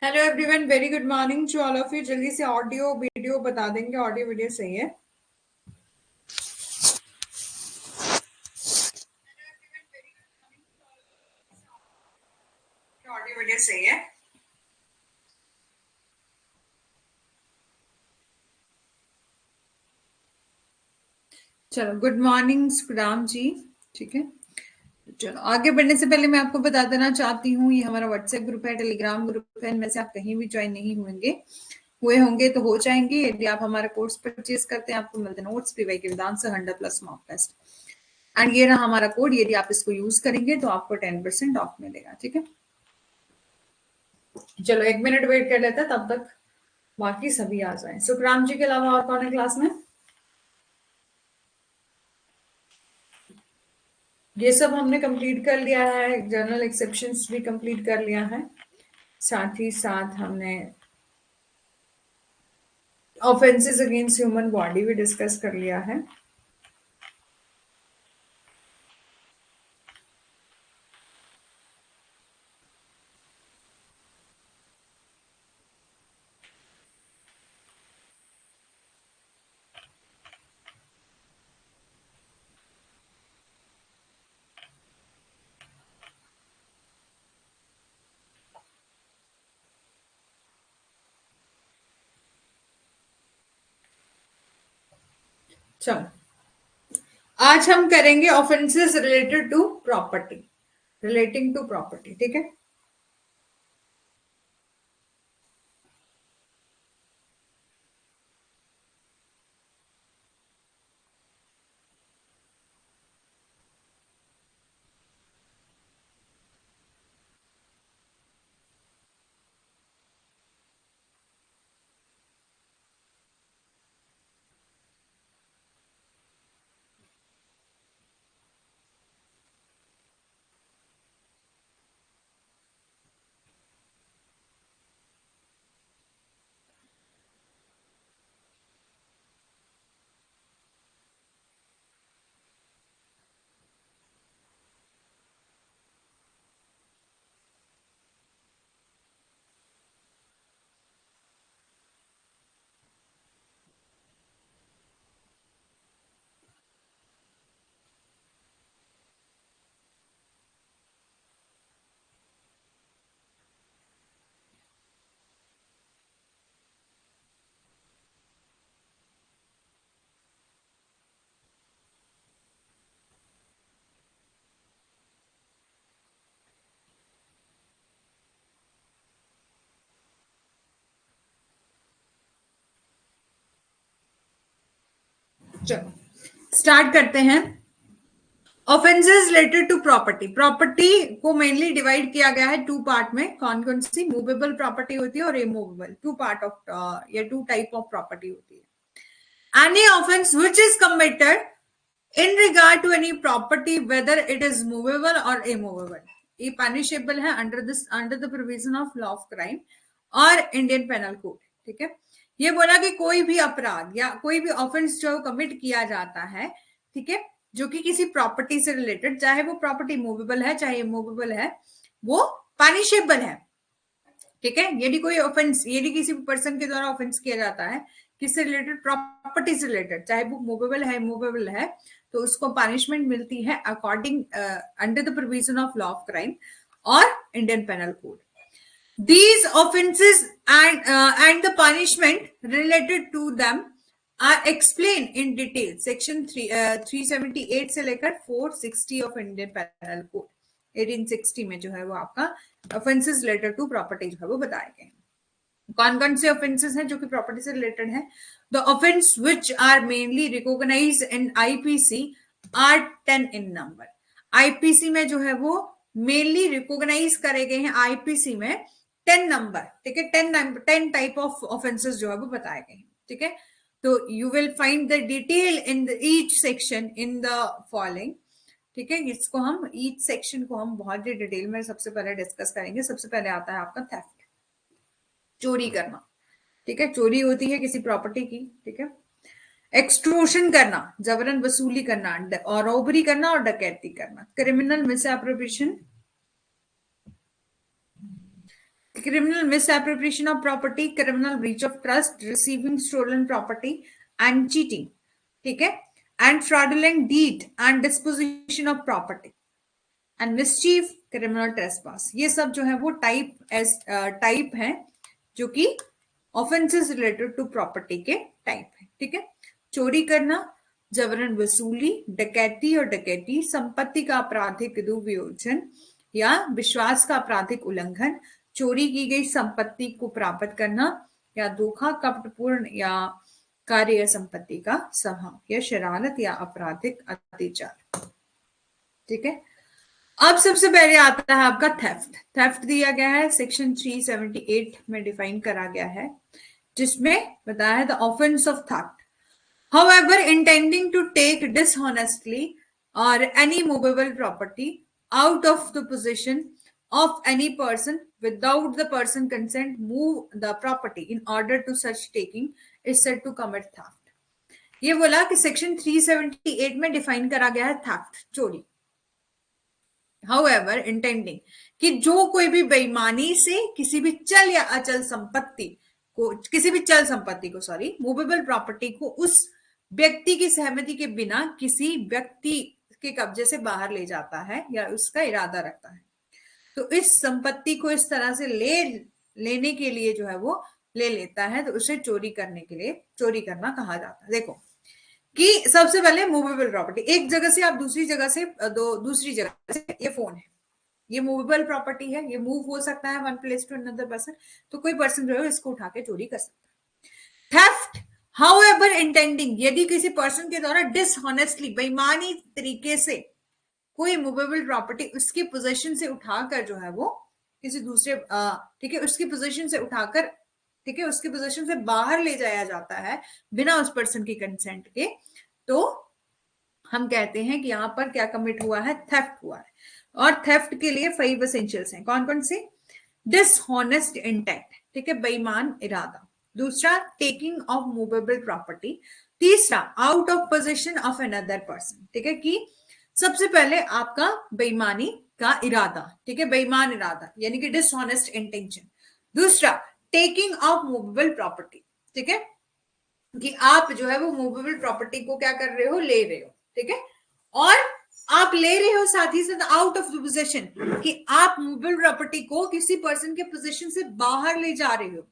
Hello everyone, very good morning to all of you. जल्दी से audio video बता देंगे। ऑडियो वीडियो सही है? ऑडियो वीडियो सही है? चलो, गुड मॉर्निंग सुखराम जी। ठीक है, चलो आगे बढ़ने से पहले मैं आपको बता देना चाहती हूँ, ये हमारा व्हाट्सएप ग्रुप है, टेलीग्राम ग्रुप है। इनमें से आप कहीं भी ज्वाइन नहीं हुए होंगे तो हो जाएंगे। यदि आप हमारा कोर्स परचेज करते हैं, आपको मिलते हैं नोट्स पीवाई के वेदांत से 100+ मॉक टेस्ट। एंड ये रहा हमारा कोड। यदि आप इसको यूज करेंगे तो आपको 10% ऑफ मिलेगा। ठीक है, चलो 1 मिनट वेट कर लेते हैं, तब तक बाकी सभी आ जाएं। सुखराम जी के अलावा और कौन है क्लास में? ये सब हमने कंप्लीट कर लिया है। जर्नल एक्सेप्शंस भी कंप्लीट कर लिया है। साथ ही साथ हमने ऑफेंसेस अगेंस्ट ह्यूमन बॉडी भी डिस्कस कर लिया है। चलो, आज हम करेंगे offences related to property, relating to property. ठीक है, चलो स्टार्ट करते हैं। Offences related to property. Property को मेनली डिवाइड किया गया है टू पार्ट में। कौन कौन सी? मूवेबल प्रॉपर्टी होती है और इमूवेबल। टू पार्ट ऑफ या टू टाइप ऑफ प्रॉपर्टी होती है। Any offence which is committed in regard to any property, whether it is movable or immovable, ये punishable है under the provision of law of crime और Indian penal code. ठीक है, ये बोला कि कोई भी अपराध या कोई भी ऑफेंस जो कमिट किया जाता है, ठीक है, जो कि किसी प्रॉपर्टी से रिलेटेड, चाहे वो प्रॉपर्टी मूवेबल है चाहे इमूवेबल है, वो पनिशेबल है। ठीक है, यदि कोई ऑफेंस, यदि किसी पर्सन के द्वारा ऑफेंस किया जाता है किससे रिलेटेड? प्रॉपर्टी से रिलेटेड, चाहे वो मूवेबल है इमूवेबल है, तो उसको पनिशमेंट मिलती है according under the provision of law of crime और Indian penal code. These offenses and the punishment related to them are explained in detail section 378 से लेकर 460 ऑफ इंडियन पेनल कोड। 1860 में जो है वो आपका ऑफेंसेस रिलेटेड टू प्रॉपर्टी जो है वो बताए गए। कौन कौन से ऑफेंसेस हैं जो कि प्रॉपर्टी से रिलेटेड है? The offence which are mainly recognise in IPC are 10 in number. IPC में जो है वो मेनली रिकॉग्नाइज करे गए हैं आईपीसी में 10 नंबर। ठीक है, 10 टाइप ऑफ ऑफेंसेस जो है वो बताए गए हैं। ठीक है, तो you will find the detail in the each section in the following. ठीक है, इसको हम ईच सेक्शन को हम बहुत ही डिटेल में सबसे पहले डिस्कस करेंगे। सबसे पहले आता है आपका थेफ्ट, चोरी करना। ठीक है, चोरी होती है किसी प्रॉपर्टी की। ठीक है, एक्सट्रूशन करना, जबरन वसूली करना, और रॉबरी करना और डकैती करना, क्रिमिनल मिसअप्रोप्रिएशन। ठीक criminal misappropriation of property, criminal breach of trust, receiving stolen property and cheating, ठीक है, and fraudulent deed and disposition of property and mischief, criminal trespass. ये सब जो है वो टाइप है जो कि ऑफेंसेस रिलेटेड टू प्रॉपर्टी के टाइप है, ठीक है। चोरी करना, जबरन वसूली, डकैती और डकैती, संपत्ति का आपराधिक दुर्व्यसन या विश्वास का आपराधिक उल्लंघन, चोरी की गई संपत्ति को प्राप्त करना या धोखा, कपटपूर्ण या कार्य संपत्ति का संभाव या शरारत या आपराधिक अत्याचार, ठीक है। अब सबसे पहले आता है आपका थेफ्ट। थेफ्ट दिया गया है सेक्शन 378 में डिफाइन करा गया है, जिसमें बताया है the offence of theft however intending to take dishonestly or any movable property out of the possession of any person without the person consent move the property in order to such taking is said to commit theft। ये बोला कि section 378 में define करा गया है theft, चोरी। however intending कि जो कोई भी बेईमानी से किसी भी चल या अचल संपत्ति को, किसी भी चल संपत्ति को, सॉरी, मूवेबल प्रॉपर्टी को उस व्यक्ति की सहमति के बिना किसी व्यक्ति के कब्जे से बाहर ले जाता है या उसका इरादा रखता है, तो इस संपत्ति को इस तरह से लेने के लिए जो है वो ले लेता है, तो उसे चोरी करने के लिए चोरी करना कहा जाता है। देखो कि सबसे पहले मूवेबल प्रॉपर्टी, एक जगह से आप दूसरी जगह से दूसरी जगह से, ये फोन है, ये मूवेबल प्रॉपर्टी है, ये मूव हो सकता है one place to another person, तो कोई पर्सन जो है इसको उठा के चोरी कर सकता है। थेफ्ट हाउएवर इंटेंडिंग, यदि किसी पर्सन के द्वारा डिसऑनेस्टली, बेईमानी तरीके से कोई मूवेबल प्रॉपर्टी उसकी पोजीशन से उठाकर जो है वो किसी दूसरे, ठीक है, उसकी पोजीशन से उठाकर, ठीक है, उसकी पोजीशन से बाहर ले जाया जाता है बिना उस पर्सन की कंसेंट के, तो हम कहते हैं कि यहाँ पर क्या कमिट हुआ है, थेफ्ट हुआ है। और थेफ्ट के लिए 5 एसेंशियल्स हैं, कौन कौन से? डिसऑनेस्ट इंटेंट, ठीक है, बेईमान इरादा। दूसरा, टेकिंग ऑफ मूवेबल प्रॉपर्टी। तीसरा, out of position of another person, ठीक है, कि सबसे पहले आपका बेईमानी का इरादा, ठीक है, बेईमान इरादा यानी कि डिसऑनेस्ट इंटेंशन। दूसरा, टेकिंग ऑफ मूवेबल प्रॉपर्टी, ठीक है, कि आप जो है वो मूवेबल प्रॉपर्टी को क्या कर रहे हो, ले रहे हो, ठीक है, और आप ले रहे हो साथ ही साथ आउट ऑफ द पोजीशन, कि आप मूवेबल प्रॉपर्टी को किसी पर्सन के पोजीशन से बाहर ले जा रहे हो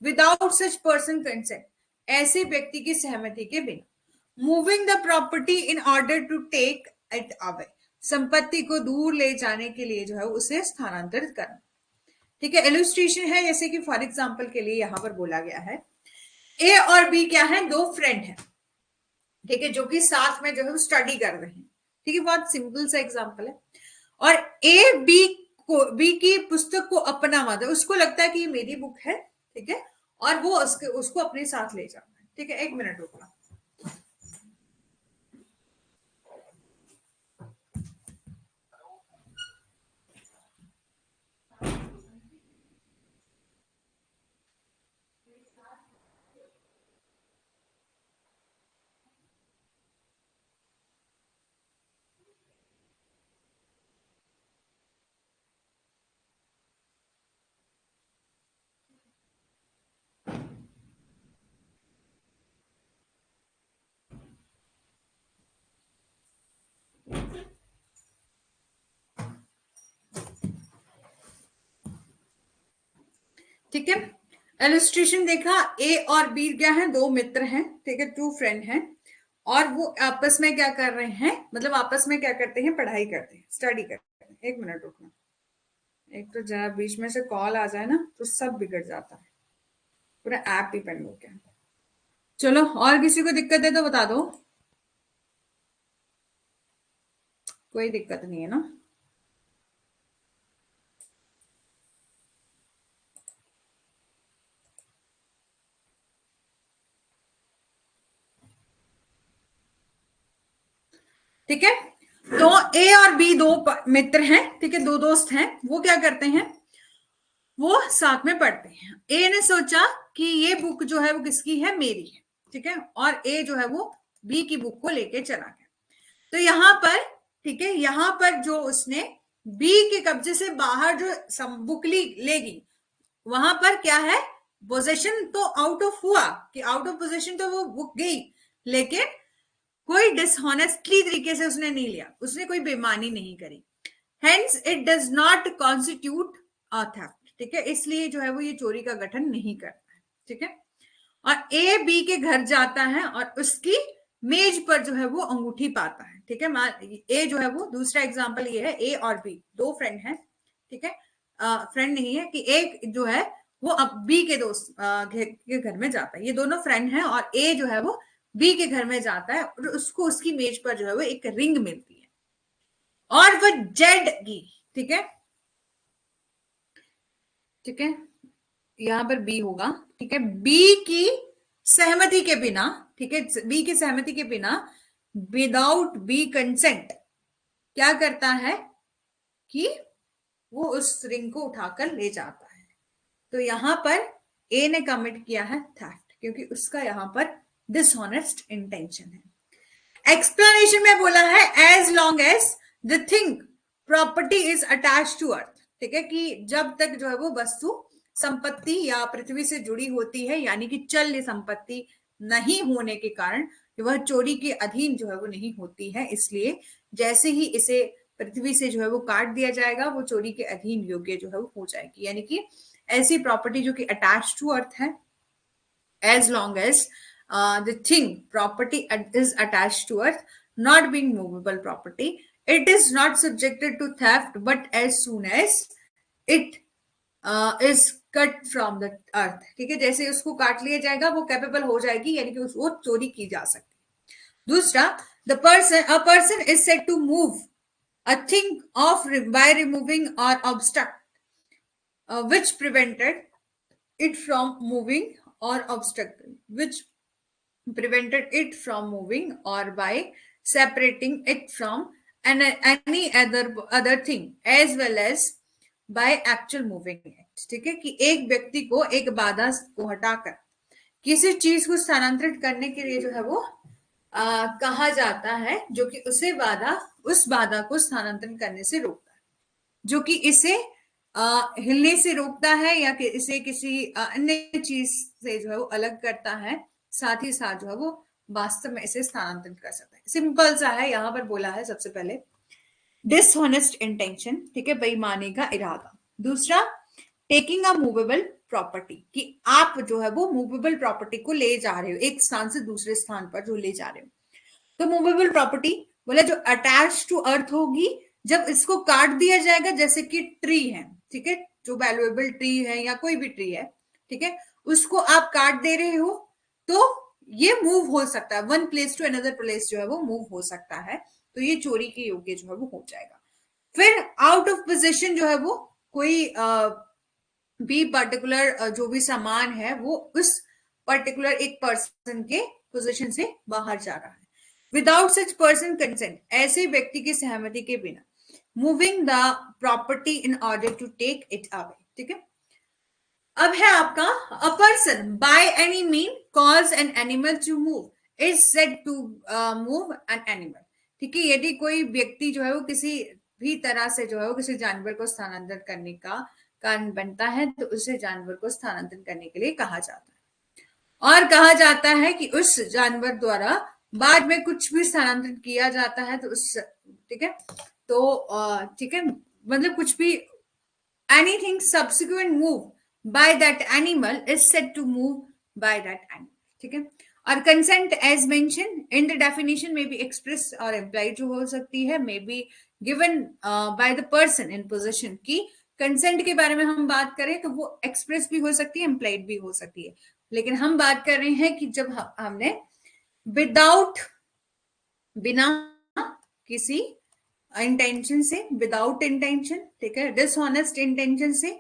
विदाउट सच पर्सन कंसेंट, ऐसे व्यक्ति की सहमति के बिना। Moving the property in order to take it away, संपत्ति को दूर ले जाने के लिए जो है उसे स्थानांतरित करना, ठीक है। इलस्ट्रेशन है, जैसे कि फॉर एग्जांपल के लिए यहां पर बोला गया है, ए और बी क्या है, दो फ्रेंड है, ठीक है, जो कि साथ में जो है स्टडी कर रहे हैं, ठीक है, बहुत सिंपल सा एग्जांपल है। और ए बी की पुस्तक को अपना मानता है, उसको लगता है कि ये मेरी बुक है, ठीक है, और वो उसको अपने साथ ले जाता है, ठीक है। 1 मिनट रुकना। ठीक है, इलस्ट्रेशन देखा, ए और बी क्या है, दो मित्र हैं, ठीक है, 2 फ्रेंड हैं, और वो आपस में क्या कर रहे हैं, मतलब आपस में क्या करते हैं, पढ़ाई करते हैं, स्टडी करते हैं। 1 मिनट रुकना, एक तो जब बीच में से कॉल आ जाए ना तो सब बिगड़ जाता है, पूरा ऐप ही पेंड हो गया। चलो, और किसी को दिक्कत है तो बता दो, कोई दिक्कत नहीं है ना? ठीक है, तो ए और बी दो मित्र हैं, ठीक है, दो दोस्त हैं, वो क्या करते हैं, वो साथ में पढ़ते हैं। ए ने सोचा कि ये बुक जो है वो किसकी है, मेरी है, ठीक है, और ए जो है वो बी की बुक को लेके चला गया। तो यहां पर, ठीक है, यहां पर जो उसने बी के कब्जे से बाहर जो बुक लेगी, वहां पर क्या है, पोजेशन तो आउट ऑफ हुआ, कि आउट ऑफ पोजेशन तो वो गई, लेकिन कोई डिसऑनेस्टली तरीके से उसने नहीं लिया, उसने कोई बेईमानी नहीं करी, hence it does not constitute a theft, ठीक है, इसलिए जो है वो ये चोरी का गठन नहीं करता है, ठीक है। और ए बी के घर जाता है और उसकी मेज पर जो है वो अंगूठी पाता है, ठीक है। ए जो है वो, दूसरा एग्जांपल ये है, ए और बी दो फ्रेंड हैं, ठीक है, फ्रेंड नहीं है, कि एक जो है वो अब बी के दोस्त के घर में जाता है, ये दोनों फ्रेंड हैं, और ए जो है वो बी के घर में जाता है और उसको उसकी मेज पर जो है वो एक रिंग मिलती है और वो जेड की, ठीक है, ठीक है, यहां पर बी होगा, ठीक है, बी की सहमति के बिना, ठीक है, बी की सहमति के बिना, विदाउट बी कंसेंट क्या करता है कि वो उस रिंग को उठाकर ले जाता है। तो यहां पर ए ने कमिट किया है थेफ्ट, क्योंकि उसका यहां पर डिसऑनेस्ट इंटेंशन है। एक्सप्लेनेशन में बोला है as long as the thing property is attach to earth, ठीक है, कि जब तक जो है वो वस्तु संपत्ति या पृथ्वी से जुड़ी होती है, यानी कि चल संपत्ति नहीं होने के कारण वह चोरी के अधीन जो है वो नहीं होती है, इसलिए जैसे ही इसे पृथ्वी से जो है वो काट दिया जाएगा, वो चोरी के अधीन योग्य जो है वो हो जाएगी। यानी कि ऐसी प्रॉपर्टी जो कि अटैच टू अर्थ है, as long as the thing property is attached to earth, not being movable property, it is not subjected to theft, but as soon as it is cut from the earth, ठीक है, जैसे उसको काट लिया जाएगा वो capable हो जाएगी, यानी कि उसको चोरी की जा सकती। दूसरा, a person is said to move a thing of by removing or obstruct which prevented it from moving or obstructing which prevented it from moving, or by separating it from any other thing as well as by actual moving it, ठीक है, कि एक व्यक्ति को एक बाधा को हटाकर किसी चीज को स्थानांतरित करने के लिए जो है वो कहा जाता है, जो कि उस बाधा को स्थानांतरित करने से रोकता है, जो कि इसे हिलने से रोकता है, या कि इसे किसी अन्य चीज से जो है वो अलग करता है, साथ ही साथ जो है वो वास्तव में इसे स्थानांतरित कर सकता है। सिंपल सा है, यहां पर बोला है सबसे पहले डिसऑनेस्ट इंटेंशन, ठीक है, बेईमानी का इरादा। दूसरा, टेकिंग अ मूवेबल प्रॉपर्टी, कि आप जो है वो मूवेबल प्रॉपर्टी को ले जा रहे हो एक स्थान से दूसरे स्थान पर जो ले जा रहे हो। तो मूवेबल प्रॉपर्टी बोला जो अटैच टू अर्थ होगी, जब इसको काट दिया जाएगा, जैसे कि ट्री है, ठीक है, जो वैल्यूएबल ट्री है या कोई भी ट्री है, ठीक है, उसको आप काट दे रहे हो, तो ये मूव हो सकता है, one place to another place जो है वो मूव हो सकता है, तो ये चोरी के योग्य जो है वो हो जाएगा। फिर आउट ऑफ पोजीशन जो है वो कोई भी पर्टिकुलर जो भी सामान है वो उस पर्टिकुलर एक पर्सन के पोजीशन से बाहर जा रहा है, विदाउट सच पर्सन कंसेंट, ऐसे व्यक्ति की सहमति के बिना, moving the property in order to take it away, ठीक है। अब है आपका a person by any mean cause an animal to move is said to move an animal, ठीक है, यदि कोई व्यक्ति जो है वो किसी भी तरह से जो है वो किसी जानवर को स्थानांतरित करने का कारण बनता है, तो उसे जानवर को स्थानांतरित करने के लिए कहा जाता है, और कहा जाता है कि उस जानवर द्वारा बाद में कुछ भी स्थानांतरित किया जाता है, तो उस, ठीक है, तो ठीक है, मतलब कुछ भी anything subsequent move by that animal is said to move by that animal, ठीक है। और consent as mentioned in the definition may be expressed or implied जो हो सकती है, may be given by the person in possession, की consent के बारे में हम बात करें तो वो एक्सप्रेस भी हो सकती है, इम्प्लाइड भी हो सकती है, लेकिन हम बात कर रहे हैं कि जब हमने विदाउट, बिना किसी इंटेंशन से, विदाउट इंटेंशन, ठीक है, डिसऑनेस्ट इंटेंशन से,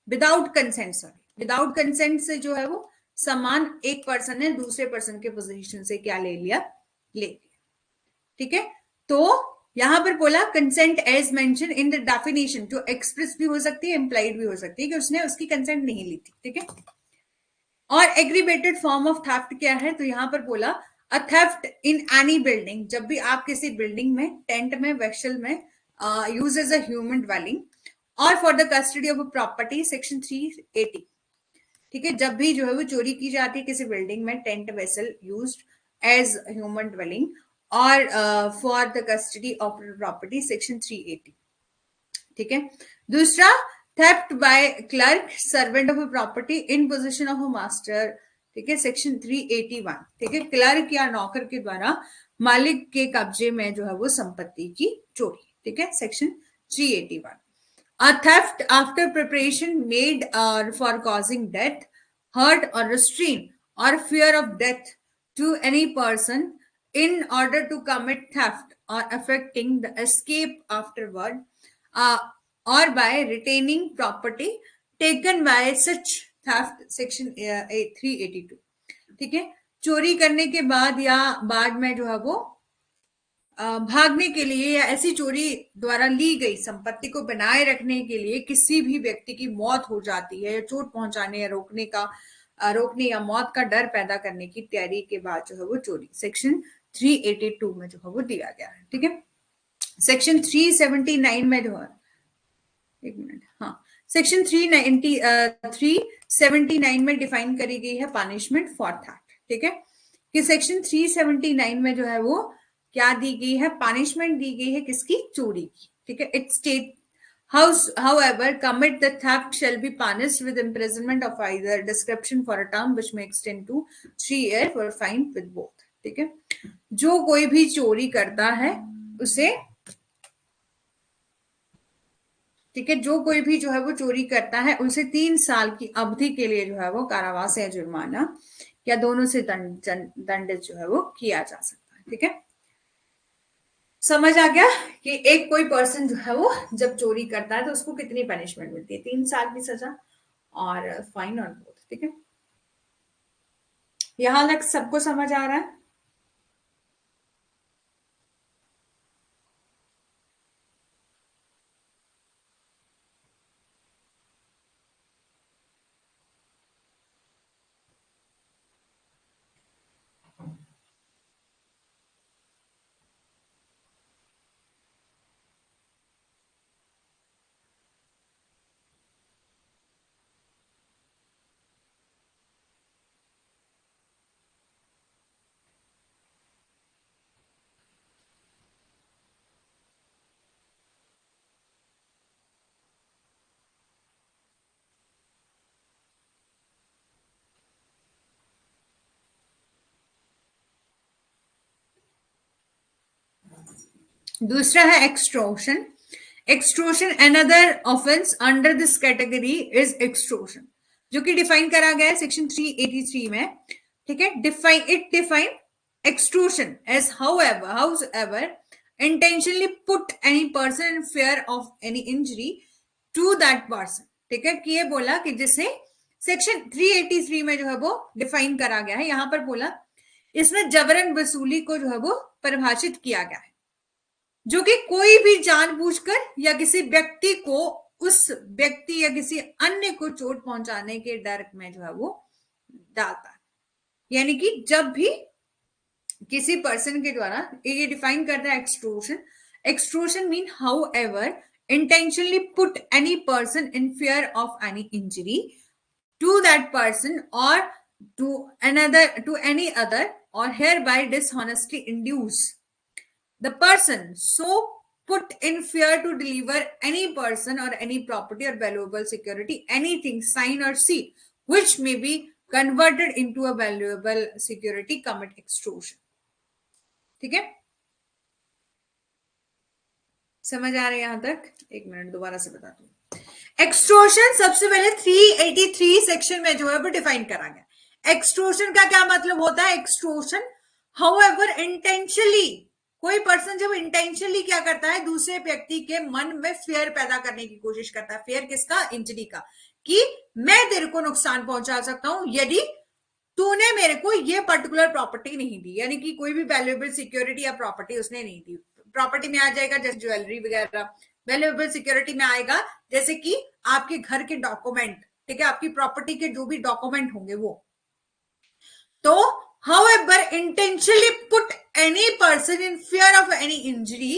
without consent, sorry, without consent से जो है वो सामान एक पर्सन ने दूसरे पर्सन के पोजीशन से क्या ले लिया, ठीक है। तो यहां पर बोला consent as mention in the definition, जो एक्सप्रेस भी हो सकती है, इंप्लाइड भी हो सकती है, कि उसने उसकी कंसेंट नहीं ली थी, ठीक है। और एग्रीवेटेड फॉर्म ऑफ थेफ्ट क्या है, तो यहां पर बोला अ थेफ्ट इन एनी बिल्डिंग, जब भी आप किसी बिल्डिंग में, टेंट में, वेक्सल में use as a human dwelling, और for the custody of a property, section 380, ठीक है, जब भी जो है वो चोरी की जाती है किसी बिल्डिंग में, tent vessel used as human dwelling और for the custody of property, section 380। ठीक है, दूसरा theft by clerk servant of a property in position of a master, ठीक है, सेक्शन 381। ठीक है, क्लर्क या नौकर के द्वारा मालिक के कब्जे में जो है वो संपत्ति की चोरी, ठीक है, section 381। A theft after preparation made for causing death, hurt or restraint or fear of death to any person in order to commit theft or affecting the escape afterward, uh, or by retaining property taken by such theft, section 382। ठीक है, चोरी करने के बाद या बाद में जो है वो भागने के लिए या ऐसी चोरी द्वारा ली गई संपत्ति को बनाए रखने के लिए किसी भी व्यक्ति की मौत हो जाती है, या चोट पहुंचाने या रोकने या मौत का डर पैदा करने की तैयारी के बाद जो है वो चोरी, सेक्शन 382 में जो है वो दिया गया है। ठीक है, सेक्शन 379 में जो है, एक मिनट, हाँ, सेक्शन 379 में डिफाइन करी गई है पनिशमेंट फॉर थेफ्ट। ठीक है, कि सेक्शन 379 में जो है वो क्या दी गई है, पनिशमेंट दी गई है किसकी, चोरी की। ठीक है, it state however commit the theft shall be punished with imprisonment of either description for a term which may extend to 3 years or fine with both। ठीक है, जो कोई भी चोरी करता है उसे, ठीक है, जो कोई भी जो है वो चोरी करता है उसे 3 साल की अवधि के लिए जो है वो कारावास या जुर्माना या दोनों से दंडित जो है वो किया जा सकता है। ठीक है, समझ आ गया कि एक कोई पर्सन जो है वो जब चोरी करता है तो उसको कितनी पनिशमेंट मिलती है, 3 साल की सजा और फाइन और बोथ। ठीक है, यहां तक सबको समझ आ रहा है? दूसरा है extortion. Extortion another offence under this category is extortion, जो कि डिफाइन करा गया है सेक्शन 383 में। ठीक है, define extortion as however intentionally put any person in fear of any injury to that person। ठीक है, कि ये बोला कि जिसे सेक्शन 383 में जो है वो डिफाइन करा गया है, यहां पर बोला इसमें जबरन वसूली को जो है वो परिभाषित किया गया है, जो कि कोई भी जानबूझकर या किसी व्यक्ति को उस व्यक्ति या किसी अन्य को चोट पहुंचाने के डर में जो है वो डालता है। यानी कि जब भी किसी पर्सन के द्वारा, ये डिफाइन करता है extortion. Extortion mean how ever intentionally put any person in fear of any injury to that person or to any other or hereby dishonestly induce the person so put in fear to deliver any person or any property or valuable security, anything, sign or seal which may be converted into a valuable security, commit extortion। ठीक है, समझ आ रहा है यहां तक? एक minute दोबारा से बता दूं। एक्सट्रोशन सबसे पहले 383 सेक्शन में जो है वो डिफाइन करा गया। एक्सट्रोशन का क्या मतलब होता है? एक्सट्रोशन हाउएवर इंटेंशनली, कोई पर्सन जब इंटेंशनली क्या करता है, दूसरे व्यक्ति के मन में फेयर पैदा करने की कोशिश करता है। फेयर किसका? इंजरी का, कि मैं तेरे को नुकसान पहुंचा सकता हूं यदि तूने मेरे को ये पर्टिकुलर प्रॉपर्टी नहीं दी। यानी कि कोई भी वैल्यूएबल सिक्योरिटी या प्रॉपर्टी उसने नहीं दी। प्रॉपर्टी में आ जाएगा जैसे ज्वेलरी वगैरह, वैल्यूएबल सिक्योरिटी में आएगा जैसे कि आपके घर के डॉक्यूमेंट, ठीक है, आपकी प्रॉपर्टी के जो भी डॉक्यूमेंट होंगे वो। तो however intentionally put any person in fear of any injury,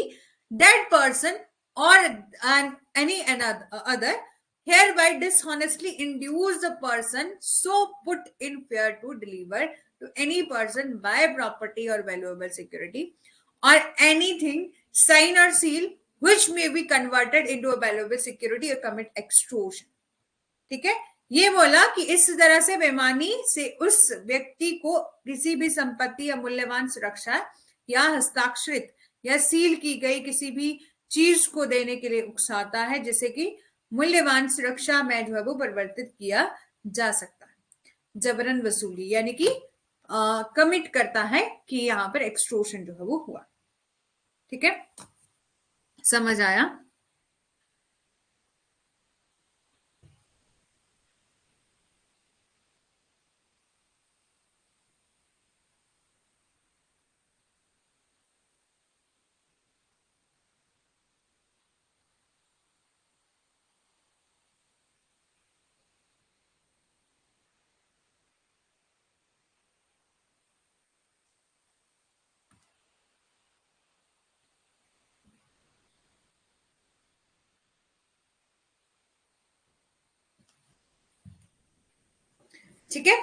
that person or any another hereby dishonestly induce the person so put in fear to deliver to any person by property or valuable security or anything, sign or seal which may be converted into a valuable security or commit extortion. ठीक है, ये बोला कि इस तरह से बेईमानी से उस व्यक्ति को किसी भी संपत्ति या मूल्यवान सुरक्षा या हस्ताक्षरित या सील की गई किसी भी चीज को देने के लिए उकसाता है जिसे कि मूल्यवान सुरक्षा में जो है वो परिवर्तित किया जा सकता है. जबरन वसूली यानी कि कमिट करता है कि यहां पर एक्सटोर्शन जो है वो हुआ. ठीक है, समझ आया? ठीक है,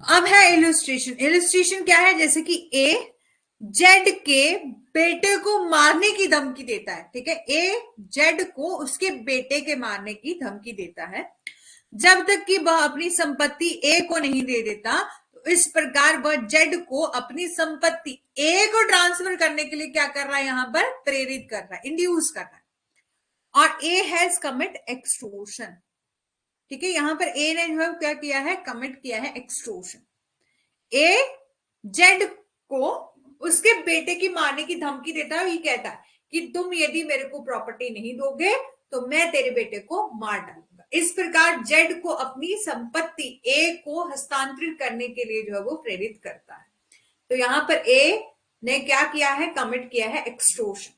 अब है इलस्ट्रेशन. इलस्ट्रेशन क्या है? जैसे कि ए जेड के बेटे को मारने की धमकी देता है. ठीक है, ए जेड को उसके बेटे के मारने की धमकी देता है जब तक कि वह अपनी संपत्ति ए को नहीं दे देता. तो इस प्रकार वह जेड को अपनी संपत्ति ए को ट्रांसफर करने के लिए क्या कर रहा है? यहां पर प्रेरित कर रहा है, इंड्यूस कर रहा है. और ए हैज कमिट एक्सटोर्शन. ठीक है, यहां पर ए ने जो है क्या किया है? कमिट किया है एक्सटोर्शन. ए जेड को उसके बेटे की मारने की धमकी देता है. ये कहता है कि तुम यदि मेरे को प्रॉपर्टी नहीं दोगे तो मैं तेरे बेटे को मार डालूंगा. इस प्रकार जेड को अपनी संपत्ति ए को हस्तांतरित करने के लिए जो है वो प्रेरित करता है. तो यहां पर ए ने क्या किया है? कमिट किया है एक्सटोर्शन.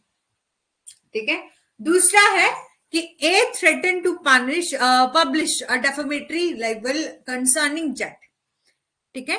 ठीक है, दूसरा है कि A threaten to publish a defamatory libel concerning Z. ठीक है,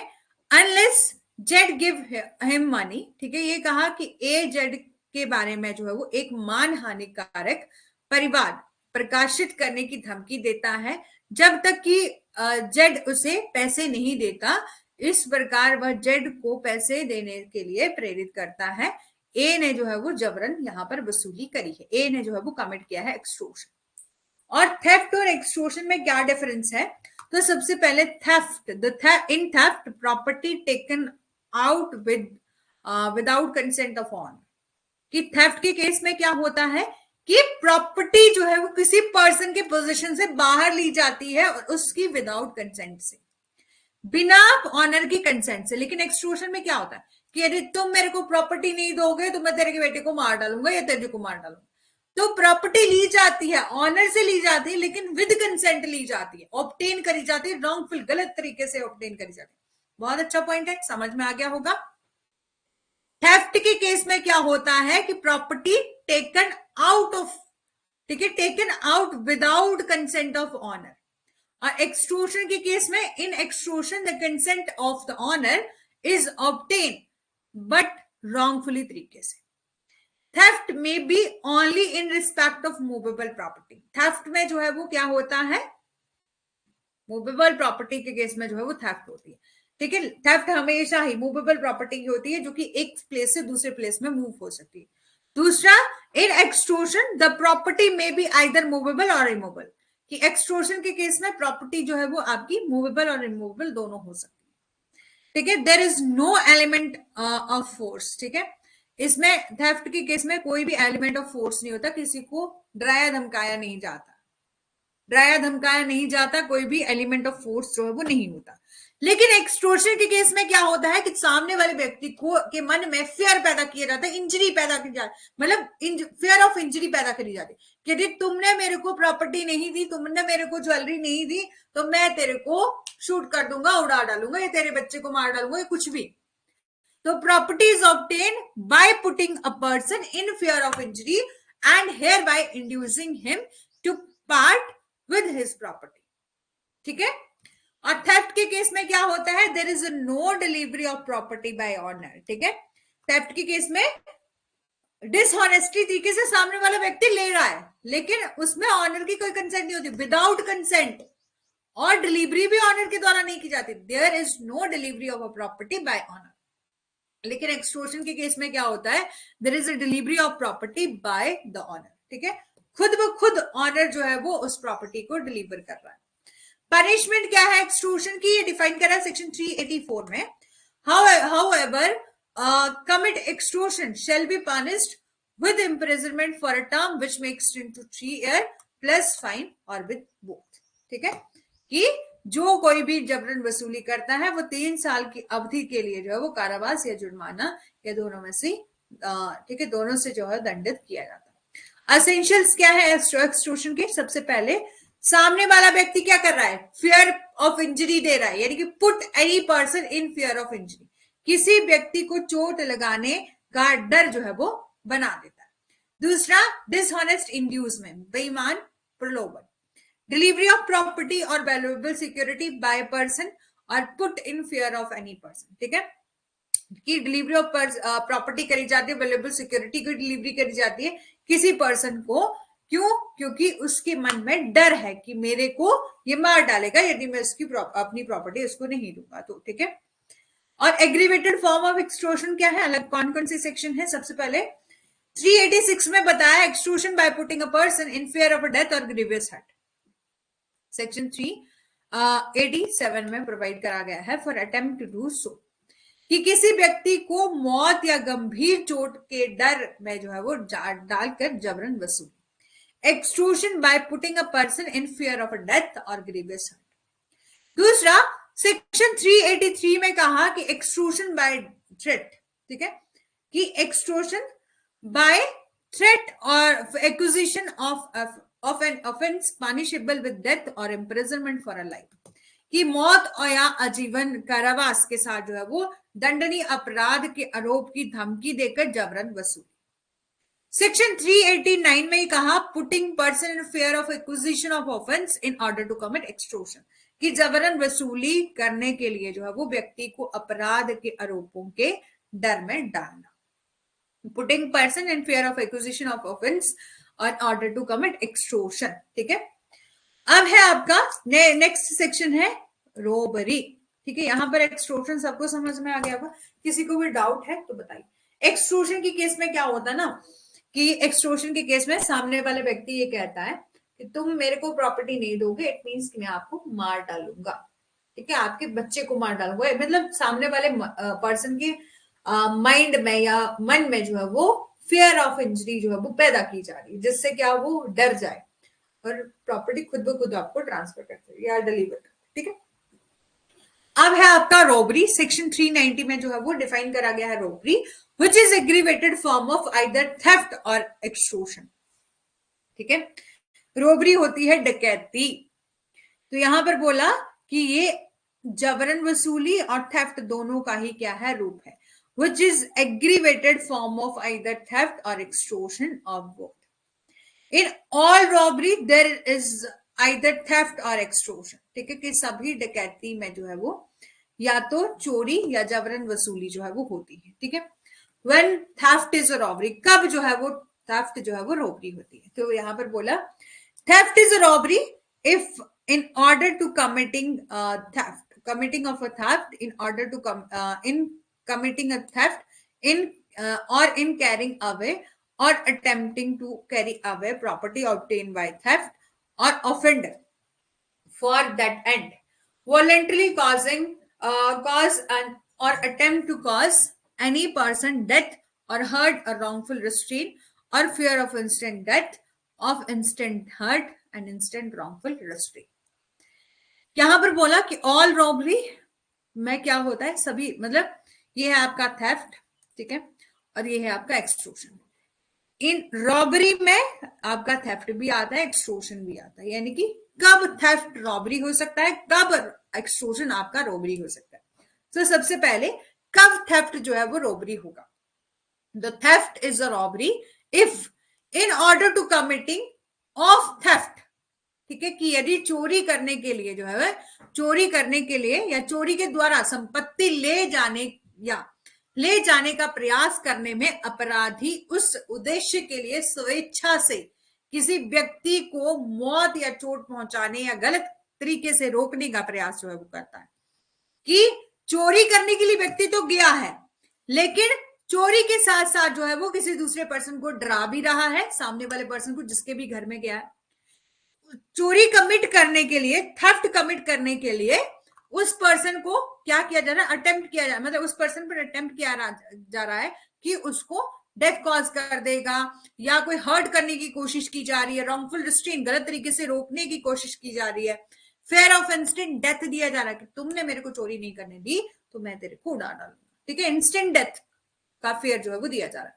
unless Z give him money. ठीक है, ये कहा कि ए जेड के बारे में जो है वो एक मान हानिकारक परिवाद प्रकाशित करने की धमकी देता है जब तक कि जेड उसे पैसे नहीं देता. इस प्रकार वह जेड को पैसे देने के लिए प्रेरित करता है. ए ने जो है वो जबरन यहां पर वसूली करी है. ए ने जो है वो कमिट किया है एक्सटोर्शन. और थेफ्ट और एक्सटोर्शन में क्या डिफरेंस है? तो सबसे पहले theft, in theft property taken out without consent of owner. कि थेफ्ट के केस में क्या होता है कि प्रॉपर्टी जो है वो किसी पर्सन के पोजीशन से बाहर ली जाती है और उसकी विदाउट कंसेंट से, बिना ऑनर की कंसेंट से. लेकिन एक्सटोर्शन में क्या होता है कि यदि तुम मेरे को प्रॉपर्टी नहीं दोगे तो मैं तेरे के बेटे को मार डालूंगा या तेरे को मार डालूंगा. तो प्रॉपर्टी ली जाती है, ऑनर से ली जाती है, लेकिन विद कंसेंट ली जाती है, ऑब्टेन करी जाती है, रॉन्गफुल गलत तरीके से ऑब्टेन करी जाती है. बहुत अच्छा पॉइंट है, समझ में आ गया होगा. थेफ्ट के केस में क्या होता है कि प्रॉपर्टी टेकन आउट ऑफ, ठीक है, taken out without consent of owner. और एक्सटोर्शन के केस में in extortion the consent of the owner is obtain but wrongfully तरीके से. थेफ्ट में be only in respect of movable property. Theft में जो है वो क्या होता है? मूवेबल प्रॉपर्टी के केस में जो है वो थेफ्ट होती है. ठीक है, थेफ्ट हमेशा ही मूवेबल प्रॉपर्टी की होती है जो कि एक प्लेस से दूसरे प्लेस में मूव हो सकती है. दूसरा, इन एक्सटोर्शन द प्रॉपर्टी में बी आइदर मूवेबल और इमूवेबल. कि एक्सटोर्शन के केस में प्रॉपर्टी जो है वो आपकी मूवेबल और इमूवेबल दोनों हो सकती है. ठीक है, there is no element of force. ठीक है, इसमें थेफ्ट के केस में कोई भी एलिमेंट ऑफ फोर्स नहीं होता, किसी को डराया धमकाया नहीं जाता, डराया धमकाया नहीं जाता, कोई भी एलिमेंट ऑफ फोर्स जो है वो नहीं होता. लेकिन एक्सटोर्शन के केस में क्या होता है कि सामने वाले व्यक्ति को के मन में फियर पैदा किया जाता है, इंजरी पैदा की जाती, मतलब फियर ऑफ इंजरी पैदा करी जाती है कि यदि तुमने मेरे को प्रॉपर्टी नहीं दी, तुमने मेरे को ज्वेलरी नहीं दी तो मैं तेरे को शूट कर दूंगा, उड़ा डालूंगा, या तेरे बच्चे को मार डालूंगा, या कुछ भी. तो property is obtain by putting a person in fear of injury and hair by inducing him to part with his property. ठीक है, और थेफ्ट के केस में क्या होता है? There is no delivery of property by owner. ठीक है, थेफ्ट के केस में डिसऑनेस्टी तरीके से सामने वाला व्यक्ति ले रहा है, लेकिन उसमें ऑनर की कोई कंसेंट नहीं होती, विदाउट कंसेंट, और डिलीवरी भी ऑनर के द्वारा नहीं की जाती। There is no delivery of a property by owner. लेकिन एक्सटोर्शन के केस में क्या होता है, there is a delivery of property by the owner. ठीक है, खुद ब खुद ऑनर जो है वो उस प्रॉपर्टी को डिलीवर कर रहा है। पनिशमेंट क्या है एक्सटोर्शन की, ये डिफाइन करा है सेक्शन 384 में। However commit extortion shall be punished with imprisonment for a term which may extend to 3 years plus fine or with both। ठीक है, कि जो कोई भी जबरन वसूली करता है वो 3 साल की अवधि के लिए जो है वो कारावास या जुर्माना या दोनों में से, ठीक है, दोनों से जो है दंडित किया जाता है। असेंशियल्स क्या है एक्सटोर्शन के, सबसे पहले सामने वाला व्यक्ति क्या कर रहा है, फियर ऑफ इंजरी दे रहा है, यानी कि put any person in fear of injury, किसी व्यक्ति को चोट लगाने का डर जो है वो बना देता है। दूसरा, डिसऑनेस्ट इंड्यूसमेंट, बेईमान प्रलोभन। डिलीवरी ऑफ प्रॉपर्टी और वैल्यूएबल सिक्योरिटी बाय पर्सन और put in fear of any person. ठीक है, कि डिलीवरी ऑफ प्रॉपर्टी करी जाती है, वैल्यूएबल सिक्योरिटी की डिलीवरी करी जाती है किसी पर्सन को, क्यों, क्योंकि उसके मन में डर है कि मेरे को ये मार डालेगा यदि मैं उसकी अपनी प्रॉपर्टी उसको नहीं दूंगा तो। ठीक है, और एग्रीवेटेड फॉर्म ऑफ एक्सटोर्शन क्या है, अलग कौन कौन सी सेक्शन है, सबसे पहले 386 में बताया extortion by putting a person in fear of death और ग्रीवियस हर्ट। सेक्शन 387 में प्रोवाइड करा गया है for attempt to do so, कि किसी व्यक्ति को मौत या गंभीर चोट के डर में जो है वो डालकर जबरन वसूली। Extortion by putting a person in fear of death और ग्रीवियस हर्ट। दूसरा, सेक्शन 383 में कहा कि एक्सटोर्शन बाय थ्रेट, ठीक है, कि एक्सटोर्शन बाय थ्रेट और acquisition of an offence punishable with death और इम्प्रिजनमेंट फॉर अ लाइफ, कि मौत और या आजीवन कारावास के साथ जो है वो दंडनीय अपराध के आरोप की धमकी देकर जबरन वसूली। सेक्शन 389 में कहा putting person in fear of acquisition of offence in order to commit extortion, कि जबरन वसूली करने के लिए जो है वो व्यक्ति को अपराध के आरोपों के डर में डालना। Putting person in fear of acquisition of offence on order to commit extortion. ठीक है, अब है आपका नेक्स्ट सेक्शन है रोबरी। ठीक है, यहां पर एक्सटोर्शन सबको समझ में आ गया होगा, किसी को भी डाउट है तो बताइए। एक्सटोर्शन के केस में क्या होता है ना, कि एक्सटोर्शन के केस में सामने वाले व्यक्ति ये कहता है कि तुम मेरे को प्रॉपर्टी नहीं दोगे, इट मींस कि मैं आपको मार डालूंगा। ठीक है, आपके बच्चे को मार डालूंगा, मतलब सामने वाले पर्सन के माइंड में या मन में जो है वो फियर ऑफ इंजरी जो है वो पैदा की जा रही है, जिससे क्या वो डर जाए और प्रॉपर्टी खुद ब खुद आपको ट्रांसफर करते या डिलीवर करते। ठीक है, अब है आपका रोबरी। सेक्शन 390 में जो है वो डिफाइन करा गया है robbery, which is aggravated form of either theft और एक्सटोर्शन। ठीक है, रोबरी होती है डकैती। तो यहां पर बोला कि ये जबरन वसूली और थेफ्ट दोनों का ही क्या है, रूप है, which is aggravated form of either theft or extortion or both. In all robbery there is either theft or extortion। ठीक है, कि सभी डकैती में जो है वो या तो चोरी या जबरन वसूली जो है वो होती है। ठीक है, when theft is a robbery, कब जो है वो थेफ्ट जो है वो रोबरी होती है। तो यहां पर बोला theft is a robbery if in order to committing of a theft, in order to in committing a theft in or in carrying away or attempting to carry away property obtained by theft, or offender for that end voluntarily cause an or attempt to cause any person death or hurt or wrongful restraint or fear of instant death, of instant hurt and instant wrongful restraint। यहां पर बोला कि all robbery में क्या होता है, सभी, मतलब ये है आपका थेफ्ट, ठीक है, और ये है आपका एक्सटोर्शन। इन रॉबरी में आपका थेफ्ट भी आता है, एक्सटोर्शन भी आता है, यानी कि कब थेफ्ट रॉबरी हो सकता है, कब एक्सटोर्शन आपका रॉबरी हो सकता है। तो सबसे पहले कब थेफ्ट जो है वो रॉबरी होगा, the theft is a robbery if in order to committing of theft, ठीक है, कि यदि चोरी करने के लिए जो है, चोरी करने के लिए या चोरी के द्वारा संपत्ति ले जाने या ले जाने का प्रयास करने में अपराधी उस उद्देश्य के लिए स्वेच्छा से किसी व्यक्ति को मौत या चोट पहुंचाने या गलत तरीके से रोकने का प्रयास जो है वो करता है। कि चोरी करने के लिए व्यक्ति तो गया है, लेकिन चोरी के साथ साथ जो है वो किसी दूसरे पर्सन को डरा भी रहा है, सामने वाले पर्सन को जिसके भी घर में गया है। चोरी कमिट करने के लिए, थेफ्ट कमिट करने के लिए उस पर्सन को क्या किया जा रहा है, अटेम्प्ट किया जा रहा है, मतलब उस पर्सन पर अटेम्प्ट किया जा रहा है कि उसको डेथ कॉज कर देगा या कोई हर्ट करने की कोशिश की जा रही है, रॉन्गफुल रिस्ट्रेन गलत तरीके से रोकने की कोशिश की जा रही है, फेयर ऑफ इंस्टेंट डेथ दिया जा रहा है कि तुमने मेरे को चोरी नहीं करने दी तो मैं तेरे को उड़ा डालूंगा, ठीक है। इंस्टेंट डेथ का फेयर जो है वो दिया जा रहा है।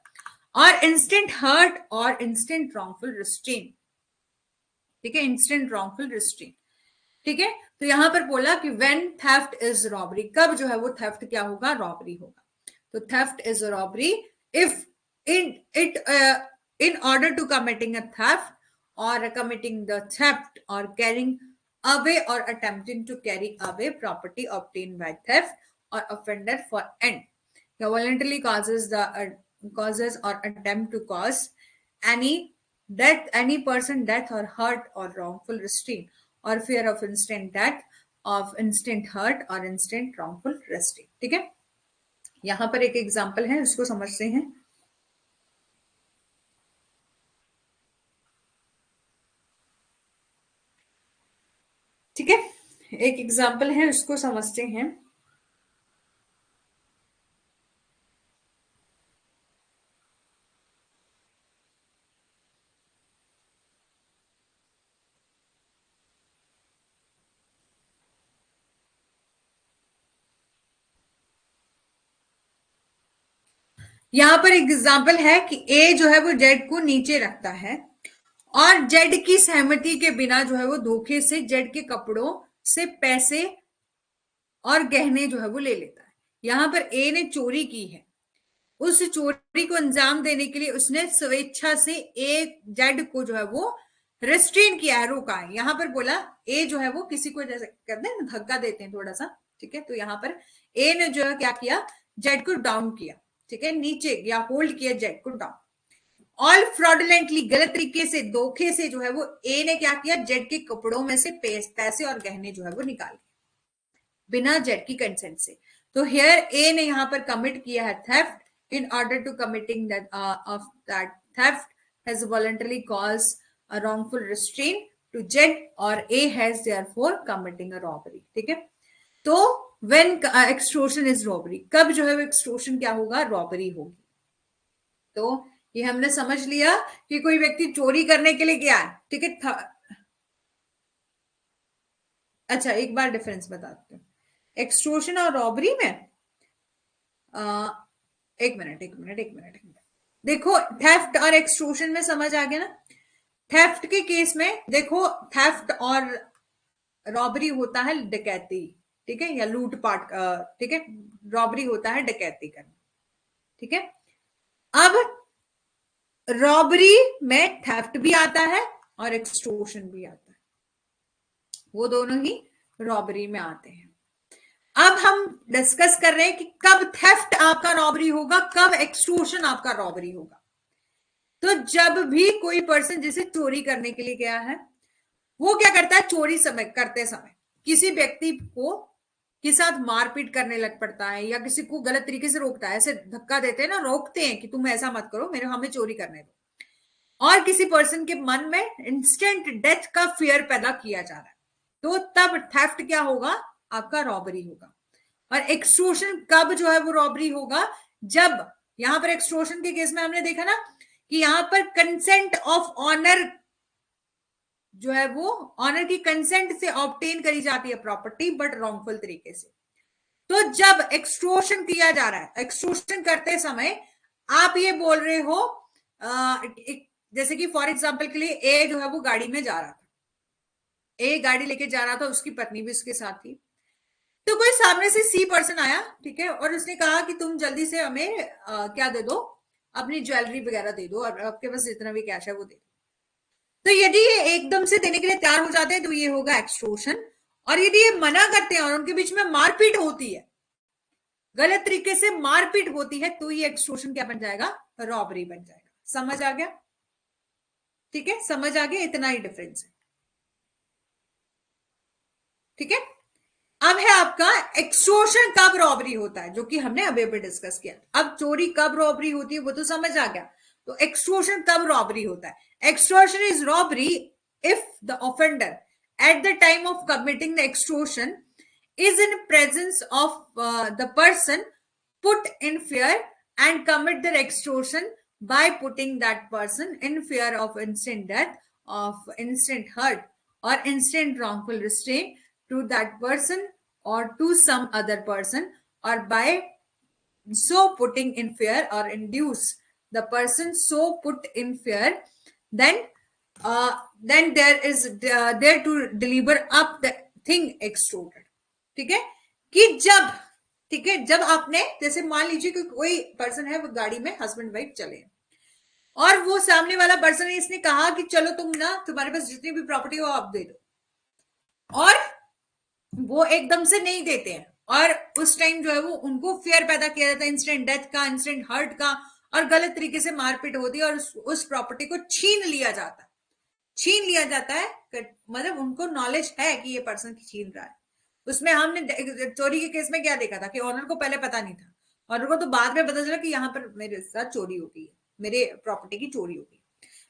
और इंस्टेंट हर्ट और इंस्टेंट रॉन्गफुल रिस्ट्रेन, ठीक है, इंस्टेंट रॉन्गफुल रिस्ट्रेन, ठीक है। तो यहां पर बोला कि व्हेन थेफ्ट इज रॉबरी, कब जो है वो थेफ्ट क्या होगा, रॉबरी होगा। तो theft is robbery if in order to committing a theft or committing the theft or carrying away or attempting to carry away property obtained by theft or offender for end voluntarily causes or attempt to cause any death, any person death or hurt or wrongful restraint or fear of instant hurt or instant wrongful restraint, ठीक है। यहां पर एक example है, इसको समझते हैं। ठीक है, एक एग्जाम्पल है, उसको समझते हैं। यहां पर एग्जाम्पल है कि ए जो है वो जेड को नीचे रखता है और जेड की सहमति के बिना जो है वो धोखे से जेड के कपड़ों से पैसे और गहने जो है वो ले लेता है। यहां पर ए ने चोरी की है, उस चोरी को अंजाम देने के लिए उसने स्वेच्छा से ए जेड को जो है वो रेस्ट्रेन किया है, रोका है। यहां पर बोला ए जो है वो किसी को जैसे कहते हैं ना, धक्का देते हैं थोड़ा सा, ठीक है। तो यहां पर ए ने जो है क्या किया, जेड को डाउन किया, ठीक है, नीचे या होल्ड किया जेड को डाउन। ऑल फ्रॉडुलेंटली, गलत तरीके से, धोखे से जो है वो ए ने क्या किया, जेड के कपड़ों में से पैसे और गहने जो है वो निकाल लिए बिना जेड की कंसेंट से। तो हियर ए ने यहां पर कमिट किया है theft, in order to committing that theft has voluntarily caused a wrongful restraint to Z or A has therefore committing a robbery, ठीक है। तो when extortion is robbery, कब जो है वो extortion क्या होगा, रॉबरी होगी। तो ये हमने समझ लिया कि कोई व्यक्ति चोरी करने के लिए गया है, ठीक है। अच्छा, एक बार डिफरेंस बताते हैं एक्सटोर्शन और रॉबरी में। एक मिनट देखो, थेफ्ट और एक्सटोर्शन में समझ आ गया ना। थेफ्ट के केस में देखो, थेफ्ट और रॉबरी होता है डकैती, ठीक है, या लूटपाट, ठीक है। रॉबरी होता है डकैती करना, ठीक है। अब रॉबरी में थेफ्ट भी आता है और एक्सटोर्शन भी आता है, वो दोनों ही रॉबरी में आते हैं। अब हम डिस्कस कर रहे हैं कि कब थेफ्ट आपका रॉबरी होगा, कब एक्सटोर्शन आपका रॉबरी होगा। तो जब भी कोई पर्सन जिसे चोरी करने के लिए गया है, वो क्या करता है, चोरी करते समय किसी व्यक्ति को के साथ मारपीट करने लग पड़ता है या किसी को गलत तरीके से रोकता है, ऐसे धक्का देते हैं ना, रोकते हैं कि तुम ऐसा मत करो, मेरे हमें चोरी करने दो। और किसी पर्सन के मन में इंस्टेंट डेथ का फियर पैदा किया जा रहा है, तो तब थेफ्ट क्या होगा, आपका रॉबरी होगा। और एक्सटोर्शन कब जो है वो रॉबरी होगा, जब यहां पर एक्सटोर्शन के केस में हमने देखा ना कि यहां पर कंसेंट ऑफ ऑनर जो है वो ऑनर की कंसेंट से ऑब्टेन करी जाती है प्रॉपर्टी, बट रॉन्गफुल तरीके से। तो जब एक्सटोर्शन किया जा रहा है, एक्सटोर्शन करते समय आप ये बोल रहे हो, जैसे कि फॉर एग्जांपल के लिए ए जो है वो गाड़ी में जा रहा था, ए गाड़ी लेके जा रहा था, उसकी पत्नी भी उसके साथ थी। तो कोई सामने से सी पर्सन आया, ठीक है, और उसने कहा कि तुम जल्दी से हमें क्या दे दो, अपनी ज्वेलरी वगैरह दे दो और आपके पास जितना भी कैश है वो दे दो। तो यदि ये एकदम से देने के लिए तैयार हो जाते हैं तो ये होगा एक्सटोर्शन। और यदि ये मना करते हैं और उनके बीच में मारपीट होती है गलत तरीके से मारपीट होती है तो ये एक्सटॉर्शन क्या बन जाएगा, रॉबरी बन जाएगा। समझ आ गया? ठीक है, समझ आ गया, इतना ही डिफरेंस है। ठीक है, अब है आपका एक्सटॉर्शन कब रॉबरी होता है, जो कि हमने अभी अभी डिस्कस किया। अब चोरी कब रॉबरी होती है वो तो समझ आ गया। तो एक्सटॉर्शन कब रॉबरी होता है? Extortion is robbery if the offender eight the time of committing the extortion is in presence of the person put in fear and commit the extortion by putting that person in fear of instant death, of instant hurt, or instant wrongful restraint to that person or to some other person, or by so putting in fear or induce the person so put in fear, then there is there to deliver up the thing extorted। ठीक है, कि जब, ठीक है, जब आपने, जैसे मान लीजिए कि कोई पर्सन है, वो गाड़ी में हस्बैंड वाइफ चले और वो सामने वाला पर्सन है, इसने कहा कि चलो तुम ना, तुम्हारे पास जितनी भी प्रॉपर्टी हो आप दे दो, और वो एकदम से नहीं देते हैं, और उस टाइम जो है वो उनको फियर पैदा किया जाता है, इंस्टेंट डेथ का, इंस्टेंट हर्ट का, और गलत तरीके से मारपीट होती है और उस प्रॉपर्टी को छीन लिया जाता है। छीन लिया जाता है मतलब उनको नॉलेज है कि ये पर्सन छीन रहा है। उसमें हमने चोरी के केस में क्या देखा था कि ऑनर को पहले पता नहीं था, ऑनर को तो बाद में पता चला कि यहाँ पर मेरे साथ चोरी हो गई है, मेरे प्रॉपर्टी की चोरी हो गई।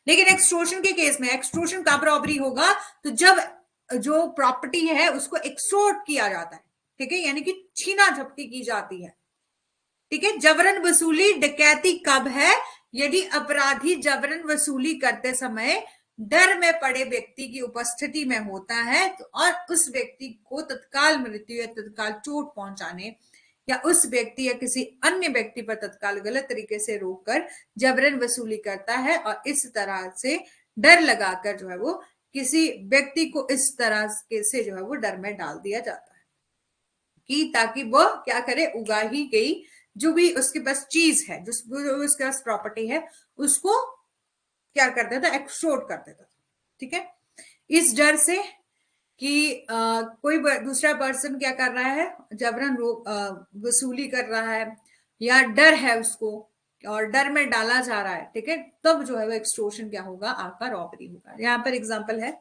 लेकिन एक्सटॉर्शन के केस में, एक्सटॉर्शन कब रॉबरी होगा? तो जब जो प्रॉपर्टी है उसको एक्सटॉर्ट किया जाता है। ठीक है, यानी कि छीना झपटी की जाती है। ठीक है, जबरन वसूली डकैती कब है? यदि अपराधी जबरन वसूली करते समय डर में पड़े व्यक्ति की उपस्थिति में होता है तो, और उस व्यक्ति को तत्काल मृत्यु या तत्काल चोट पहुंचाने, या उस व्यक्ति या किसी अन्य व्यक्ति पर तत्काल गलत तरीके से रोककर जबरन वसूली करता है, और इस तरह से डर लगाकर जो है वो किसी व्यक्ति को इस तरह से जो है वो डर में डाल दिया जाता है कि ताकि वह क्या करे, उगाही गई जो भी उसके पास चीज है, जो उसके पास प्रॉपर्टी है, उसको क्या कर देता, एक्सटॉर्ट कर देता। ठीक है, इस डर से कि कोई दूसरा पर्सन क्या कर रहा है, जबरन वसूली कर रहा है, या डर है उसको और डर में डाला जा रहा है। ठीक है, तब जो है वो एक्सटॉर्शन क्या होगा, आपका रॉबरी होगा। यहाँ पर एग्जांपल है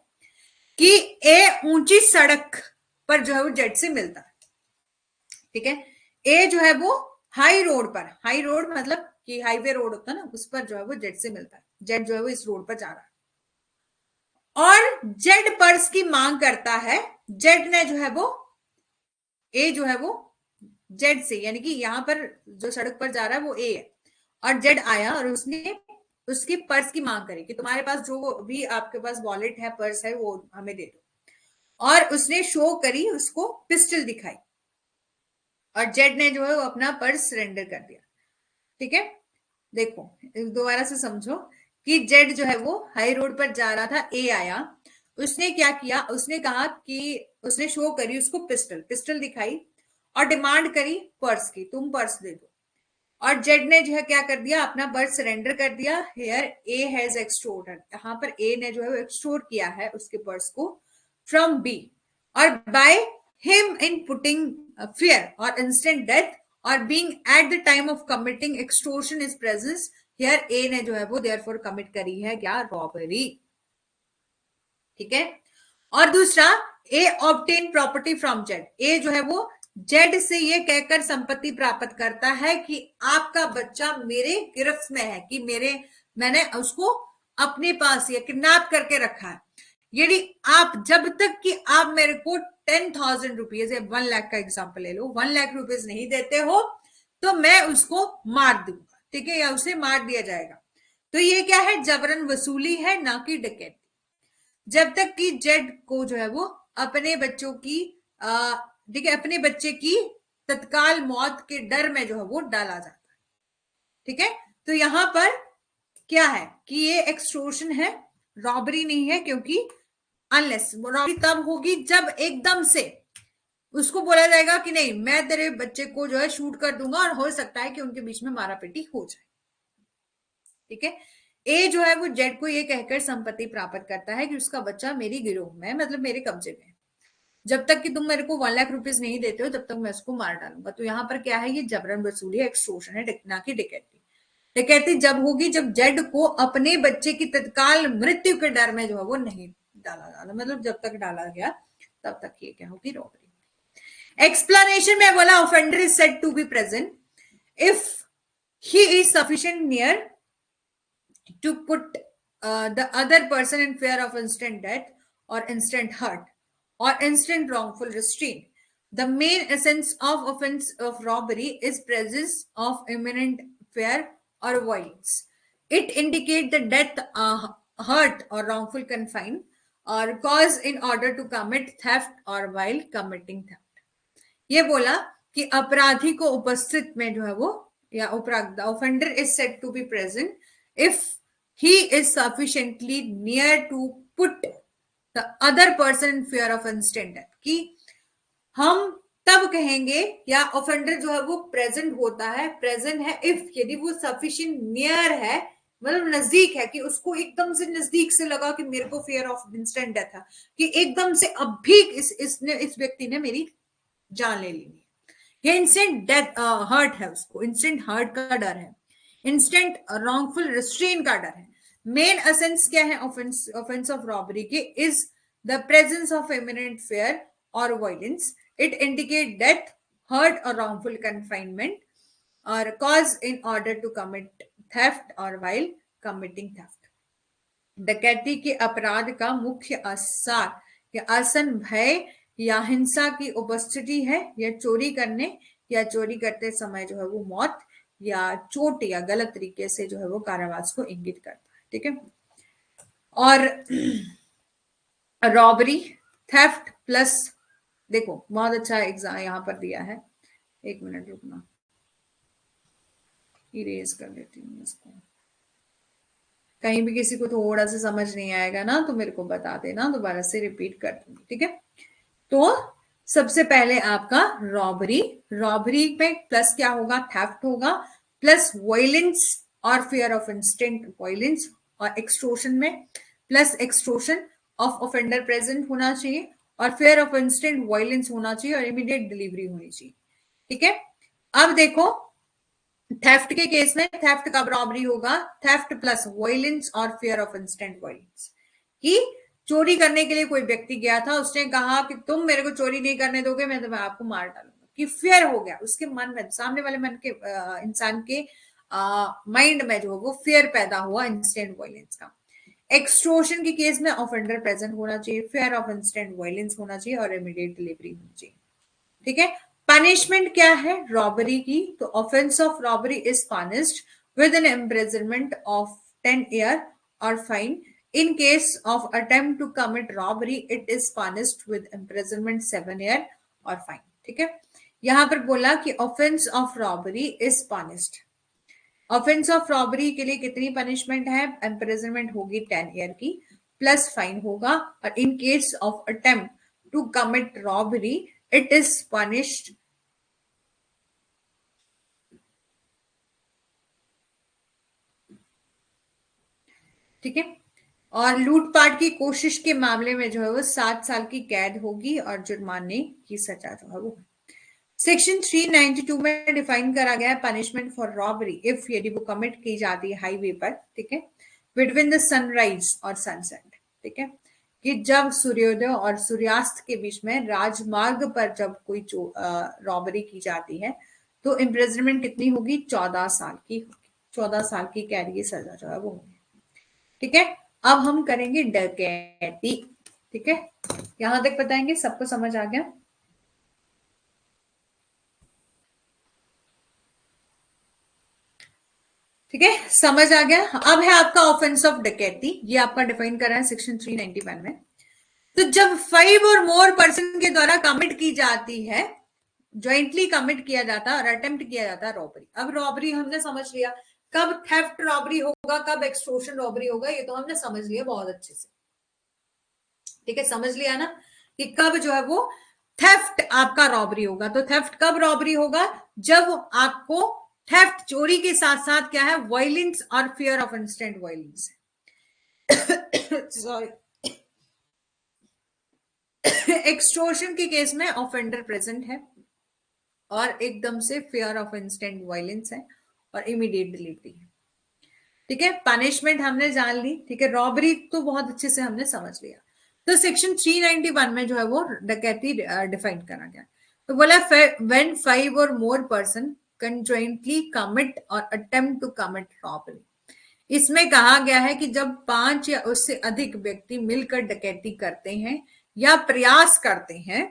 कि ए ऊंची सड़क पर जो है वो जेड से मिलता है। ठीक है, ए जो है वो हाई रोड पर, हाई रोड मतलब कि हाईवे रोड होता है ना, उस पर जो है वो जेड से मिलता है। जेड जो है वो इस रोड पर जा रहा है और जेड पर्स की मांग करता है। जेड ने जो है वो, ए जो है वो जेड से, यानी कि यहां पर जो सड़क पर जा रहा है वो ए है, और जेड आया और उसने उसकी पर्स की मांग करी कि तुम्हारे पास जो भी आपके पास वॉलेट है, पर्स है, वो हमें दे दो। और उसने शो करी, उसको पिस्टल दिखाई, और जेड ने जो है वो अपना पर्स सरेंडर कर दिया। ठीक है, देखो दोबारा से समझो कि जेड जो है वो हाई रोड पर जा रहा था, ए आया, उसने क्या किया, उसने कहा कि उसने शो करी उसको पिस्टल, पिस्टल दिखाई और डिमांड करी पर्स की, तुम पर्स दे दो। और जेड ने जो है क्या कर दिया, अपना पर्स सरेंडर कर दिया। हेयर ए हैज एक्सटोर्टेड, यहाँ पर ए ने जो है वो एक्सटोर्ट किया है उसके पर्स को फ्रॉम बी, और by him in putting fear or instant death or being at the time of committing extortion is presence, here A ने जो है वो therefore commit करी है क्या, रॉबरी। ठीक है, और दूसरा A obtain property from Z, A जो है वो जेड से ये कहकर संपत्ति प्राप्त करता है कि आपका बच्चा मेरे गिरफ्त में है, कि मैंने उसको अपने पास या किडनैप करके रखा है। यदि आप, जब तक कि आप मेरे को 10,000 रुपीज या 1 लाख का एग्जांपल ले लो, 1 लाख रुपीज नहीं देते हो तो मैं उसको मार दूंगा। ठीक है, या उसे मार दिया जाएगा। तो ये क्या है, जबरन वसूली है, ना कि डकैती। जब तक कि जेड को जो है वो अपने बच्चों की ठीक है, अपने बच्चे की तत्काल मौत के डर में जो है वो डाला जाता है। ठीक है, तो यहां पर क्या है कि ये एक्सटॉर्शन है, रॉबरी नहीं है, क्योंकि अनलेस रॉबरी तब होगी जब एकदम से उसको बोला जाएगा कि नहीं, मैं तेरे बच्चे को जो है शूट कर दूंगा, और हो सकता है कि उनके बीच में मारापीटी हो जाए। ठीक है, ए जो है वो जेड को ये कहकर संपत्ति प्राप्त करता है कि उसका बच्चा मेरी गिरोह में, मतलब मेरे कब्जे में। जब तक कि तुम मेरे को 1 लाख रुपीज नहीं देते हो तब तक मैं उसको मार डालूंगा। तो यहाँ पर क्या है, ये जबरन वसूली है, एक्सटॉर्शन है, ना कि डकैती। डकैती जब होगी जब जेड को अपने बच्चे की तत्काल मृत्यु के डर में जो है वो नहीं डाला जाना, मतलब जब तक डाला गया तब तक ये क्या होगी, रॉबरी। एक्सप्लेनेशन में बोला offender is said to be present if he is sufficient near to put the other person in fear of instant death or instant hurt or instant wrongful restraint. The main essence of offense of robbery is presence of imminent fear or violence. It indicates the death, hurt or wrongful confine or cause in order to commit theft or while committing theft. ये बोला कि अपराधी को उपस्थित में जो है वो, या उपराग, the offender is said to be present if he is sufficiently near to put the other person in fear of instant death, कि हम तब कहेंगे, या ऑफेंडर जो है वो प्रेजेंट होता है, प्रेजेंट है इफ, यदि वो सफिशिएंट नियर है, मतलब नजदीक है, कि उसको एकदम से नजदीक से लगा कि मेरे को फियर ऑफ इंस्टेंट डेथ है, कि एकदम से अब भी इस व्यक्ति ने मेरी जान ले ली, ये इंस्टेंट डेथ हर्ट है, उसको इंस्टेंट हर्ट का डर है, इंस्टेंट रॉन्गफुल रिस्ट्रेन का डर है। मेन एसेंस क्या है ऑफेंस ऑफ रॉबरी के, is the presence of imminent fear or violence. It indicate death, hurt or wrongful confinement or cause in order to commit theft or while committing theft. डकैती के अपराध का मुख्य आसार या आसन भय या हिंसा की उपस्थिति है, या चोरी करने या चोरी करते समय जो है वो मौत या चोट या गलत तरीके से जो है वो कारावास को इंगित करता है। ठीक है, और रॉबरी, थेफ्ट प्लस, देखो बहुत अच्छा एग्जाम यहाँ पर दिया है, 1 मिनट रुकना, इरेज कर लेती हूँ इसको। कहीं भी किसी को थोड़ा सा समझ नहीं आएगा ना तो मेरे को बता देना, दोबारा से रिपीट कर दूंगी। ठीक है, तो सबसे पहले आपका रॉबरी, रॉबरी में प्लस क्या होगा, थेफ्ट होगा, प्लस वायलेंस और फियर ऑफ इंस्टेंट वायलेंस, और एक्सटोर्शन में plus extortion of offender present होना चाहिए, और फियर ऑफ इंस्टेंट वायलेंस होना चाहिए, और इमीडिएट डिलीवरी होनी चाहिए। ठीक है, अब देखो थेफ्ट के केस में, थेफ्ट कब रॉबरी होगा, थेफ्ट प्लस वायलेंस और फियर ऑफ इंस्टेंट वायलेंस, कि चोरी करने के लिए कोई व्यक्ति गया था, उसने कहा कि तुम मेरे को चोरी नहीं करने दोगे, मैं तुम्हें आपको मार डालूंगा, कि फियर हो गया उसके मन में, सामने वाले मन के इंसान के माइंड में जो वो फियर पैदा हुआ इंस्टेंट वायलेंस का। एक्सटोर्शन के केस में ऑफेंडर प्रेजेंट होना चाहिए, फियर ऑफ इंस्टेंट वायलेंस होना चाहिए, और इमीडिएट डिलीवरी होनी चाहिए। ठीक है, पनिशमेंट क्या है रॉबरी की, तो offence of robbery is punished with an imprisonment of 10 year और fine. In case of attempt to commit robbery, it is punished with imprisonment 7 year और fine। ठीक है, यहां पर बोला कि offense of robbery is punished। offense of robbery के लिए कितनी पनिशमेंट है, imprisonment होगी 10 ईयर की, प्लस फाइन होगा, और in case of attempt to commit robbery, it is punished ठीक है, और लूटपाट की कोशिश के मामले में जो है वो 7 साल की कैद होगी और जुर्माने की सजा जो है वो। सेक्शन 392 में डिफाइन करा गया है पनिशमेंट फॉर रॉबरी इफ, यदि वो कमिट की जाती है हाईवे पर, ठीक है, बिटवीन द सनराइज और सनसेट। ठीक है, कि जब सूर्योदय और सूर्यास्त के बीच में राजमार्ग पर जब कोई रॉबरी की जाती है तो इम्प्रिजनमेंट कितनी होगी, 14 साल की होगी, 14 साल की कैद की सजा जो है वो होगी। ठीक है, अब हम करेंगे डकैती। ठीक है, यहां तक बताएंगे, सबको समझ आ गया। ठीक है, समझ आ गया। अब है आपका ऑफेंस ऑफ डकैती, ये आपका डिफाइन करा है सेक्शन 391 में। तो जब 5 और मोर पर्सन के द्वारा कमिट की जाती है, ज्वाइंटली कमिट किया जाता है और अटेम्प्ट किया जाता है रॉबरी। अब रॉबरी हमने समझ लिया, कब थेफ्ट रॉबरी होगा, कब एक्सटोर्शन रॉबरी होगा, ये तो हमने समझ लिया बहुत अच्छे से। ठीक है, समझ लिया ना कि कब जो है वो थेफ्ट आपका रॉबरी होगा। तो थेफ्ट कब रॉबरी होगा, जब आपको थेफ्ट चोरी के साथ साथ क्या है, वायलेंस और fear of instant violence. Sorry, extortion के केस में ऑफेंडर प्रेजेंट है और एकदम से फियर ऑफ इंस्टेंट वायलेंस है और इमीडिएट डिलीवरी है। ठीक है, पनिशमेंट हमने जान ली। ठीक है, रॉबरी तो बहुत अच्छे से हमने समझ लिया। तो सेक्शन 391 में जो है वो डकैती डिफाइन करा गया। तो बोला व्हेन 5 और मोर पर्सन कंजॉइंटली कमिट और अटेम्प्ट टू कमिट रॉबरी। इसमें कहा गया है कि जब 5 या उससे अधिक व्यक्ति मिलकर डकैती करते हैं या प्रयास करते हैं,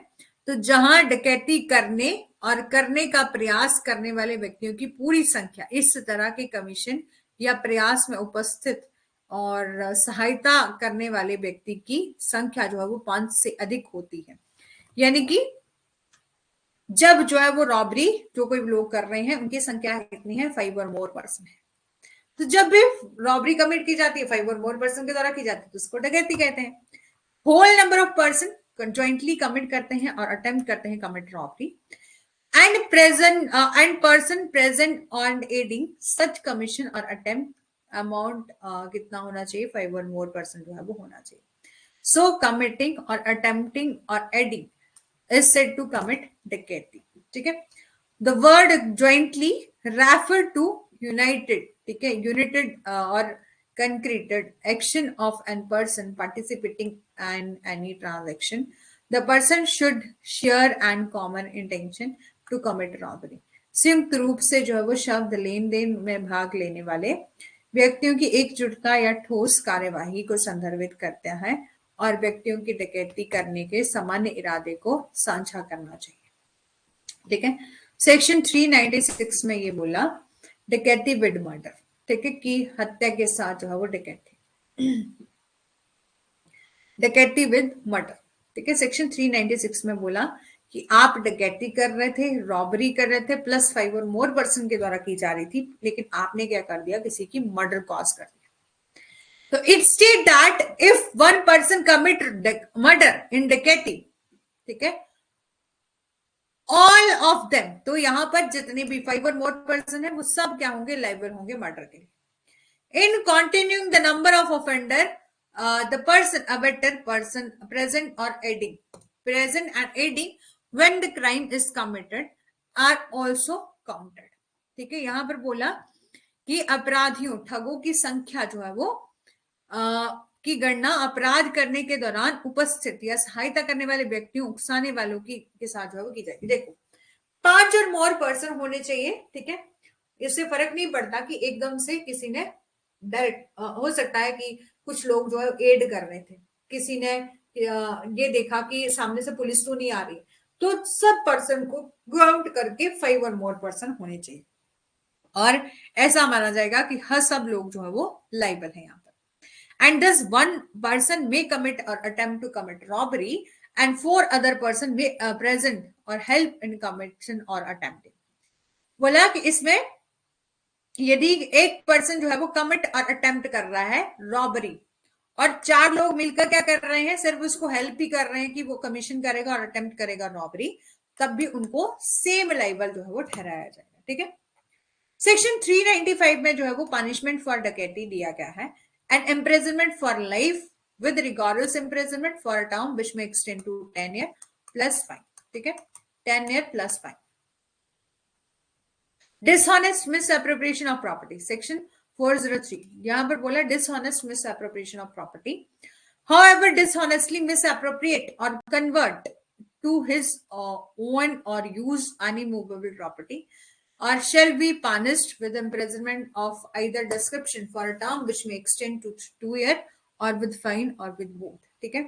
तो जहां डकैती करने और करने का प्रयास करने वाले व्यक्तियों की पूरी संख्या इस तरह के कमीशन या प्रयास में उपस्थित और सहायता करने वाले व्यक्ति की संख्या जो है वो 5 से अधिक होती है। यानी कि जब जो है वो रॉबरी जो कोई लोग कर रहे हैं उनकी संख्या कितनी है, 5 और मोर पर्सन है। तो जब भी रॉबरी कमिट की जाती है 5 और मोर पर्सन के द्वारा की जाती है तो उसको डकैती कहते हैं। Whole number of person conjointly commit करते हैं और अटेम्प्ट करते हैं commit robbery and person present on aiding such commission or attempt amount कितना होना चाहिए, 5 और मोर पर्सन जो है वो होना चाहिए। सो कमिटिंग और अटेम्प्टिंग और adding is said to commit डकैती। ठीक है, the word jointly refer to united, ठीक है, united और concreted action of an person participating in any transaction. The person should share and common intention to commit robbery. संयुक्त रूप से जो है वो शब्द लेन देन में भाग लेने वाले व्यक्तियों की एकजुटता या ठोस कार्यवाही को संदर्भित करता है और व्यक्तियों की डकैती करने के सामान्य इरादे को साझा करना चाहिए। ठीक है, सेक्शन 396 में ये बोला डकैती विद मर्डर, ठीक है, कि हत्या के साथ जो है वो डकैती, डकैती विद मर्डर। ठीक है, सेक्शन 396 में बोला कि आप डकैती कर रहे थे, रॉबरी कर रहे थे, प्लस 5 और मोर पर्सन के द्वारा की जा रही थी, लेकिन आपने क्या कर दिया, किसी की मर्डर कॉज कर दिया। So it states that if one person commit murder in डकैती, ठीक है, all of them, तो यहां पर जितने भी 5 और मोर पर्सन है वो सब क्या होंगे, लाइबल होंगे मर्डर के लिए। In continuing the number of offender the person abettor person present or aiding, present and aiding when the crime is committed are also counted. ठीक है, यहां पर बोला कि अपराधियों ठगों की संख्या जो है वो की गणना अपराध करने के दौरान उपस्थित या सहायता करने वाले व्यक्तियों, उकसाने वालों की के साथ जो है वो की जाएगी। देखो 5 और मोर पर्सन होने चाहिए। ठीक है, इससे फर्क नहीं पड़ता कि एकदम से किसी ने डायरेक्ट, हो सकता है कि कुछ लोग जो है एड कर रहे थे, किसी ने ये देखा कि सामने से पुलिस तो नहीं आ रही, तो सब पर्सन को काउंट करके 5 और मोर पर्सन होने चाहिए और ऐसा माना जाएगा कि हर सब लोग जो है वो लाइबल है यहाँ पर। And thus one person may commit or attempt to commit robbery and 4 other person may present or help in commission or attempting। बोला कि इसमें यदि एक पर्सन जो है वो कमिट और अटेम्प्ट कर रहा है रॉबरी और 4 लोग मिलकर क्या कर रहे हैं, सिर्फ उसको हेल्प ही कर रहे हैं कि वो कमीशन करेगा और अटेम्प्ट करेगा रॉबरी, तब भी उनको सेम लाइबल जो है वो ठहराया जाएगा। ठीक है, सेक्शन 395 में जो है वो पनिशमेंट फॉर डकैती दिया गया है, and imprisonment for life with rigorous imprisonment for a term which may extend to 10 year plus fine। ठीक है, 10 year plus fine। dishonest misappropriation of property, section 403 यहां पर बोला dishonest misappropriation of property, however dishonestly misappropriate or convert to his own or use any movable property or shall be punished with imprisonment of either description for a term which may extend to 2 years or with fine or with both। ठीक है,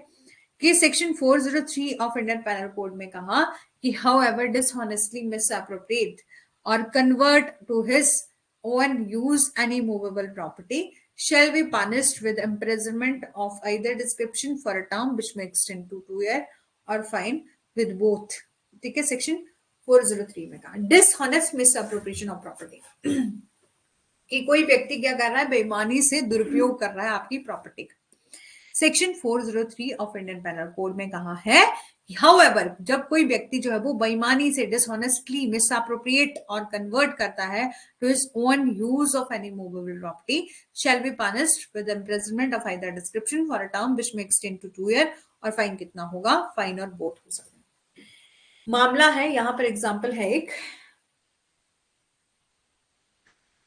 कि section 403 of Indian penal code में कहा कि however dishonestly misappropriate or convert to his own use any movable property shall be punished with imprisonment of either description for a term which may extend to 2 years or fine with both। ठीक है, section 403 में कहा dishonest misappropriation of property, कि कोई व्यक्ति क्या कर रहा है, बेईमानी से दुरुपयोग कर रहा है आपकी प्रॉपर्टी का। Section 403 of Indian penal code में कहा है हाउएवर जब कोई व्यक्ति जो है वो बेईमानी से डिसऑनेस्टली मिसअप्रोप्रिएट और कन्वर्ट करता है to his own use of any movable property shall be punished with imprisonment of either description for a term which may extend to 2 years और फाइन कितना होगा, फाइन और बोथ हो सकते हैं। मामला है यहां पर, एग्जाम्पल है एक,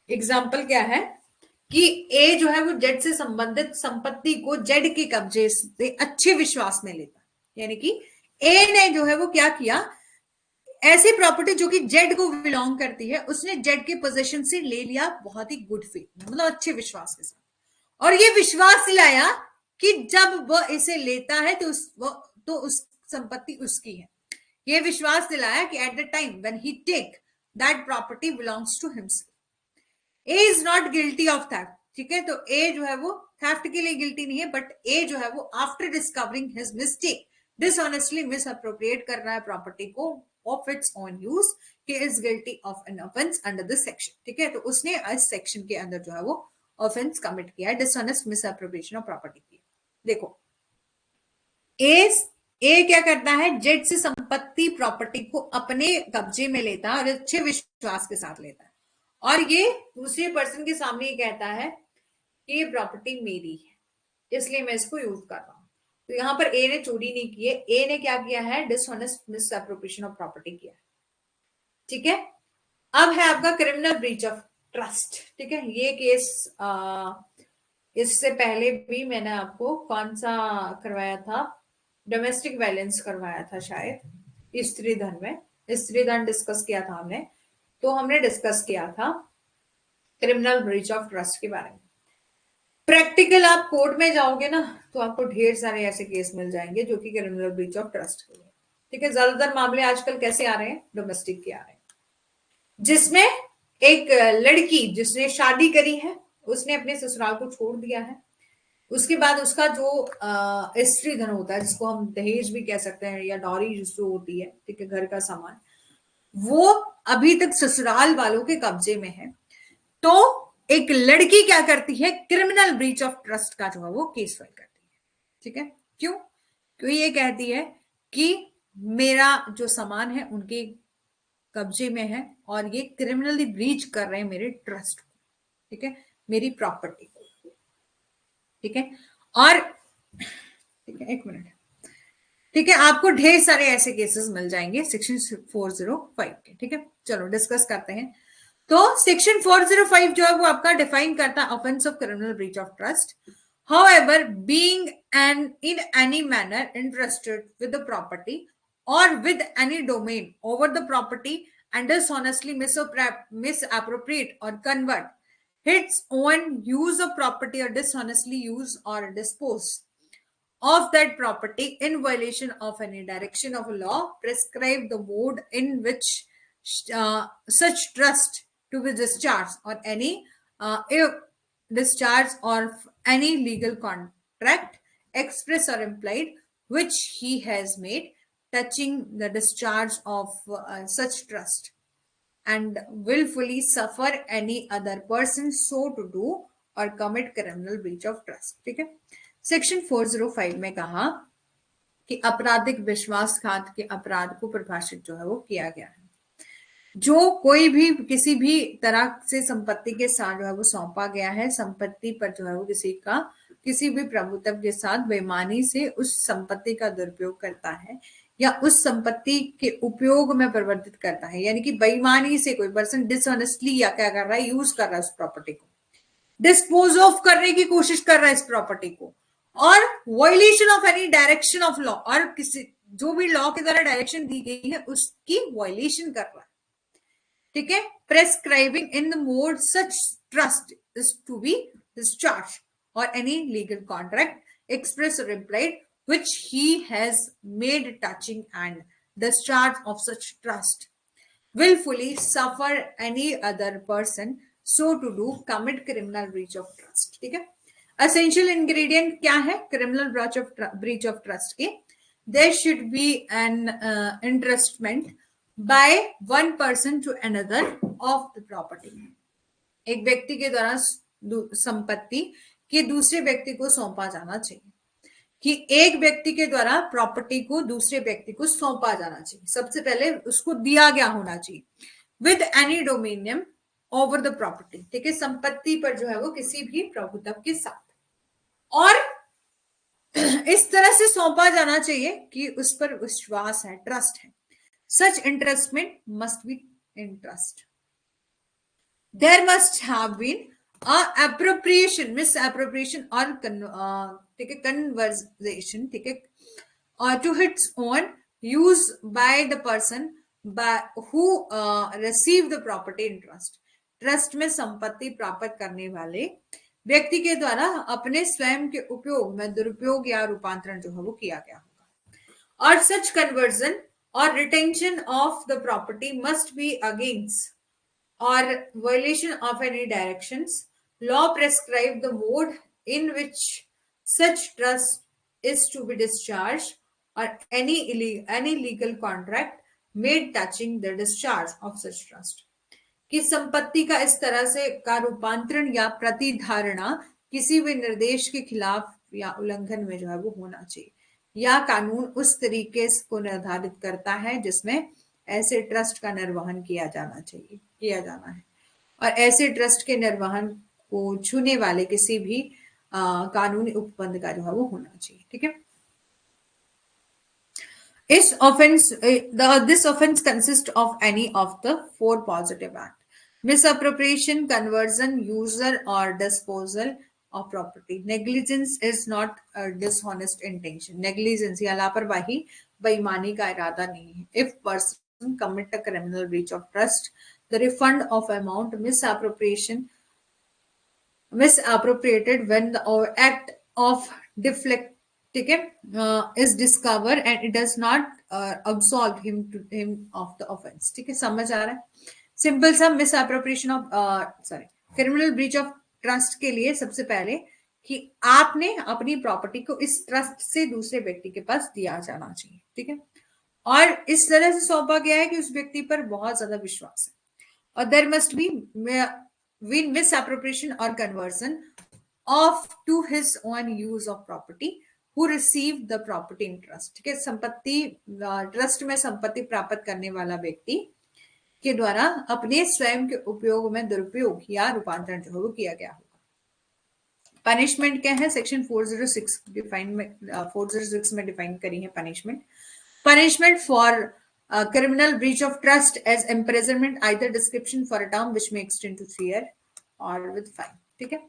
एग्जाम्पल क्या है कि ए जो है वो जेड से संबंधित संपत्ति को जेड के कब्जे से अच्छे विश्वास में लेता है। यानी कि ए ने जो है वो क्या किया, ऐसी प्रॉपर्टी जो कि जेड को बिलोंग करती है उसने जेड के पोजीशन से ले लिया बहुत ही गुड फेथ में, मतलब अच्छे विश्वास के साथ, और ये विश्वास दिलाया कि जब वह इसे लेता है तो उस संपत्ति उसकी है। ये विश्वास दिलाया कि at the time when he take that property belongs to himself. A is not guilty of theft, ठीक है, तो ए जो है वो थेफ्ट के लिए गिल्टी नहीं है, बट ए जो है वो after discovering his mistake dishonestly miss appropriate कर रहा है प्रॉपर्टी को of its own use, he is guilty of an offence under this section. ठीक है, तो उसने इस सेक्शन के अंदर जो है वो ऑफेंस कमिट किया है, dishonest miss appropriation of property की। देखो ए क्या करता है, जेड से संपत्ति प्रॉपर्टी को अपने कब्जे में लेता है और अच्छे विश्वास के साथ लेता है, और ये दूसरे पर्सन के सामने ये कहता है कि ये प्रॉपर्टी मेरी है इसलिए मैं इसको यूज कर रहा हूं। तो यहां पर ए ने चोरी नहीं की है, ए ने क्या किया है, dishonest miss appropriation of property किया है। ठीक है, अब है आपका क्रिमिनल ब्रीच ऑफ ट्रस्ट। ठीक है, ये केस इससे पहले भी मैंने आपको कौन सा करवाया था, डोमेस्टिक वायलेंस करवाया था शायद, स्त्री धन में, स्त्री धन डिस्कस किया था हमने, तो हमने डिस्कस किया था क्रिमिनल ब्रीच ऑफ ट्रस्ट के बारे में। प्रैक्टिकल आप कोर्ट में जाओगे ना तो आपको ढेर सारे ऐसे केस मिल जाएंगे जो कि क्रिमिनल ब्रीच ऑफ ट्रस्ट के लिए। ठीक है, ज्यादातर मामले आजकल कैसे आ रहे हैं, डोमेस्टिक के आ रहे हैं, जिसमें एक लड़की जिसने शादी करी है उसने अपने ससुराल को छोड़ दिया है, उसके बाद उसका जो स्त्री धन होता है जिसको हम दहेज भी कह सकते हैं या डॉरी जो होती है, ठीक है, घर का सामान, वो अभी तक ससुराल वालों के कब्जे में है। तो एक लड़की क्या करती है, क्रिमिनल ब्रीच ऑफ ट्रस्ट का जो है वो केस फाइल करती है। ठीक है, क्यों, क्योंकि ये कहती है कि मेरा जो सामान है उनके कब्जे में है और ये क्रिमिनली ब्रीच कर रहे हैं मेरे ट्रस्ट को, ठीक है, मेरी प्रॉपर्टी को। ठीक है, और ठीक है, एक मिनट, ठीक है, आपको ढेर सारे ऐसे केसेस मिल जाएंगे सेक्शन 405 के। ठीक है, चलो डिस्कस करते हैं। तो सेक्शन 405 जो है वो आपका डिफाइन करता है offence of criminal breach of trust. However, being in any manner interested with the property or with any domain over the property and dishonestly misappropriate or convert its own use of property or dishonestly use or dispose of that property in violation of any direction of a law prescribe the mode in which such trust to be discharged or any discharge or any legal contract express or implied which he has made touching the discharge of such trust and willfully suffer any other person so to do or commit criminal breach of trust। ठीक है, section 405 में कहा कि आपराधिक विश्वासघात के अपराध को परिभाषित जो है वो किया गया है, जो कोई भी किसी भी तरह से संपत्ति के साथ जो है वो सौंपा गया है, संपत्ति पर जो है वो किसी भी प्रभुत्व के साथ बेईमानी से उस संपत्ति का दुरुपयोग करता है या उस संपत्ति के उपयोग में परिवर्तित करता है, यानी कि बेईमानी से कोई पर्सन डिसऑनेस्टली या क्या कर रहा है, यूज कर रहा है उस प्रॉपर्टी को, डिस्पोज ऑफ करने की कोशिश कर रहा है इस प्रॉपर्टी को, और violation of any direction of law, और किसी जो भी लॉ के द्वारा डायरेक्शन दी गई है उसकी वायलेशन कर रहा है। ठीक है, prescribing in the mode such trust is to be discharge or any legal contract express or implied which he has made touching and discharge of such trust willfully suffer any other person so to do commit criminal breach of trust। ठीक है, essential ingredient क्या है criminal breach of trust के, there should be an entrustment by one person to another of the property। एक व्यक्ति के द्वारा संपत्ति के दूसरे व्यक्ति को सौंपा जाना चाहिए, कि एक व्यक्ति के द्वारा प्रॉपर्टी को दूसरे व्यक्ति को सौंपा जाना चाहिए, सबसे पहले उसको दिया गया होना चाहिए, with any dominium over the property. ठीक है, संपत्ति पर जो है वो किसी भी प्रभुत्व के साथ, और इस तरह से सौंपा जाना चाहिए कि उस पर विश्वास है, ट्रस्ट है. Such interestment must be interest. There must have been a appropriation, misappropriation or ठीक है, conversation, ठीक है, to its own use by the person by who receive the property in trust. Trust में संपत्ति प्राप्त करने वाले व्यक्ति के द्वारा अपने स्वयं के उपयोग में दुरुपयोग या रूपांतरण जो है वो किया गया होगा. और such conversion or retention of the property must be against or violation of any directions. Law prescribe the mode in which such trust is to be discharged or any legal contract made touching the discharge of such trust. कि संपत्ति का इस तरह से का रूपांतरण या प्रतिधारणा किसी भी निर्देश के खिलाफ या उल्लंघन में जो है वो होना चाहिए, या कानून उस तरीके को निर्धारित करता है जिसमें ऐसे ट्रस्ट का निर्वहन किया जाना है, और ऐसे ट्रस्ट के निर्वहन को छूने वाले किसी भी कानूनी उपबंध का जो है वो होना चाहिए. ठीक है. This offense consists of any of the four positive acts: misappropriation, conversion, user or disposal of property. Negligence is not a dishonest intention. Negligence या लापरवाही बेईमानी का इरादा नहीं है. If person commit a criminal breach of trust, the refund of amount misappropriated when the act of deflect, ठीक है, is discovered and it does not absolve him of the offense. ठीक है, समझ आ रहा है. सिंपल सा misappropriation of criminal breach of trust के लिए सबसे पहले कि आपने अपनी प्रॉपर्टी को इस ट्रस्ट से दूसरे व्यक्ति के पास दिया जाना चाहिए. ठीक है, और इस तरह से सौंपा गया है कि उस व्यक्ति पर बहुत ज्यादा विश्वास है. और there must be win misappropriation or conversion of to his own use of property who received the property in trust. ठीक है, संपत्ति ट्रस्ट में संपत्ति प्राप्त करने वाला व्यक्ति के द्वारा अपने स्वयं के उपयोग में दुरुपयोग या रूपांतरण जो वो किया गया होगा. पनिशमेंट क्या है? सेक्शन 406 में डिफाइन करी है punishment. Punishment for criminal breach of trust as imprisonment, either description for a term which may extend to 3 years or with fine. ठीक है.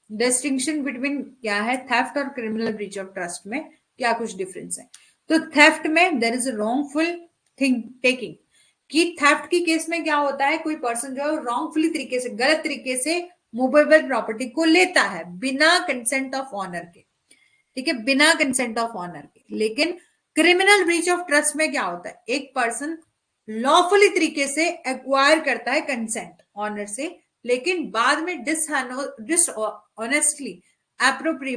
डिस्टिंक्शन बिटवीन क्या है थेफ्ट और क्रिमिनल ब्रीच ऑफ ट्रस्ट में क्या कुछ डिफरेंस है? तो थेफ्ट में there is a wrongful thing taking. कि थेफ्ट की केस में क्या होता है, कोई पर्सन जो है रॉन्गफुली तरीके से, गलत तरीके से मूवेबल प्रॉपर्टी को लेता है बिना कंसेंट ऑफ ऑनर के. ठीक है, बिना कंसेंट ऑफ ऑनर के. लेकिन क्रिमिनल ब्रीच ऑफ ट्रस्ट में क्या होता है, एक पर्सन लॉफुली तरीके से एक्वायर करता है कंसेंट ऑनर से, लेकिन बाद में डिसऑनेस्टली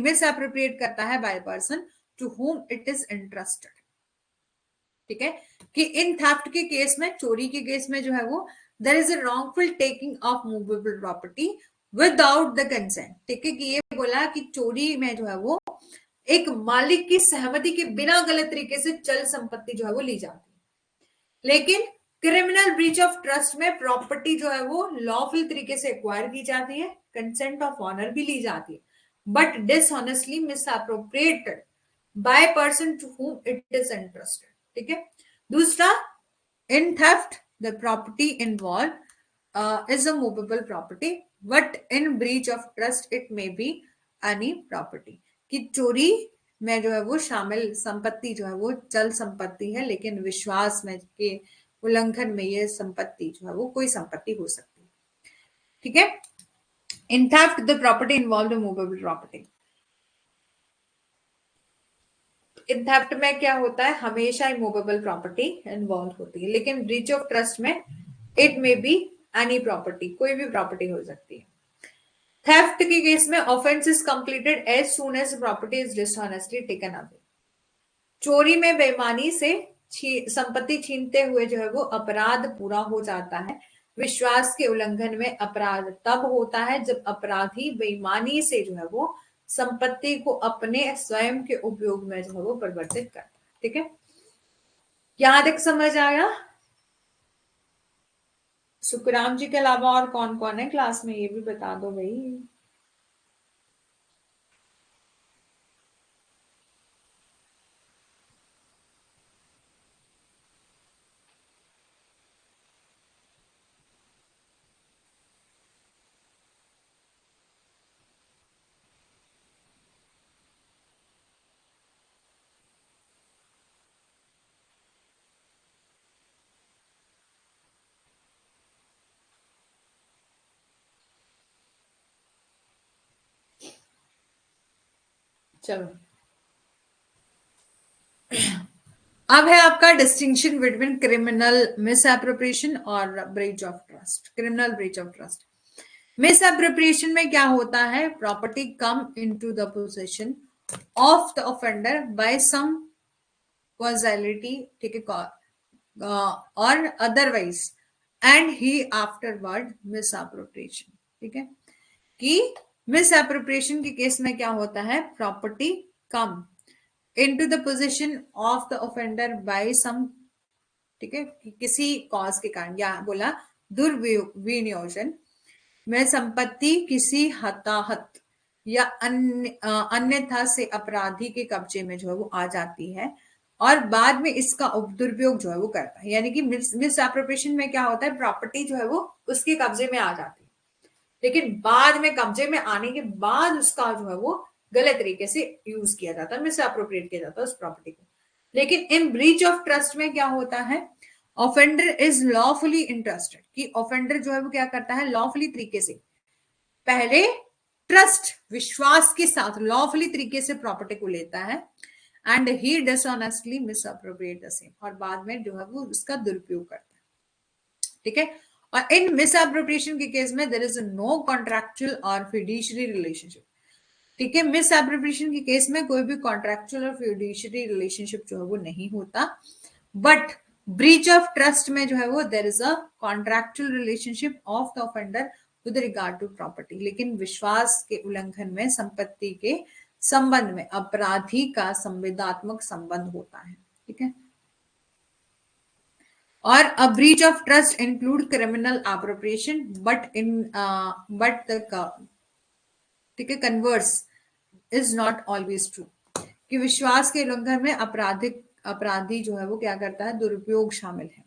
मिसअप्रोप्रिएट करता है by person to whom it is interested. ठीक है, कि इन थेफ्ट के केस में, चोरी के केस में जो है वो there is a wrongful taking of movable property without the consent. ठीक है, कि ये बोला कि चोरी में जो है वो एक मालिक की सहमति के बिना गलत तरीके से चल संपत्ति जो है वो ली जाती है. लेकिन क्रिमिनल ब्रीच ऑफ ट्रस्ट में प्रॉपर्टी जो है वो लॉफुल तरीके से एक्वायर की जाती है, कंसेंट ऑफ ऑनर भी ली जाती है, but dishonestly misappropriated by person to whom it is interested. ठीक है. दूसरा, in theft the property involved is a movable property, but in breach of trust it may be any property. कि चोरी में जो है वो शामिल संपत्ति जो है वो चल संपत्ति है, लेकिन विश्वास में के उल्लंघन में ये संपत्ति जो है वो कोई संपत्ति हो सकती है. ठीक है. In theft the property involved movable property. In theft में क्या होता है, हमेशा इमूवेबल प्रॉपर्टी इन्वॉल्व होती है, लेकिन ब्रीच ऑफ ट्रस्ट में it may be any property, कोई भी प्रॉपर्टी हो सकती है. थेफ्ट के केस में offence is completed as soon as property is dishonestly taken away. चोरी में बेईमानी से संपत्ति छीनते हुए जो है वो अपराध पूरा हो जाता है. विश्वास के उल्लंघन में अपराध तब होता है जब अपराधी बेईमानी से जो है वो संपत्ति को अपने स्वयं के उपयोग में जो है वो परिवर्तित करता है. ठीक है, यहां तक समझ आया? सुखराम जी के अलावा और कौन कौन है क्लास में, ये भी बता दो भाई. चलो, अब है आपका डिस्टिंक्शन बिटवीन क्रिमिनल मिसएप्रोप्रिएशन और breach of trust. Criminal breach of trust, misappropriation में क्या होता है, property come into the position of the offender by some causality, ठीक है, और otherwise and he afterward misappropriation, ठीक है, कि मिसएप्रोप्रिएशन के केस में क्या होता है, property come into the possession of the offender by some, ठीक है, किसी कॉज के कारण, या बोला दुर्विनियोजन में संपत्ति किसी हताहत या अन्यथा से अपराधी के कब्जे में जो है वो आ जाती है और बाद में इसका दुरुपयोग जो है वो करता है। यानी कि मिस एप्रोप्रिएशन में क्या होता है, प्रॉपर्टी जो है वो उसके कब्जे में आ जाती है, लेकिन बाद में कब्जे में आने के बाद उसका जो है वो गलत तरीके से यूज किया जाता है, मिस अप्रोप्रिएट किया जाता है उस प्रॉपर्टी को। लेकिन इन ब्रीच ऑफ ट्रस्ट में क्या होता है, ऑफेंडर इज लॉफुली इंटरेस्टेड, कि ऑफेंडर जो है वो क्या करता है, लॉफुली तरीके से पहले ट्रस्ट विश्वास के साथ लॉफुली तरीके से प्रॉपर्टी को लेता है and he dishonestly miss appropriate the same, और बाद में जो है वो उसका दुरुपयोग करता है, ठीक है। और इन मिस एप्रोप्रिएशन के केस में देयर इज नो कॉन्ट्रैक्चुअल और फिड्यूशियरी रिलेशनशिप, ठीक है। मिस एप्रोप्रिएशन के केस में कोई भी कॉन्ट्रैक्चुअल और फिड्यूशियरी रिलेशनशिप जो है वो नहीं होता, बट ब्रीच ऑफ ट्रस्ट में जो है वो there is a contractual relationship of the offender with regard to property, लेकिन विश्वास के उल्लंघन में संपत्ति के संबंध में अपराधी का संवेदनात्मक संबंध होता है, ठीक है। और a breach of trust include criminal appropriation but the, ठीक है, converse is not always true, कि विश्वास के उल्लंघन में अपराधी जो है वो क्या करता है, दुरुपयोग शामिल है,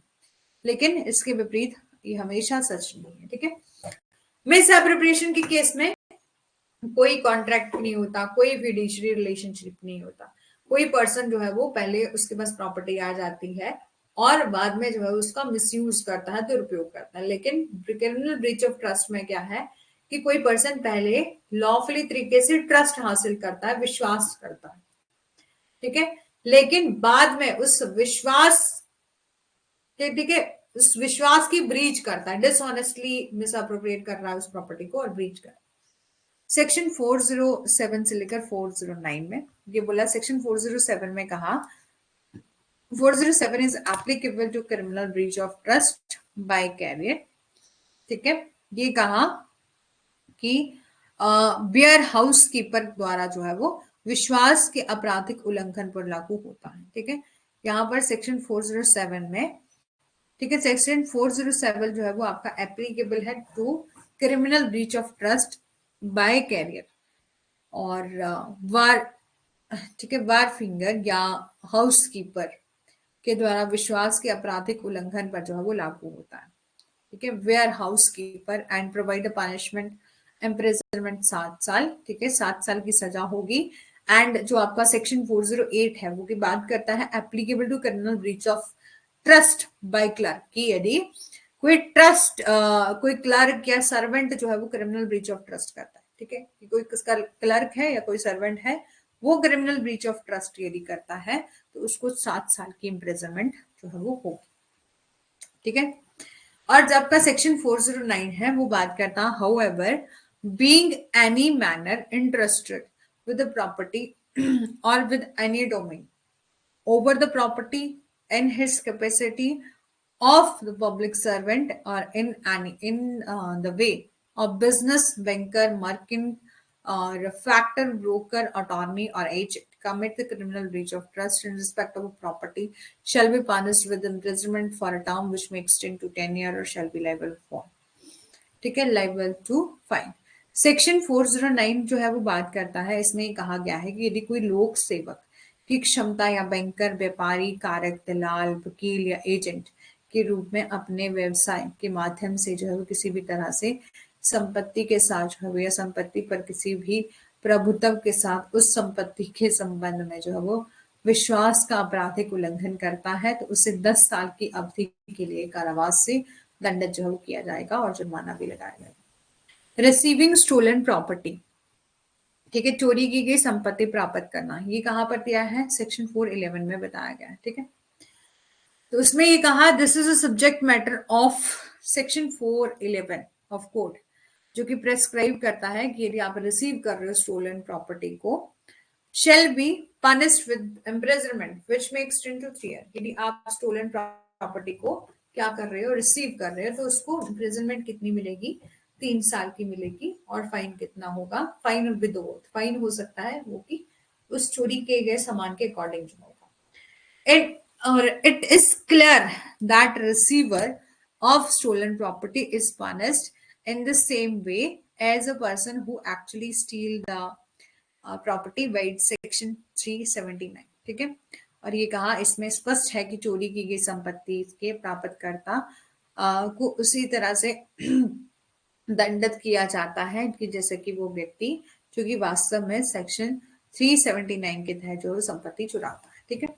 लेकिन इसके विपरीत ये हमेशा सच नहीं है, ठीक है। मिस एप्रोप्रिएशन के केस में कोई कॉन्ट्रैक्ट नहीं होता, कोई फिड्यूशियरी रिलेशनशिप नहीं होता, कोई पर्सन जो है वो पहले उसके पास प्रॉपर्टी आ जाती है और बाद में जो है उसका मिसयूज करता है, दुरुपयोग करता है। लेकिन क्रिमिनल ब्रीच ऑफ ट्रस्ट में क्या है कि कोई पर्सन पहले लॉफुली तरीके से ट्रस्ट हासिल करता है, विश्वास करता है, ठीक है, लेकिन बाद में उस विश्वास के, ठीक है, उस विश्वास की ब्रीच करता है, डिसऑनेस्टली मिस अप्रोप्रिएट कर रहा है उस प्रॉपर्टी को और ब्रीच कर। सेक्शन 407 से लेकर 409 में ये बोला, सेक्शन 407 में कहा 407 is applicable to criminal breach of trust by carrier, ठीक है। ये कहा कि बियर हाउस कीपर द्वारा जो है वो विश्वास के आपराधिक उल्लंघन पर लागू होता है, ठीक है। यहाँ पर सेक्शन 407 में, ठीक है, सेक्शन 407 जो है वो आपका एप्लीकेबल है to criminal breach of trust by carrier और वार, ठीक है, वार फिंगर या हाउस कीपर के द्वारा विश्वास के आपराधिक उल्लंघन पर जो है वो लागू होता है, ठीक है। Warehouse keeper and provide punishment imprisonment 7 साल, ठीक है, 7 साल की सजा होगी। एंड जो आपका सेक्शन 408 है वो की बात करता है applicable to criminal breach of trust by clerk, की यदि कोई ट्रस्ट कोई क्लर्क या सर्वेंट जो है वो क्रिमिनल ब्रीच ऑफ ट्रस्ट करता है, ठीक है, कि कोई किसका क्लर्क है या कोई सर्वेंट है वो क्रिमिनल ब्रीच ऑफ ट्रस्ट यदि करता है तो उसको 7 साल की इम्प्रिजनमेंट जो है वो होगी, ठीक है। और जब का सेक्शन 409 है वो बात करता है however being any manner interested with the property or with any domain over the property in his capacity of the public servant or in the way of business, banker, merchant, or factor, broker, attorney, or agent commit the criminal breach of trust in respect of a property shall be punished with imprisonment for a term which may extend to 10 years or shall be liable for, ठीक है, liable to fine. Section 409 जो है वो बात करता है, इसमें कहा गया है कि यदि कोई लोक सेवक की क्षमता या बैंकर, व्यापारी, कारक, दलाल, वकील या एजेंट के रूप में अपने व्यवसाय के माध्यम से जो है वो किसी भी तरह से संपत्ति के साथ जो है या संपत्ति पर किसी भी प्रभुत्व के साथ उस संपत्ति के संबंध में जो है वो विश्वास का आपराधिक उल्लंघन करता है तो उसे 10 साल की अवधि के लिए कारावास से दंडित जो है वो किया जाएगा और जुर्माना भी लगाया जाएगा। रिसीविंग स्टोलन प्रॉपर्टी, ठीक है, चोरी की गई संपत्ति प्राप्त करना, ये कहाँ पर दिया है, सेक्शन 411 में बताया गया है। ठीक है, तो उसमें ये कहा this is a subject matter of section 411 of code, जो कि प्रेस्क्राइब करता है कि यदि आप रिसीव कर रहे हो स्टोलन प्रॉपर्टी को, shall be punished with imprisonment which may extend to 3 year. यदि आप स्टोलन प्रॉपर्टी को क्या कर रहे हो, रिसीव कर रहे हो, तो उसको इम्प्रिजनमेंट कितनी मिलेगी, 3 साल की मिलेगी। और फाइन कितना होगा, फाइन विद ओथ, फाइन हो सकता है वो कि उस चोरी किए गए सामान के अकॉर्डिंग जो होगा। It is clear that receiver of stolen property is punished in the same way as a person who actually steal the property by section 379। ठीक है, और ये कहा इसमें स्पष्ट है कि चोरी की गई संपत्ति के प्राप्तकर्ता को उसी तरह से दंडित किया जाता है कि जैसे कि वो व्यक्ति जो कि वास्तव में सेक्शन 379 के तहत जो संपत्ति चुराता है। ठीक है,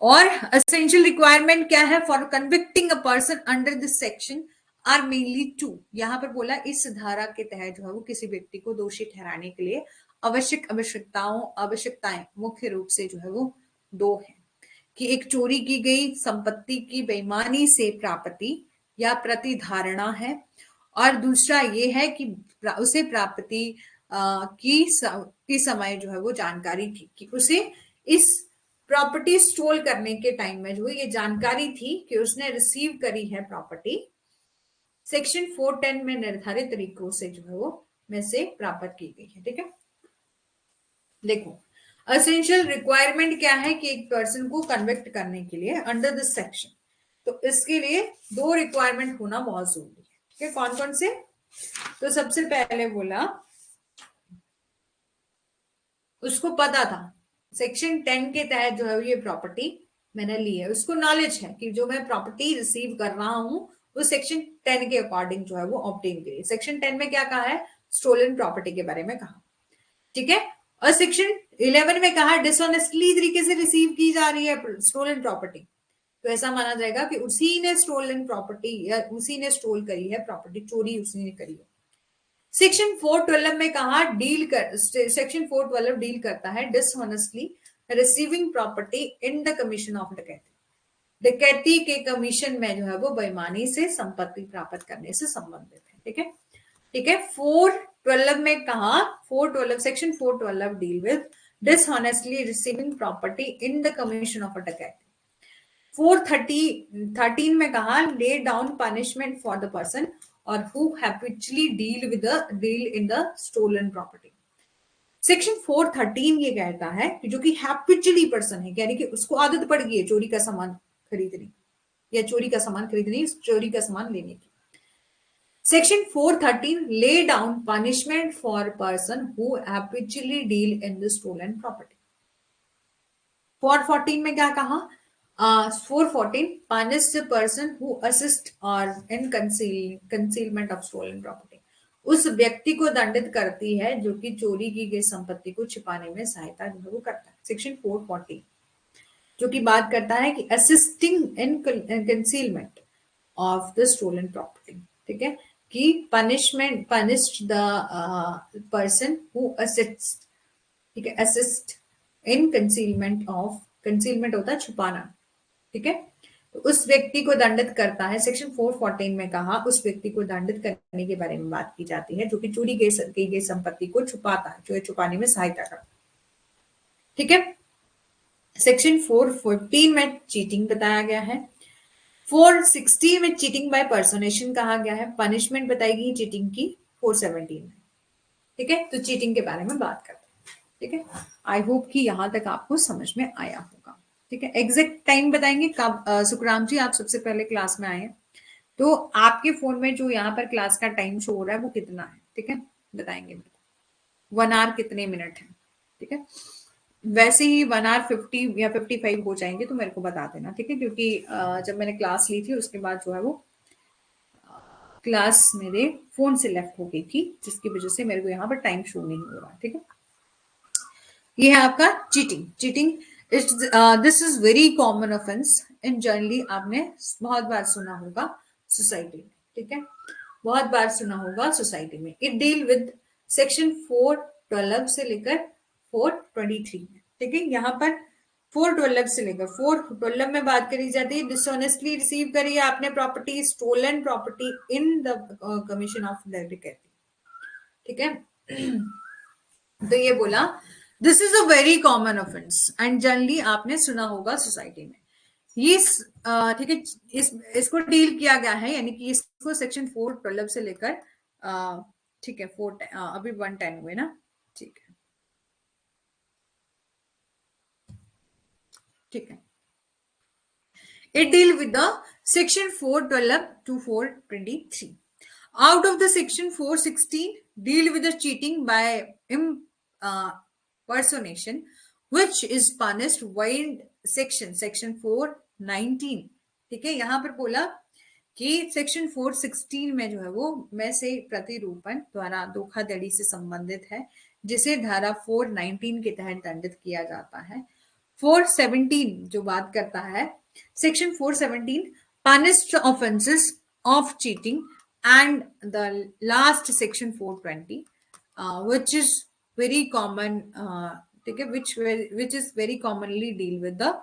और essential requirement क्या है for convicting a person under this section are mainly 2। यहां पर बोला इस धारा के तहत जो है वो किसी व्यक्ति को दोषी ठहराने के लिए आवश्यकताएं मुख्य रूप से जो है वो 2 है, कि एक चोरी की गई संपत्ति की बेईमानी से प्राप्ति या प्रतिधारणा है, और दूसरा ये है कि उसे प्राप्ति की समय जो है वो जानकारी थी, कि उसे इस प्रॉपर्टी स्टोल करने के टाइम में जो ये जानकारी थी कि उसने रिसीव करी है प्रॉपर्टी सेक्शन 410 में निर्धारित तरीकों से जो है वो में से प्राप्त की गई है। ठीक है, देखो एसेंशियल रिक्वायरमेंट क्या है कि एक पर्सन को कन्विक्ट करने के लिए अंडर दिस सेक्शन, तो इसके लिए 2 रिक्वायरमेंट होना बहुत जरूरी है। ठीक है, कौन कौन से, तो सबसे पहले बोला उसको पता था सेक्शन 10 के तहत जो है ये प्रॉपर्टी मैंने ली है, उसको नॉलेज है कि जो मैं प्रॉपर्टी रिसीव कर रहा हूं वो सेक्शन 10 के अकॉर्डिंग जो है वो ऑब्टेन करी। सेक्शन 10 में क्या कहा है, स्टोलन प्रॉपर्टी के बारे में कहा। ठीक है, और सेक्शन 11 में कहा डिसऑनेस्टली तरीके से रिसीव की जा रही है स्टोलन प्रॉपर्टी, तो ऐसा माना जाएगा कि उसी ने स्टोलन प्रॉपर्टी या उसी ने स्टोल करी है प्रॉपर्टी, चोरी उसी ने करी है। सेक्शन 412 में कहा सेक्शन 412 डील करता है dishonestly receiving property in the commission of डकैती, डकैती के कमीशन में जो है वो बेईमानी से संपत्ति प्राप्त करने से संबंधित है। ठीक है, ठीक है, 412 में कहा 412 section 412 deal with dishonestly receiving property in the commission of a डकैती। 413 में कहा ले down punishment for the person और who habitually deal in the stolen property। Section 413 ये कहता है कि जो कि हैबिचुअली पर्सन है, यानी कि उसको आदत पड़ गई है चोरी का सामान खरीदने या चोरी का सामान खरीदने, चोरी का सामान लेने की। Section 413 lay down punishment for person who habitually deal in the stolen property. 414 में क्या कहा, 414 punish the person who assist or in concealment of stolen property, उस व्यक्ति को दंडित करती है जो कि चोरी की गई संपत्ति को छिपाने में सहायता जो है वो करता है। सेक्शन 440 जो कि बात करता है कि assisting in concealment of the stolen property. ठीक है, कि punished the person who assist, ठीक है, assist in concealment of, concealment होता है छुपाना। ठीक है, तो उस व्यक्ति को दंडित करता है। सेक्शन 414 में कहा उस व्यक्ति को दंडित करने के बारे में बात की जाती है जो कि चोरी की गई संपत्ति को छुपाता है, जो छुपाने में सहायता करता है। ठीक है, सेक्शन 415 में चीटिंग बताया गया है। 460 में चीटिंग बाय पर्सोनेशन कहा गया है, पनिशमेंट बताई गई चीटिंग की 417 में। ठीक है, तो चीटिंग के बारे में बात करते हैं। ठीक है, आई होप कि यहां तक आपको समझ में आया होगा। ठीक है, एग्जैक्ट टाइम बताएंगे कब, सुखराम जी आप सबसे पहले क्लास में आए, तो आपके फोन में जो यहाँ पर क्लास का टाइम शो हो रहा है वो कितना है, ठीक है, बताएंगे मेरे को 1 आवर कितने मिनट है। ठीक है, वैसे ही 1 आवर 50 या 55 हो जाएंगे तो मेरे को बता देना। ठीक है, क्योंकि जब मैंने क्लास ली थी उसके बाद जो है वो क्लास मेरे फोन से लेफ्ट हो गई थी, जिसकी वजह से मेरे को यहाँ पर टाइम शो नहीं हो रहा। ठीक है, ये है आपका cheating. Cheating this is very common offence in generally, आपने बहुत बार सुना होगा सोसाइटी में। ठीक है, बहुत बार सुना होगा सोसाइटी में। इट डील विद सेक्शन 4 412 से लेकर 423 में, ठीक है। यहाँ पर 412 से लेकर 412 में बात करी जाती है डिसऑनेस्टली रिसीव करी है आपने property, stolen property in the commission of डेरिकेट, ठीक है। तो ये बोला this is a very common offence and generally आपने सुना होगा सोसाइटी में ये, ठीक है। इसको डील किया गया है, यानी कि इसको सेक्शन 412 से लेकर ठीक है 4 अभी 110 हुए ना, ठीक है, ठीक है। It deal with the section 412 to 423. Out of the section 416 deal with the cheating by impersonation, which is punished while section 419, ठीक है। यहां पर बोला कि सेक्शन 416 में जो है वो में से प्रतिरूपण द्वारा धोखाधड़ी से संबंधित है, जिसे धारा 419 के तहत दंडित किया जाता है। 417 जो बात करता है, section 417 punished offenses of cheating, and the last section 420 which is very common, ठीक है, which is very commonly deal with the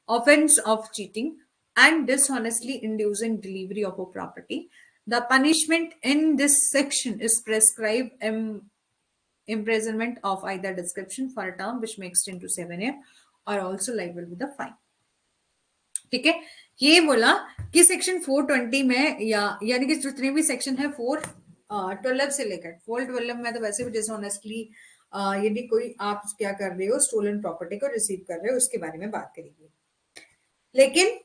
offense of cheating and dishonestly inducing delivery of a property. The punishment in this section is prescribed imprisonment of either description for a term which may extend to 7 years or also liable with a fine, ठीक है। ये बोला कि section 420 में यानी कि जितने भी सेक्शन है 412 से लेकर 412 में तो वैसे भी डिसऑनेस्टली यदि कोई आप क्या कर रहे हो, स्टोलन प्रॉपर्टी को रिसीव कर रहे हो, उसके बारे में बात करेंगे। लेकिन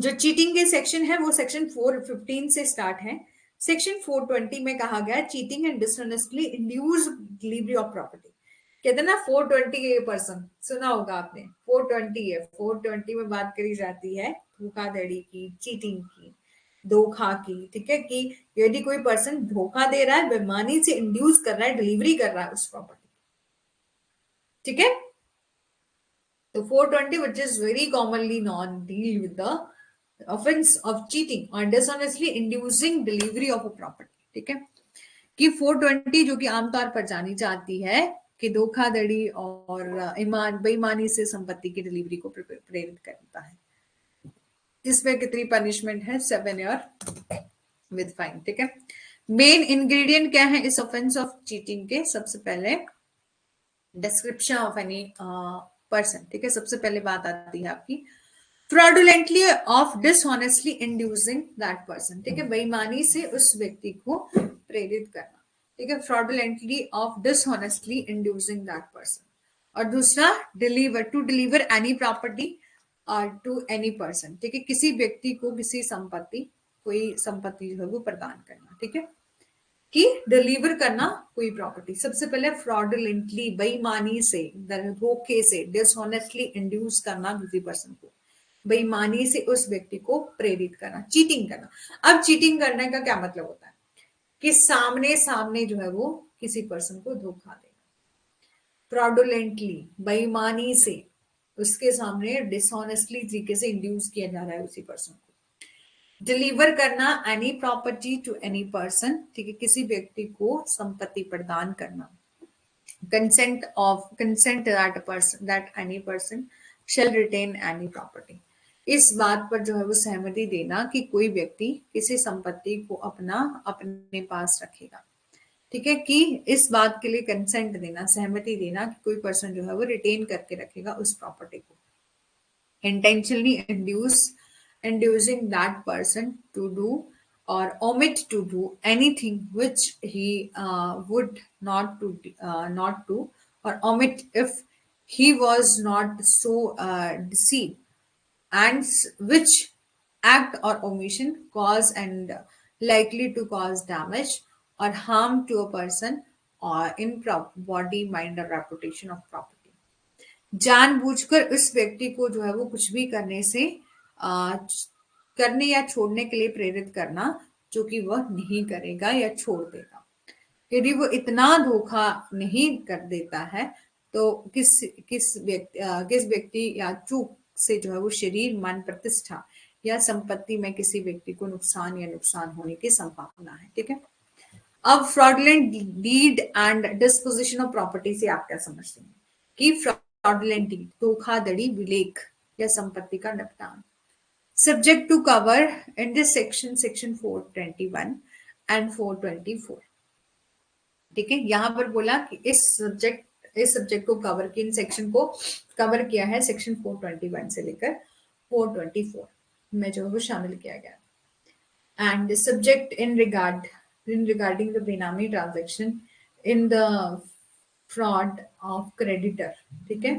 जो चीटिंग के सेक्शन है वो सेक्शन 415 से स्टार्ट है। सेक्शन 420 में कहा गया cheating and dishonestly induce delivery of property. कहते ना 420 पर्सन सुना होगा आपने, 420 है, 420 में बात करी जाती है धोखाधड़ी की, चीटिंग की, धोखा की, ठीक है। कि यदि कोई पर्सन धोखा दे रहा है, बेईमानी से इंड्यूस कर रहा है, डिलीवरी कर रहा है उस प्रॉपर्टी, ठीक है। तो 420 which is very commonly known deal with the offense of cheating or dishonestly inducing delivery of a property, ठीक है। कि 420 जो कि आमतौर पर जानी जाती है कि धोखाधड़ी और बेईमानी से संपत्ति की डिलीवरी को प्रेरित करता है। इसमें कितनी पनिशमेंट है? 7 ईयर विद फाइन, ठीक है। मेन इंग्रेडिएंट क्या है इस ऑफेंस ऑफ चीटिंग के? सबसे पहले डिस्क्रिप्शन ऑफ एनी पर्सन, ठीक है। सबसे पहले बात आती है आपकी fraudulently of dishonestly inducing that person, ठीक है। बेईमानी से उस व्यक्ति को प्रेरित करना, ठीक है। Fraudulently of dishonestly inducing that person. और दूसरा deliver any property to any person, ठीक है। किसी व्यक्ति को किसी संपत्ति, कोई संपत्ति जो है वो प्रदान करना, ठीक है। कि डिलीवर करना कोई प्रॉपर्टी। सबसे पहले फ्रॉडुलेंटली, बेईमानी से, धोखे से, डिसऑनेस्टली इंड्यूस करना किसी पर्सन को, बेईमानी से उस व्यक्ति को प्रेरित करना, चीटिंग करना। अब चीटिंग करने का क्या मतलब होता है? कि सामने जो है वो किसी पर्सन को धोखा देना, फ्रॉडुलेंटली, बेईमानी से उसके सामने डिसऑनेस्टली तरीके से इंड्यूस किया जा रहा है उसी पर्सन को। डिलीवर करना any property to any person, ठीक है, किसी व्यक्ति को संपत्ति प्रदान करना। Consent that any person shall retain any property, इस बात पर जो है वो सहमति देना कि कोई व्यक्ति किसी संपत्ति को अपने पास रखेगा, ठीक है। कि इस बात के लिए कंसेंट देना, सहमति देना कि कोई पर्सन जो है वो रिटेन करके रखेगा उस प्रॉपर्टी को। Intentionally inducing that person to do or omit to do anything which he would not do or omit if he was not so deceived, and which act or omission cause and likely to cause damage or harm to a person or in body, mind or reputation of property। जानबूझकर उस व्यक्ति को जो है वो कुछ भी करने से करने या छोड़ने के लिए प्रेरित करना जो कि वह नहीं करेगा या छोड़ देगा। यदि वो इतना धोखा नहीं कर देता है तो किस व्यक्ति या चूक से जो है वो शरीर, मन, प्रतिष्ठा या संपत्ति में किसी व्यक्ति को नुकसान होने की संभावना है, ठीक है। अब fraudulent deed and disposition of property से आप क्या समझते हैं कि फ्रॉडुलेंट डीड धोखाधड़ी, विलेख या संपत्ति का निपटान, subject to cover in this section, section 421 and 424। ठीक है, यहां पर बोला कि इस सब्जेक्ट को कवर किया, इन सेक्शन को कवर किया है सेक्शन 421 से लेकर 424 में जो है वो शामिल किया गया। and the subject in regarding the benami transaction in the fraud of creditor। ठीक है,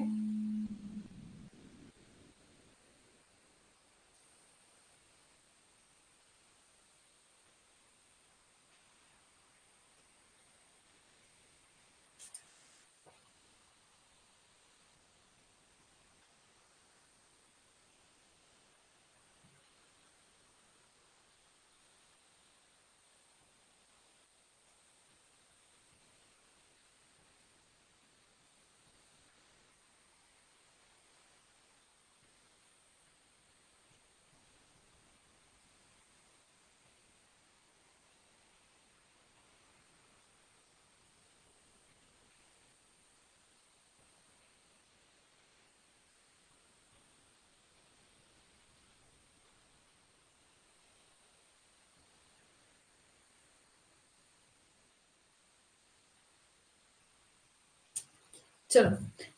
चलो,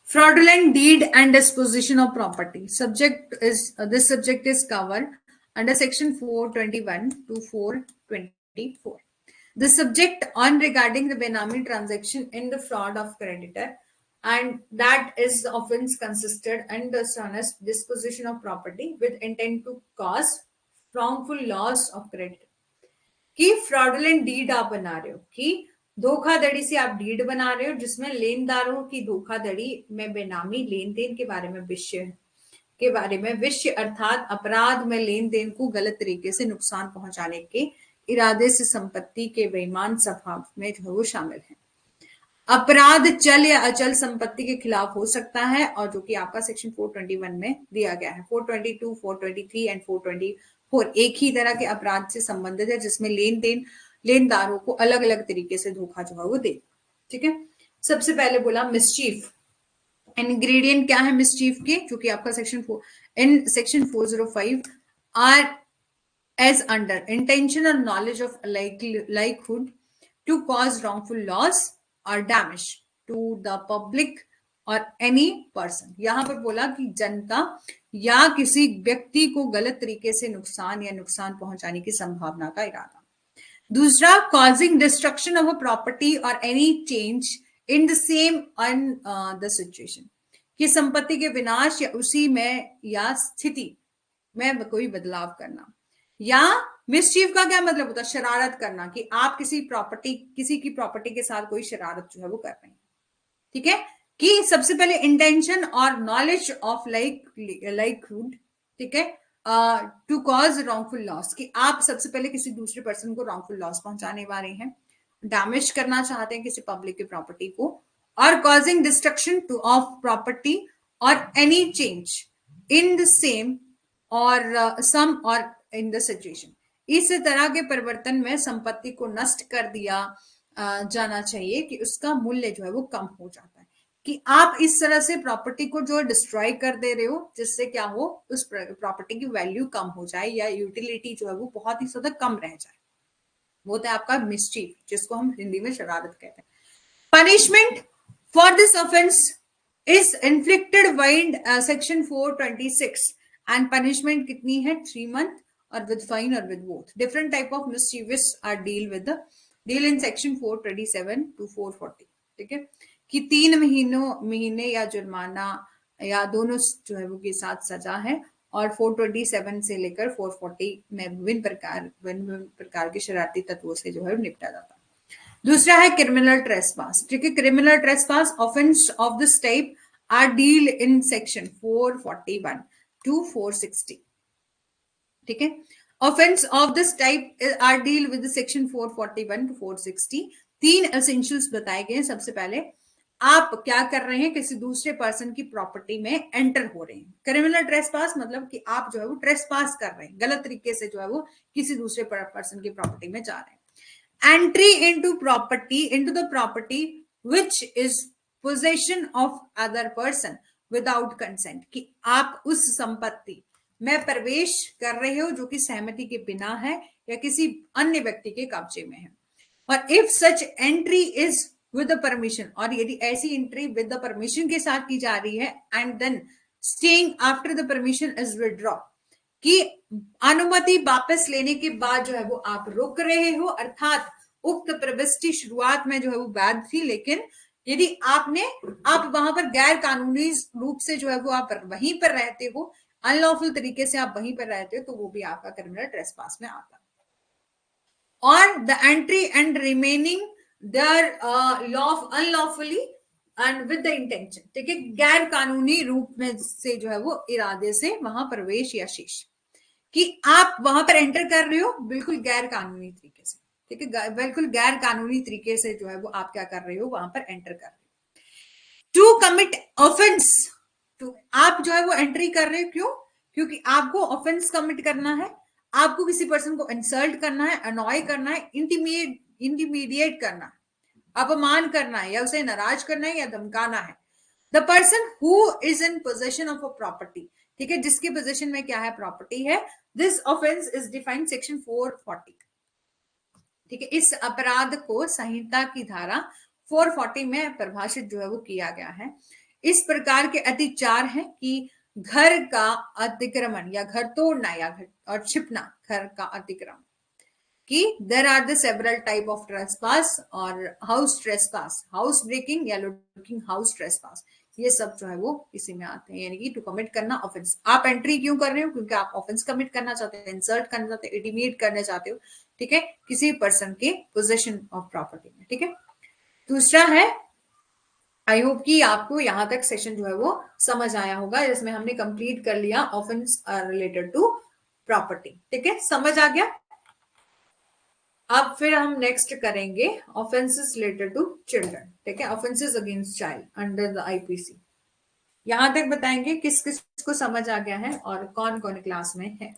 fraudulent deed and disposition of property subject is this subject is covered under section 421 to 424। the subject on regarding the benami transaction in the fraud of creditor, and that is the offense consisted in the dishonest disposition of property with intent to cause wrongful loss of credit। कि fraudulent deed आप बना रहे हो, कि धोखाधड़ी से आप deed बना रहे हो जिसमें लेनदारों की धोखाधड़ी में बेनामी लेन देन के बारे में विषय अर्थात अपराध में लेन देन को गलत तरीके से नुकसान पहुंचाने के इरादे से संपत्ति के बेईमान स्वभाव में जो वो शामिल है। अपराध चल या अचल संपत्ति के खिलाफ हो सकता है, और जो कि आपका सेक्शन 421 में दिया गया है। 422, 423 एंड 424 एक ही तरह के अपराध से संबंधित है जिसमें लेनदारों को अलग अलग तरीके से धोखा जो है वो दे। ठीक है, सबसे पहले बोला मिसचीफ। इंग्रेडिएंट क्या है मिसचीफ के, जो कि आपका section 405 are as under intention और knowledge of likelihood to cause wrongful loss और डैमेज टू द पब्लिक और एनी पर्सन। यहां पर बोला कि जनता या किसी व्यक्ति को गलत तरीके से नुकसान या नुकसान पहुंचाने की संभावना का इरादा। दूसरा, causing destruction of a property और any change in the same on the situation, कि संपत्ति के विनाश या उसी में या स्थिति में कोई बदलाव करना। या मिसचीफ का क्या मतलब होता है, शरारत करना, कि आप किसी की प्रॉपर्टी के साथ कोई शरारत जो है वो कर रहे हैं। ठीक है, कि सबसे पहले इंटेंशन और नॉलेज ऑफ लाइकहुड, ठीक है, टू कॉज रॉन्गफुल लॉस, कि आप सबसे पहले किसी दूसरे पर्सन को रॉन्गफुल लॉस पहुंचाने वाले हैं, डैमेज करना चाहते हैं किसी पब्लिक की प्रॉपर्टी को, और causing destruction to of property और any change in the same और सम और इन द सिचुएशन। इस तरह के परिवर्तन में संपत्ति को नष्ट कर दिया जाना चाहिए कि उसका मूल्य जो है वो कम हो जाता है, कि आप इस तरह से प्रॉपर्टी को जो डिस्ट्रॉय कर दे रहे हो जिससे क्या हो, उस प्रॉपर्टी की वैल्यू कम हो जाए या यूटिलिटी जो है वो बहुत ही ज्यादा कम रह जाए। वो होता है आपका मिसचीफ, जिसको हम हिंदी में शरारत कहते हैं। Punishment for this offence is inflicted by section 426 and punishment कितनी है, 3 मंथ और विद फाइन और with both. Different type of mischievous are deal in section 427 to 440। ठीक है, कि 3 महीने या जुर्माना या दोनों जो है वो के साथ सजा है, और 427 से लेकर 440 में विभिन्न प्रकार के शरारती तत्वों से जो है निपटा जाता है। दूसरा है क्रिमिनल ट्रेसपास। ठीक है, criminal trespass offence of this type are deal in section 441 to 460। ठीक है, offence of this type are deal with section 441 to 460। 3 essentials बताए गए हैं। सबसे पहले, आप क्या कर रहे हैं, किसी दूसरे पर्सन की प्रॉपर्टी में एंटर हो रहे हैं। क्रिमिनल ट्रेसपास मतलब कि आप जो है वो ट्रेसपास कर रहे हैं, गलत तरीके से जो है वो किसी दूसरे पर्सन की प्रॉपर्टी में जा रहे हैं। Entry into property, into the property which is possession of other person without consent, कि आप उस संपत्ति में प्रवेश कर रहे हो जो कि सहमति के बिना है या किसी अन्य व्यक्ति के कब्जे में है। और if such entry is with the permission, और यदि ऐसी एंट्री विद द परमिशन के साथ की जा रही है, and then staying after the permission is withdraw, कि अनुमति वापस लेने के बाद जो है वो आप रुक रहे हो, अर्थात उक्त प्रविष्टि शुरुआत में जो है वो वैध थी, लेकिन यदि आप वहां पर गैर कानूनी रूप से जो है वो आप वहीं पर रहते हो, अनलॉफुल तरीके से आप वहीं पर रहते हो, तो वो भी आपका क्रिमिनल ट्रेसपास में आता है। और the entry and remaining there unlawfully and with the intention, ठीक है, गैर कानूनी रूप में से जो है वो इरादे से वहां प्रवेश या शेष, कि आप वहां पर एंटर कर रहे हो बिल्कुल गैर कानूनी तरीके से, ठीक है, बिल्कुल गैर कानूनी तरीके से जो है वो आप क्या कर रहे हो, वहां पर एंटर कर रहे हो। टू कमिट ऑफेंस, तो आप जो है वो एंट्री कर रहे हो, क्यों? क्योंकि आपको ऑफेंस कमिट करना है, आपको किसी पर्सन को इंसल्ट करना है, अनॉय करना है, इंटीमीडिएट करना है, अपमान करना है, या उसे नाराज करना है या धमकाना है। The person who is in possession of a property, ठीक है, जिसके पोजेशन में क्या है, प्रॉपर्टी है। This offence is defined section 440, ठीक है, इस अपराध को संहिता की धारा 440 में परिभाषित जो है वो किया गया है। इस प्रकार के अति 4 हैं कि घर का अतिक्रमण या घर तोड़ना या घर और छिपना, घर का अतिक्रमण, कि there are the several type of trespass, और हाउस ट्रेसपास, हाउस ब्रेकिंग या लुकिंग हाउस ट्रेसपास, ये सब जो है वो इसी में आते हैं, यानी कि टू कमिट करना ऑफेंस। आप एंट्री क्यों कर रहे हो? क्योंकि आप ऑफेंस कमिट करना चाहते हो, इंसल्ट करना चाहते हो, इंटीमिडेट करना चाहते हो, ठीक है, किसी पर्सन के पोजेशन ऑफ प्रॉपर्टी में, ठीक है। दूसरा है, आई होप कि आपको यहां तक सेशन जो है वो समझ आया होगा, जिसमें हमने कंप्लीट कर लिया ऑफेंस रिलेटेड टू प्रॉपर्टी, ठीक है, समझ आ गया। अब फिर हम नेक्स्ट करेंगे ऑफेंसेस रिलेटेड टू चिल्ड्रन, ठीक है, offences against child under the IPC. यहां तक बताएंगे किस किस को समझ आ गया है और कौन कौन क्लास में है।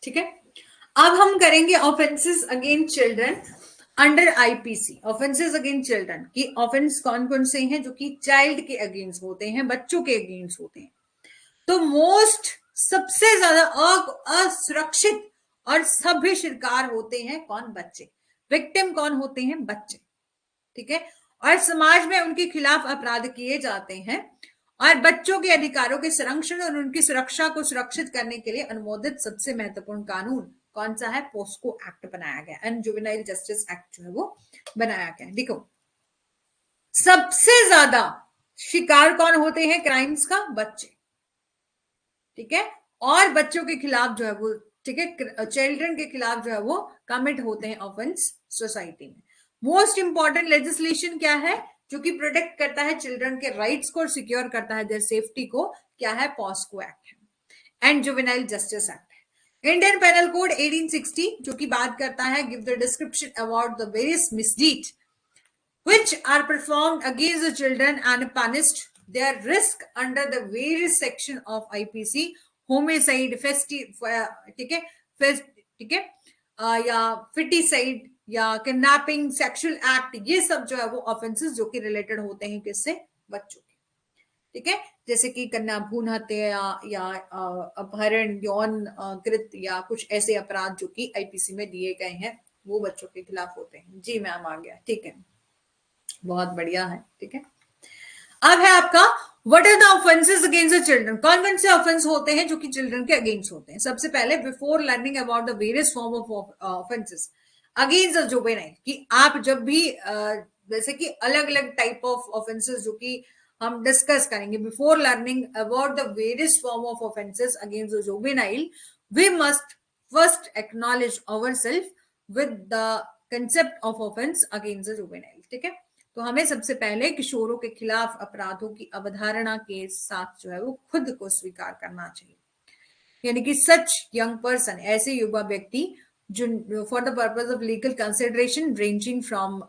ठीक है, अब हम करेंगे offences against children under IPC. Offences against children की ऑफेंस कौन कौन से हैं जो कि चाइल्ड के अगेंस्ट होते हैं, बच्चों के अगेंस्ट होते हैं। तो मोस्ट सबसे ज्यादा असुरक्षित और सभ्य शिकार होते हैं कौन? बच्चे। विक्टिम कौन होते हैं? बच्चे, ठीक है। और समाज में उनके खिलाफ अपराध किए जाते हैं, और बच्चों के अधिकारों के संरक्षण और उनकी सुरक्षा को सुरक्षित करने के लिए अनुमोदित सबसे महत्वपूर्ण कानून कौन सा है? पोस्को एक्ट बनाया गया, एंड जुवेनाइल जस्टिस एक्ट जो है वो बनाया गया। देखो, सबसे ज्यादा शिकार कौन होते हैं क्राइम्स का? बच्चे, ठीक है। और बच्चों के खिलाफ जो है वो, ठीक है, चिल्ड्रन के खिलाफ जो है वो कमिट होते हैं ऑफेंस सोसाइटी में। मोस्ट इंपॉर्टेंट लेजिस्लेशन क्या है जो कि प्रोटेक्ट करता है चिल्ड्रन के राइट्स को और सिक्योर करता है देयर सेफ्टी को? क्या है? पॉस्को एक्ट है, एंड जुवेनाइल जस्टिस एक्ट है। इंडियन पेनल कोड 1860 जो कि बात करता है, give the description about the various misdeed which are performed against the children and punished their risk under the various section of IPC, homicide, ठीक है, ठीक है, या फिटिसाइड या किडनैपिंग, सेक्सुअल एक्ट, ये सब जो है वो ऑफेंसेस जो कि रिलेटेड होते हैं किससे? बच्चों के, ठीक है। जैसे कि कन्या भ्रूण हत्या या अपहरण, यौन कृत्य या कुछ ऐसे अपराध जो कि आईपीसी में दिए गए हैं, वो बच्चों के खिलाफ होते हैं। जी मैम, आ गया, ठीक है, बहुत बढ़िया है, ठीक है। अब है आपका what are the offences against the children. कौन कौन से ऑफेंस होते हैं जो कि चिल्ड्रन के अगेंस्ट होते हैं? सबसे पहले, before learning about the various form of offences against the juvenile, कि आप जब भी जैसे कि अलग अलग टाइप ऑफ ऑफेंसेस जो कि हम डिस्कस करेंगे, before learning about the various form of offences against the juvenile, we must first acknowledge our self with the concept of offence against the juvenile, ठीक है। तो हमें सबसे पहले किशोरों के खिलाफ अपराधों की अवधारणा के साथ जो है वो खुद को स्वीकार करना चाहिए। यानी कि सच यंग पर्सन, ऐसे युवा व्यक्ति जो for the purpose of legal consideration ranging from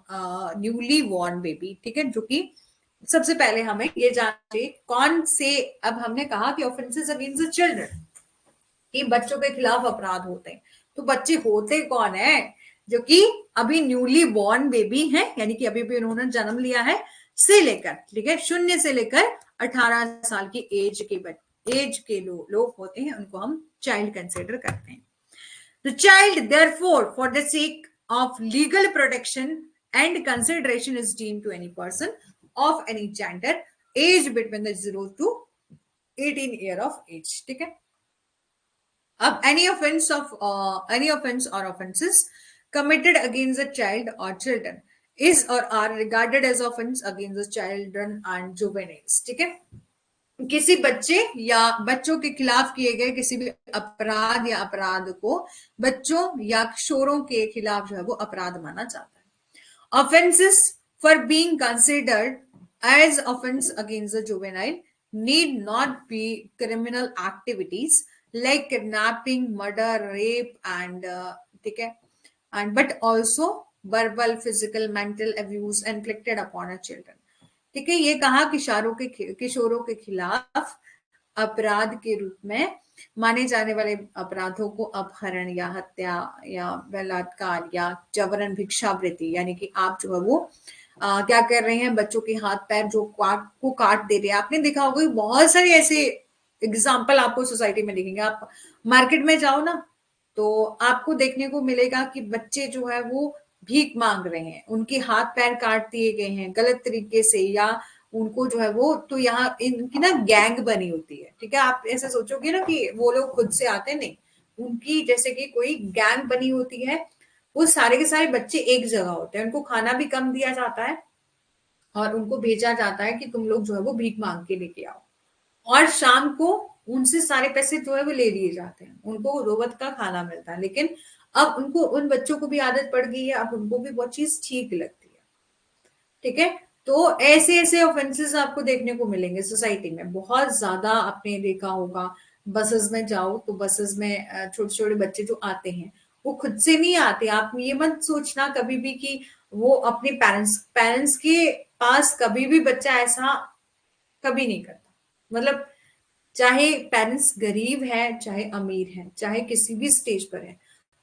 newly born baby, ठीक है, जो कि सबसे पहले हमें ये जानना चाहिए कौन से, अब हमने कहा कि ऑफेंसेस अगेंस्ट द चिल्ड्रन, कि बच्चों के खिलाफ अपराध होते हैं, तो बच्चे होते कौन है? जो कि अभी न्यूली बॉर्न बेबी हैं, यानी कि अभी भी उन्होंने जन्म लिया है, से लेकर, ठीक है, 0 से लेकर 18 साल की एज के लोग होते हैं, उनको हम चाइल्ड कंसिडर करते हैं। The child, therefore, for the sake of legal protection and consideration, is deemed to any person of any gender, age between the 0 to 18 year of age. ठीक है। अब any offense or offenses committed against the child or children is or are regarded as offense against the children and juveniles. ठीक है। किसी बच्चे या बच्चों के खिलाफ किए गए किसी भी अपराध या अपराध को बच्चों या किशोरों के खिलाफ जो है वो अपराध माना जाता है। Offences for being considered as offence against the juvenile need not be criminal activities like kidnapping, murder, rape and, ठीक है, and but also verbal, physical, mental abuse inflicted upon a children. ठीक है, ये कहा किशोरों के खिलाफ अपराध के रूप में माने जाने वाले अपराधों को अपहरण या हत्या या बलात्कार या जबरन भिक्षावृत्ति, यानी कि आप जो है वो क्या कर रहे हैं, बच्चों के हाथ पैर जो काट दे रहे हैं। आपने देखा होगा बहुत सारे ऐसे एग्जाम्पल आपको सोसाइटी में दिखेंगे। आप मार्केट में जाओ ना, तो आपको देखने को मिलेगा कि बच्चे जो है वो भीख मांग रहे हैं, उनके हाथ पैर काट दिए गए हैं गलत तरीके से, या उनको जो है वो, तो यहाँ इनकी ना गैंग बनी होती है। ठीक है, आप ऐसे सोचोगे ना कि वो लोग खुद से आते, नहीं, उनकी जैसे कि कोई गैंग बनी होती है। वो सारे के सारे बच्चे एक जगह होते हैं, उनको खाना भी कम दिया जाता है और उनको भेजा जाता है कि तुम लोग जो है वो भीख मांग के लेके आओ, और शाम को उनसे सारे पैसे जो है वो ले लिए जाते हैं, उनको दो वक्त का खाना मिलता है। लेकिन अब उनको, उन बच्चों को भी आदत पड़ गई है, अब उनको भी बहुत चीज ठीक लगती है। ठीक है, तो ऐसे ऐसे ऑफेंसेस आपको देखने को मिलेंगे सोसाइटी में बहुत ज्यादा। आपने देखा होगा बसेस में जाओ तो बसेस में छोटे छोटे बच्चे जो आते हैं वो खुद से नहीं आते। आप ये मत सोचना कभी भी कि वो अपने पेरेंट्स के पास, कभी भी बच्चा ऐसा कभी नहीं करता। मतलब चाहे पेरेंट्स गरीब है, चाहे अमीर है, चाहे किसी भी स्टेज पर है,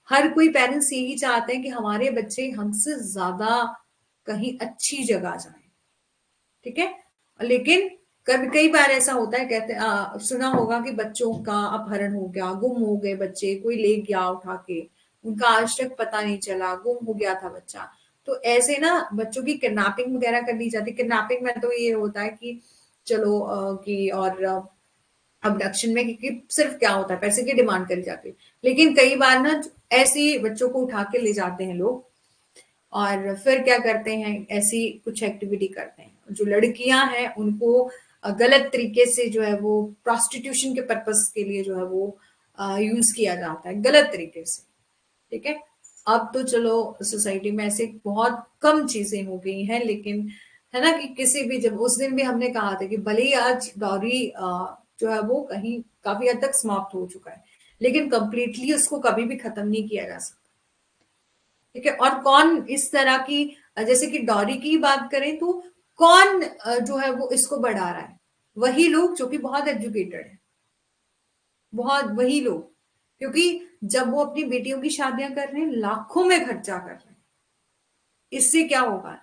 हर कोई पेरेंट्स यही चाहते हैं कि हमारे बच्चे हमसे ज्यादा कहीं अच्छी जगह जाए। ठीक है, लेकिन कभी कई बार ऐसा होता है, कहते सुना होगा कि बच्चों का अपहरण हो गया, गुम हो गए बच्चे, कोई ले गया उठा के, उनका आज तक पता नहीं चला, गुम हो गया था बच्चा। तो ऐसे ना बच्चों की किडनैपिंग वगैरह कर दी जाती। किडनैपिंग में तो ये होता है कि चलो कि और अबडक्शन में क्योंकि सिर्फ क्या होता है, पैसे की डिमांड करी जाती है। लेकिन कई बार ना ऐसे बच्चों को उठा के ले जाते हैं लोग और फिर क्या करते हैं, ऐसी कुछ एक्टिविटी करते हैं। जो लड़कियां हैं उनको गलत तरीके से जो है वो प्रोस्टिट्यूशन के पर्पस के लिए जो है वो यूज किया जाता है गलत तरीके से। ठीक है, अब तो चलो सोसाइटी में ऐसे बहुत कम चीजें हो गई हैं, लेकिन है ना कि किसी भी, जब उस दिन भी हमने कहा था कि भले ही आज डॉरी जो है वो कहीं काफी हद तक समाप्त हो चुका है, लेकिन कंप्लीटली उसको कभी भी खत्म नहीं किया जा सकता। ठीक है, और कौन इस तरह की, जैसे कि डॉरी की बात करें तो कौन जो है वो इसको बढ़ा रहा है? वही लोग जो कि बहुत एजुकेटेड है, बहुत वही लोग, क्योंकि जब वो अपनी बेटियों की शादियां कर रहे हैं लाखों में खर्चा कर रहे हैं, इससे क्या होगा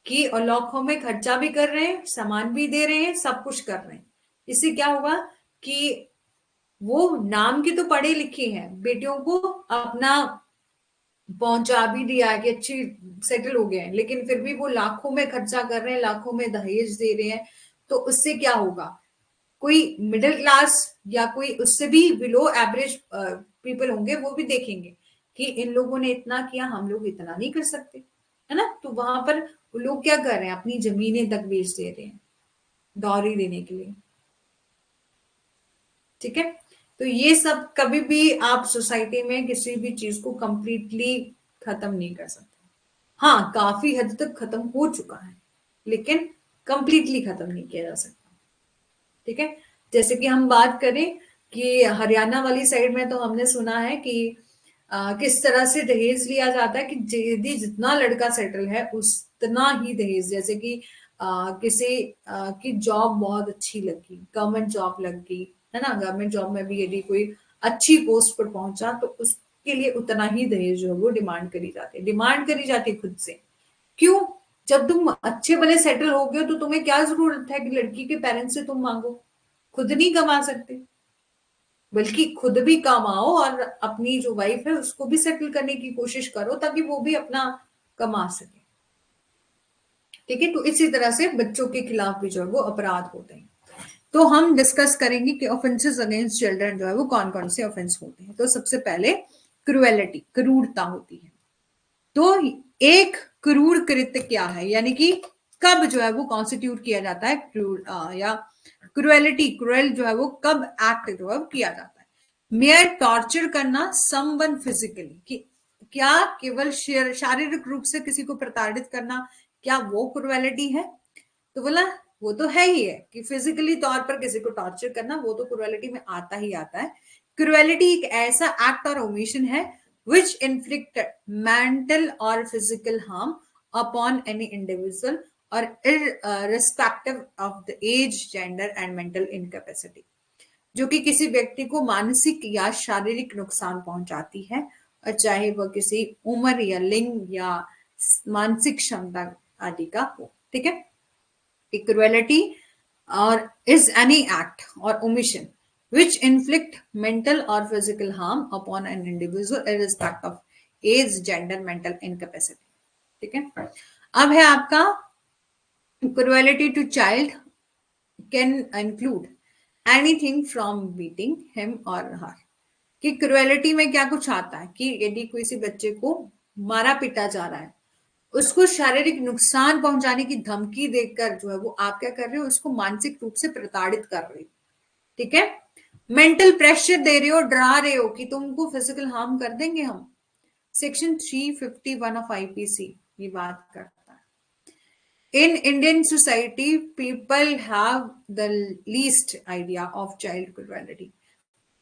कि, और लाखों में खर्चा भी कर रहे हैं, सामान भी दे रहे हैं, सब कुछ कर रहे हैं, इससे क्या होगा कि वो नाम के तो पढ़े लिखे हैं, बेटियों को अपना पहुंचा भी दिया है कि अच्छी सेटल हो गए हैं, लेकिन फिर भी वो लाखों में खर्चा कर रहे हैं, लाखों में दहेज दे रहे हैं। तो उससे क्या होगा, कोई मिडिल क्लास या कोई उससे भी बिलो एवरेज पीपल होंगे, वो भी देखेंगे कि इन लोगों ने इतना किया, हम लोग इतना नहीं कर सकते, है ना। तो वहां पर लोग क्या कर रहे हैं, अपनी जमीनें तक बेच दे रहे हैं डॉरी देने के लिए। ठीक है, तो ये सब कभी भी आप सोसाइटी में किसी भी चीज को कंप्लीटली खत्म नहीं कर सकते। हाँ, काफी हद तक खत्म हो चुका है, लेकिन कंप्लीटली खत्म नहीं किया जा सकता। ठीक है, जैसे कि हम बात करें कि हरियाणा वाली साइड में तो हमने सुना है कि किस तरह से दहेज लिया जाता है कि यदि जितना लड़का सेटल है उतना ही दहेज, जैसे कि किसी की जॉब बहुत अच्छी लगी, गवर्नमेंट जॉब लग गई है ना, गवर्नमेंट जॉब में भी यदि कोई अच्छी पोस्ट पर पहुंचा तो उसके लिए उतना ही दहेज जो है वो डिमांड करी जाती है, डिमांड करी जाती है खुद से। क्यों? जब तुम अच्छे भले सेटल हो गए तो तुम्हें क्या जरूरत है कि लड़की के पेरेंट्स से तुम मांगो? खुद नहीं कमा सकते, बल्कि खुद भी कमाओ और अपनी जो वाइफ है उसको भी सेटल करने की कोशिश करो ताकि वो भी अपना कमा सके। ठीक है, तो इसी तरह से बच्चों के खिलाफ भी जो है वो अपराध होते हैं। तो हम डिस्कस करेंगे कि ऑफेंसेस अगेंस्ट चिल्ड्रन जो है वो कौन कौन से ऑफेंस होते हैं। तो सबसे पहले क्रूएलिटी, क्रूरता होती है। तो एक क्रूर कृत्य क्या है, यानी कि कब जो है वो कॉन्स्टिट्यूट किया जाता है क्रूर या क्रूएलिटी, क्रूएल जो है वो कब एक्ट जो है किया जाता है। मेयर टॉर्चर करना समवन फिजिकली, कि क्या केवल शारीरिक रूप से किसी को प्रताड़ित करना, क्या वो क्रूएलिटी है? तो बोला वो तो है ही है कि फिजिकली तौर पर किसी को टॉर्चर करना वो तो क्रूएलिटी में आता ही आता है। क्रूएलिटी एक ऐसा एक्ट और ओमिशन है which inflict mental or physical harm upon any individual or irrespective of the age, gender and mental incapacity, जो कि किसी व्यक्ति को मानसिक या शारीरिक नुकसान पहुंचाती है, और चाहे वह किसी उम्र या लिंग या मानसिक क्षमता आदि का हो। ठीक है, cruelty or is any act or omission which inflict mental or physical harm upon an individual irrespective of age, gender, mental incapacity। ठीक है, अब है आपका cruelty to child can include anything from beating him or her, कि cruelty में क्या कुछ आता है कि यदि किसी बच्चे को मारा पीटा जा रहा है, उसको शारीरिक नुकसान पहुंचाने की धमकी देकर जो है वो आप क्या कर रहे हो, उसको मानसिक रूप से प्रताड़ित कर रहे हो। ठीक है, मेंटल प्रेशर दे रहे हो, डरा रहे हो कि तुमको फिजिकल हार्म कर देंगे हम। सेक्शन 351 ऑफ आईपीसी ये बात करता है। In Indian society people have the least idea of child cruelty,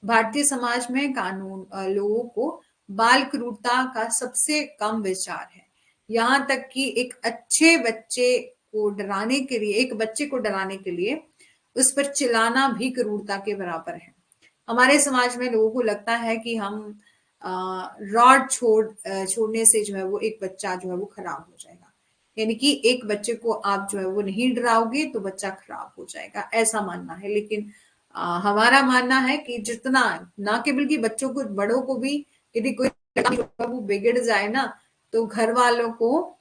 Bharatiya Samaj में कानून लोगों को बाल क्रूरता का सबसे कम विचार है। यहां तक कि एक अच्छे बच्चे को डराने के लिए, एक बच्चे को डराने के लिए उस पर चिल्लाना भी क्रूरता के बराबर है। हमारे समाज में लोगों को लगता है कि हम रॉड छोड़ने से जो है वो एक बच्चा जो है वो खराब हो जाएगा, यानी कि एक बच्चे को आप जो है वो नहीं डराओगे तो बच्चा खराब हो जाएगा, ऐसा मानना है। लेकिन हमारा मानना है कि जितना ना केवल कि बच्चों को, बड़ों को भी यदि कोई वो बिगड़ जाए ना तो घर वालों को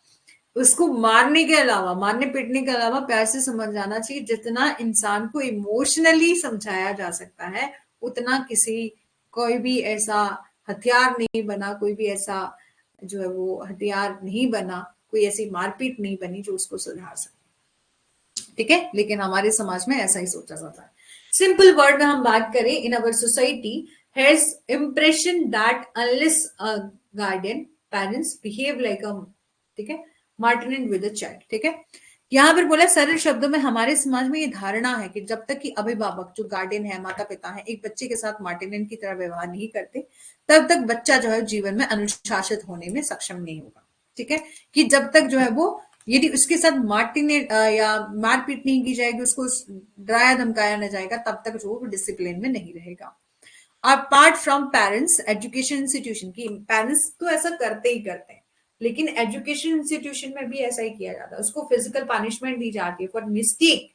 उसको मारने के अलावा, मारने पीटने के अलावा प्यार से समझ जाना चाहिए। जितना इंसान को इमोशनली समझाया जा सकता है उतना किसी, कोई भी ऐसा हथियार नहीं बना, कोई भी ऐसा जो है वो हथियार नहीं बना, कोई ऐसी मारपीट नहीं बनी जो उसको सुधार सके। ठीक है, लेकिन हमारे समाज में ऐसा ही सोचा जाता है। सिंपल वर्ड में हम बात करें, in our society has impression that unless a guardian parents behave like a, ठीक है, मार्टिनेंट विद अ चाइल्ड। ठीक है, यहाँ पर बोला सरल शब्दों में हमारे समाज में ये धारणा है कि जब तक कि अभिभावक जो गार्डियन है, माता पिता है, एक बच्चे के साथ मार्टिनेंट की तरह व्यवहार नहीं करते तब तक बच्चा जो है जीवन में अनुशासित होने में सक्षम नहीं होगा। ठीक है, कि जब तक जो है वो, यदि उसके साथ मार्टिनेट या मारपीट नहीं की जाएगी, उसको डराया धमकाया न जाएगा, तब तक जो वो डिसिप्लिन में नहीं रहेगा। Apart from parents, education institution की, पेरेंट्स तो ऐसा करते ही करते हैं लेकिन एजुकेशन इंस्टीट्यूशन में भी ऐसा ही किया जाता है, उसको फिजिकल पनिशमेंट दी जाती है for mistake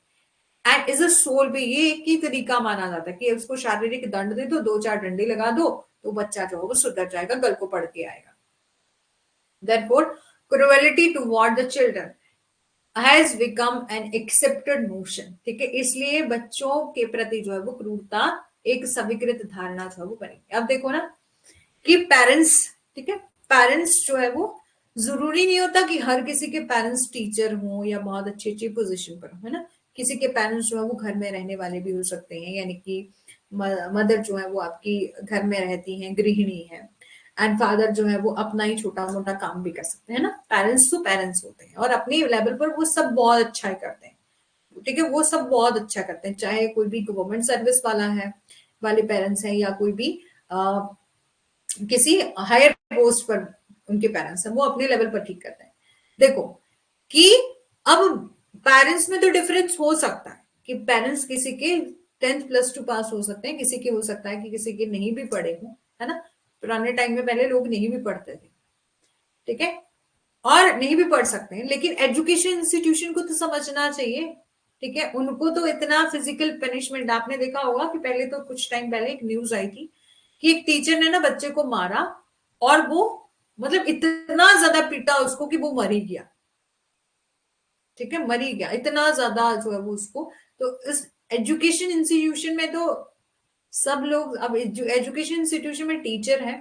and is a sole pay, ये एक ही तरीका माना जाता है कि उसको शारीरिक दंड दे दो, 2-4 डंडे लगा दो तो बच्चा जो है वो सुधर जाएगा, गल को पढ़ के आएगा। Therefore, cruelty toward the children has become an accepted notion। ठीक है, इसलिए बच्चों के प्रति जो है वो क्रूरता एक स्वीकृत धारणा जो है वो बनेगी। अब देखो ना कि पेरेंट्स, ठीक है, पेरेंट्स जो है वो जरूरी नहीं होता कि हर किसी के पेरेंट्स टीचर हों या बहुत अच्छी अच्छी पोजीशन पर हो, है ना। किसी के पेरेंट्स जो है वो घर में रहने वाले भी हो सकते हैं, यानी कि मदर जो है वो आपकी घर में रहती हैं, गृहिणी है। एंड फादर जो है वो अपना ही छोटा मोटा काम भी कर सकते हैं ना। पेरेंट्स तो पेरेंट्स होते हैं और अपने लेवल पर वो सब बहुत अच्छा करते हैं, ठीक है, वो सब बहुत अच्छा करते हैं, चाहे कोई भी गवर्नमेंट सर्विस वाला है वाले पेरेंट्स हैं या कोई भी किसी हायर पोस्ट पर उनके पेरेंट्स हैं, वो अपने लेवल पर ठीक करते हैं। देखो कि अब पेरेंट्स में तो डिफरेंस हो सकता है कि पेरेंट्स किसी के 10th+2 पास हो सकते हैं, किसी के हो सकता है कि किसी के नहीं भी पढ़े हो, है ना। पुराने टाइम में पहले लोग नहीं भी पढ़ते थे, ठीक है, और नहीं भी पढ़ सकते हैं, लेकिन एजुकेशन इंस्टीट्यूशन को तो समझना चाहिए, ठीक है। उनको तो इतना फिजिकल पनिशमेंट, आपने देखा होगा कि पहले तो कुछ टाइम पहले एक न्यूज आई थी कि एक टीचर ने ना बच्चे को मारा और वो मतलब इतना ज्यादा पीटा उसको कि वो मर ही गया, ठीक है, मर ही गया, इतना ज्यादा जो है वो उसको। तो इस एजुकेशन इंस्टीट्यूशन में तो सब लोग, अब एजुकेशन इंस्टीट्यूशन में टीचर है,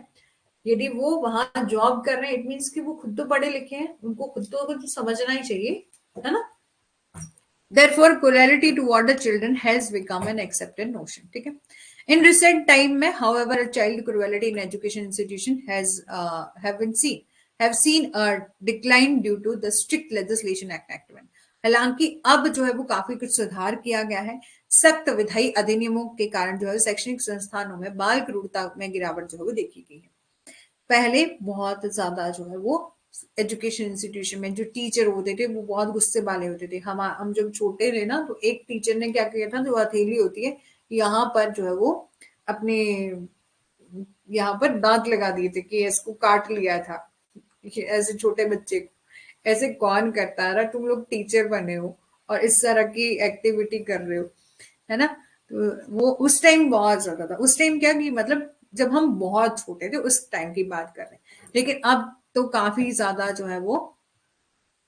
यदि वो वहां जॉब कर रहे हैं, इट मीन्स कि वो खुद तो पढ़े लिखे हैं, उनको खुद तो कुछ समझना ही चाहिए, है ना। Therefore, cruelty toward the children has become an accepted notion. ठीक है. In recent time में, however, child cruelty in education institution has have seen a decline due to the strict legislation act 1. हालांकि अब जो है वो काफी कुछ सुधार किया गया है, सख्त विधायी अधिनियमों के कारण जो है शैक्षणिक संस्थानों में बाल क्रूरता में गिरावट जो है वो देखी गई है। पहले बहुत ज्यादा जो है वो एजुकेशन इंस्टीट्यूशन में जो टीचर होते थे वो बहुत गुस्से वाले होते थे। हम जब छोटे थे ना, तो एक टीचर ने क्या किया था, जो हथेली होती है यहाँ पर जो है वो अपने यहाँ पर दांत लगा दिए थे कि इसको काट लिया था, ऐसे छोटे बच्चे को। ऐसे कौन करता है, तुम लोग टीचर बने हो और इस तरह की एक्टिविटी कर रहे हो, है ना। तो वो उस टाइम बहुत ज्यादा था। उस टाइम क्या कि मतलब जब हम बहुत छोटे थे उस टाइम की बात कर रहे हैं, लेकिन अब तो काफी ज्यादा जो है वो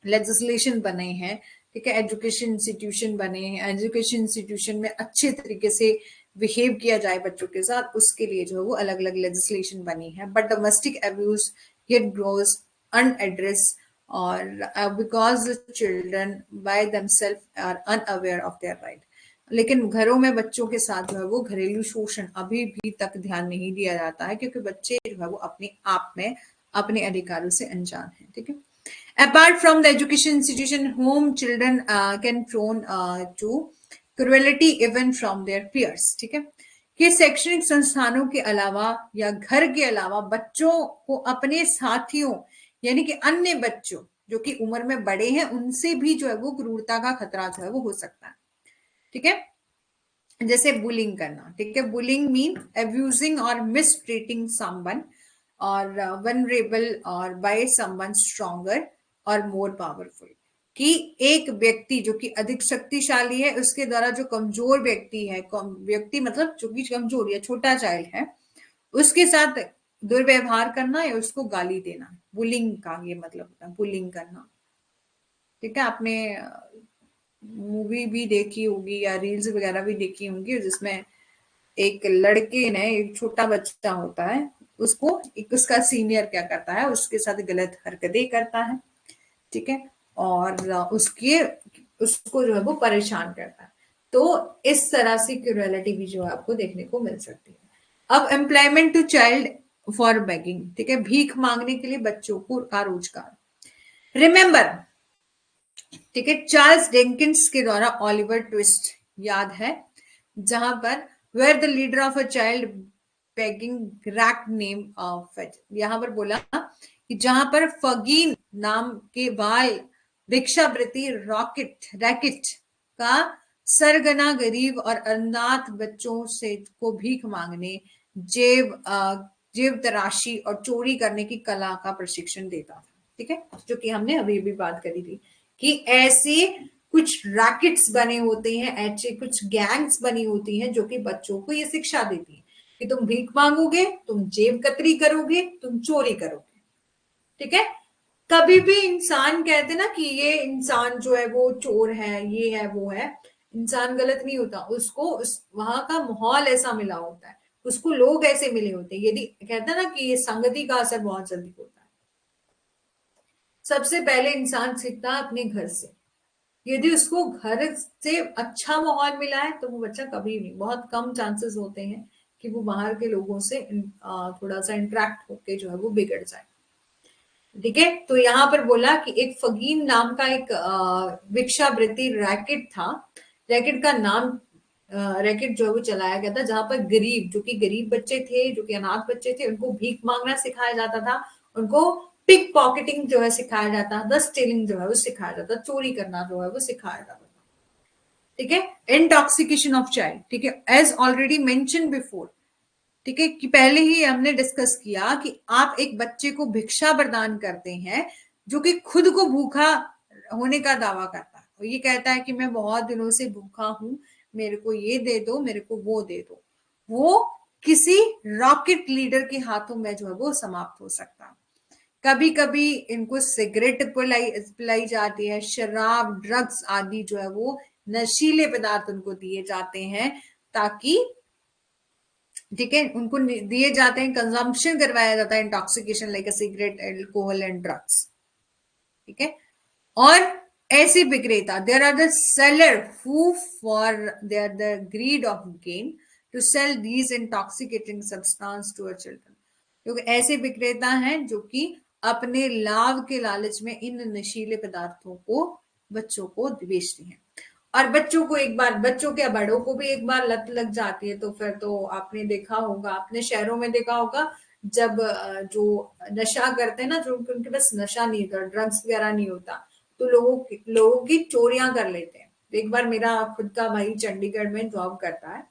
लेजिस्लेशन बने हैं, ठीक है, एजुकेशन इंस्टीट्यूशन बने हैं, एजुकेशन इंस्टीट्यूशन में अच्छे तरीके से बिहेव किया जाए बच्चों के साथ, उसके लिए जो है वो अलग अलग लेजिस्लेशन बनी है। But domestic abuse yet grows unaddressed or because the children by themselves are unaware of their right. लेकिन घरों में बच्चों के साथ जो है वो घरेलू शोषण अभी भी तक ध्यान नहीं दिया जाता है, क्योंकि बच्चे जो है वो अपने आप में अपने अधिकारों से अनजान है, ठीक है। Apart from the education institution, home children can prone to cruelty even from their peers, ठीक है। कि शैक्षणिक संस्थानों के अलावा या घर के अलावा बच्चों को अपने साथियों यानी कि अन्य बच्चों जो कि उम्र में बड़े हैं उनसे भी जो है वो क्रूरता का खतरा जो है वो हो सकता है, ठीक है। जैसे बुलिंग करना, ठीक है, बुलिंग मीन अब्यूजिंग और मिसट्रीटिंग समवन और वनरेबल और बाय समवन स्ट्रॉन्गर और मोर पावरफुल। कि एक व्यक्ति जो कि अधिक शक्तिशाली है उसके द्वारा जो कमजोर व्यक्ति है, व्यक्ति मतलब जो कि कमजोर या छोटा चाइल्ड है, उसके साथ दुर्व्यवहार करना या उसको गाली देना, बुलिंग का ये मतलब होता है, बुलिंग करना, ठीक है। आपने मूवी भी देखी होगी या रील्स वगैरह भी देखी होंगी जिसमें एक लड़के ने, एक छोटा बच्चा होता है, उसको एक उसका सीनियर क्या करता है, उसके साथ गलत हरकतें करता है, ठीक है, और उसके उसको जो है वो परेशान करता है। तो इस तरह से क्रूरलिटी भी जो है आपको देखने को मिल सकती है। अब employment to child for begging, ठीक है, भीख मांगने के लिए बच्चों को का रोजगार। रिमेंबर, ठीक है, चार्ल्स डिकेंस के द्वारा ओलिवर ट्विस्ट याद है, जहां पर where the leader of a child begging rack name of it, यहां पर बोला कि जहां पर फगीन नाम के बाल भिक्षावृत्ति रॉकेट रैकेट का सरगना गरीब और अनाथ बच्चों से को भीख मांगने, जेब तराशी और चोरी करने की कला का प्रशिक्षण देता था, ठीक है, जो कि हमने अभी भी बात करी थी कि ऐसे कुछ रैकेट्स बने होते हैं, ऐसे कुछ गैंग्स बनी होती हैं जो कि बच्चों को ये शिक्षा देती है कि तुम भीख मांगोगे, तुम जेब कतरी करोगे, तुम चोरी करोगे, ठीक है। कभी भी इंसान कहते ना कि ये इंसान जो है वो चोर है, ये है वो है, इंसान गलत नहीं होता, उसको वहां का माहौल ऐसा मिला होता है, उसको लोग ऐसे मिले होते हैं। यदि कहते हैं ना कि ये संगति का असर बहुत जल्दी होता है। सबसे पहले इंसान सीखता है अपने घर से, यदि उसको घर से अच्छा माहौल मिला है तो वो बच्चा कभी नहीं, बहुत कम चांसेस होते हैं कि वो बाहर के लोगों से थोड़ा सा इंटरेक्ट होके जो है वो बिगड़ जाए। ठीक है, तो यहाँ पर बोला कि एक फगीन नाम का एक भिक्षावृत्ति रैकेट था। रैकेट का नाम रैकेट जो है वो चलाया गया था, जहां पर गरीब, जो कि गरीब बच्चे थे, जो कि अनाथ बच्चे थे, उनको भीख मांगना सिखाया जाता था, उनको पिक पॉकेटिंग जो है सिखाया जाता था, स्टीलिंग जो है वो सिखाया जाता, चोरी करना जो है वो सिखाया जाता था। ठीक है, इंटॉक्सिकेशन ऑफ चाइल्ड। ठीक है, एज ऑलरेडी मेंशन बिफोर, ठीक है, कि पहले ही हमने डिस्कस किया कि आप एक बच्चे को भिक्षा प्रदान करते हैं जो कि खुद को भूखा होने का दावा करता है, और ये कहता है कि मैं बहुत दिनों से भूखा हूं, मेरे को ये दे दो, मेरे को वो दे दो, वो किसी रॉकेट लीडर के हाथों में जो है वो समाप्त हो सकता है। कभी कभी इनको सिगरेट पिलाई जाती है, शराब, ड्रग्स आदि जो है वो नशीले पदार्थ उनको दिए जाते हैं, ताकि, ठीक है, उनको दिए जाते हैं, कंजम्पशन करवाया जाता है, intoxication like cigarette, alcohol and drugs. ठीक है, और ऐसे विक्रेता, there are the seller who for their the greed of gain to sell these intoxicating substance to our children. क्योंकि ऐसे विक्रेता हैं जो कि अपने लाभ के लालच में इन नशीले पदार्थों को बच्चों को बेचते हैं। और बच्चों को एक बार, बच्चों के बड़ों को भी एक बार लत लग जाती है, तो फिर तो आपने देखा होगा, अपने शहरों में देखा होगा, जब जो नशा करते हैं ना, जो उनके पास नशा नहीं होता, ड्रग्स वगैरह नहीं होता, तो लोगों की चोरियां कर लेते हैं। एक बार मेरा खुद का भाई चंडीगढ़ में जॉब करता है,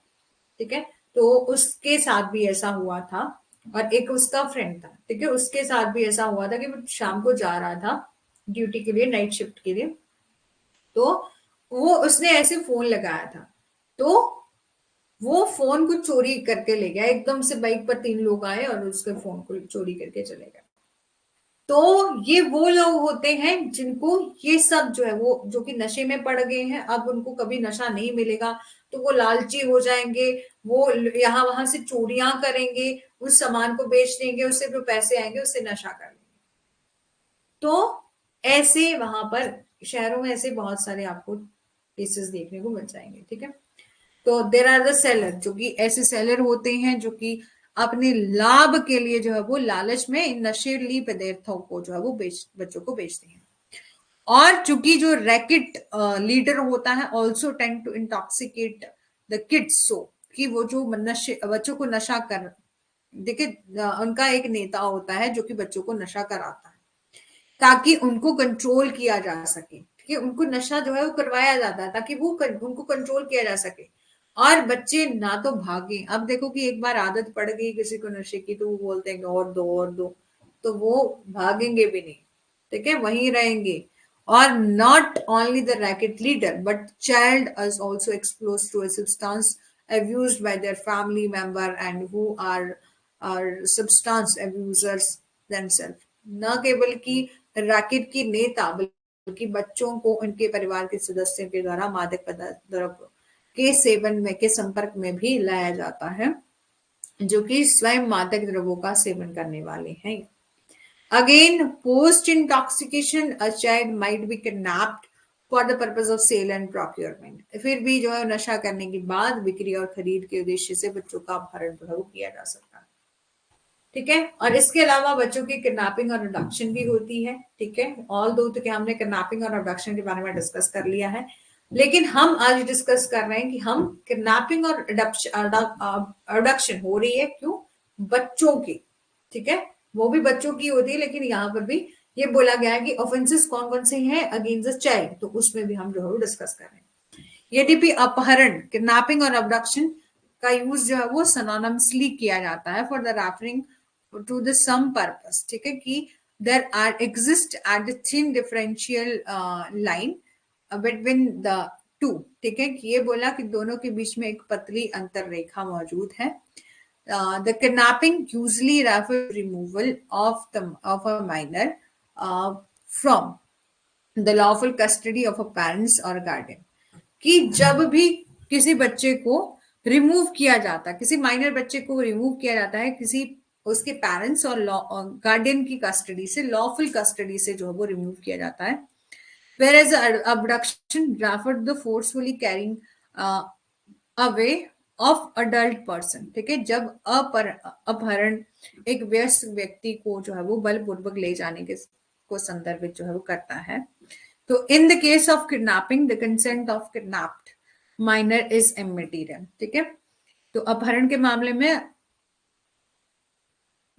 ठीक है, तो उसके साथ भी ऐसा हुआ था, और एक उसका फ्रेंड था, ठीक है, उसके साथ भी ऐसा हुआ था कि वो शाम को जा रहा था ड्यूटी के लिए, नाइट शिफ्ट के लिए, तो वो उसने ऐसे फोन लगाया था, तो वो फोन को चोरी करके ले गया, एकदम से बाइक पर 3 लोग आए और उसके फोन को चोरी करके चले गए। तो ये वो लोग होते हैं जिनको ये सब जो है वो, जो कि नशे में पड़ गए हैं, अब उनको कभी नशा नहीं मिलेगा तो वो लालची हो जाएंगे, वो यहाँ वहां से चोरियां करेंगे, उस सामान को बेच देंगे, उससे जो पैसे आएंगे उससे नशा कर लेंगे। तो ऐसे वहां पर शहरों में ऐसे बहुत सारे आपको केसेस देखने को मिल जाएंगे। ठीक है, तो देर आर द सेलर, जो कि ऐसे सेलर होते हैं जो कि अपने लाभ के लिए जो है वो लालच में इन नशीली पदार्थों को जो है वो बच्चों को बेचते हैं। और चूंकि जो रैकेट लीडर होता है also tend to intoxicate the kids, so कि वो जो नशे, बच्चों को नशा कर, देखिए उनका एक नेता होता है जो कि बच्चों को नशा कराता है ताकि उनको कंट्रोल किया जा सके। ठीक है, उनको नशा जो है वो करवाया जाता है ताकि उनको कंट्रोल किया जा सके, और बच्चे ना तो भागे। अब देखो कि एक बार आदत पड़ गई किसी को नशे की, तो वो बोलते हैं कि और दो और दो, तो वो भागेंगे भी नहीं, ठीक है, वहीं रहेंगे। और not only the racket leader but child is also expose to a substance abused by their family member and who are substance abusers themselves। न केवल कि रैकेट की नेता, बल्कि बच्चों को उनके परिवार के सदस्यों के द्वारा मादक पदार्थ द्रव्य के सेवन में के संपर्क में भी लाया जाता है, जो कि स्वयं मादक द्रव्यों का सेवन करने वाले हैं। Again, post intoxication a child might be kidnapped for the purpose of sale and procurement. फिर भी जो है नशा करने के बाद बिक्री और खरीद के उद्देश्य से बच्चों का अपहरण जो है वो किया जा सकता है। ठीक है, और इसके अलावा बच्चों की किडनैपिंग और अबडक्शन भी होती है। ठीक है, ऑल दो तो क्या हमने किडनैपिंग और अबडक्शन के बारे में डिस्कस कर लिया है, लेकिन हम आज डिस्कस कर रहे हैं कि हम किडनैपिंग और अबडक्शन हो रही है क्यों, बच्चों की। ठीक है, वो भी बच्चों की होती है, लेकिन यहाँ पर भी ये बोला गया है कि ऑफेंसेस कौन कौन से हैं अगेंस्ट द चाइल्ड, तो उसमें भी हम जो है डिस्कस कर रहे हैं। यद्यपि अपहरण, किडनैपिंग और अबडक्शन का यूज जो है वो सिनोनिमसली किया जाता है for the referring to the same purpose. ठीक है, कि there are exist at the thin differential line between the two. ठीक है, कि ये बोला कि दोनों के बीच में एक पतली अंतर रेखा मौजूद है। The kidnapping usually refers to removal of a minor from the lawful custody of a parents or guardian। कि जब भी किसी बच्चे को रिमूव किया जाता है, किसी माइनर बच्चे को रिमूव किया जाता है किसी उसके पेरेंट्स और गार्डियन की कस्टडी से, लॉफुल कस्टडी से जो है वो रिमूव किया जाता है। Whereas abduction referred the forcefully carrying away of adult person, ठीक है, जब अपहरण एक वयस्क व्यक्ति को जो है वो बलपूर्वक ले जाने के को संदर्भित जो है वो करता है। तो in the case of kidnapping the consent of kidnapped minor is immaterial, ठीक है। तो अपहरण के मामले में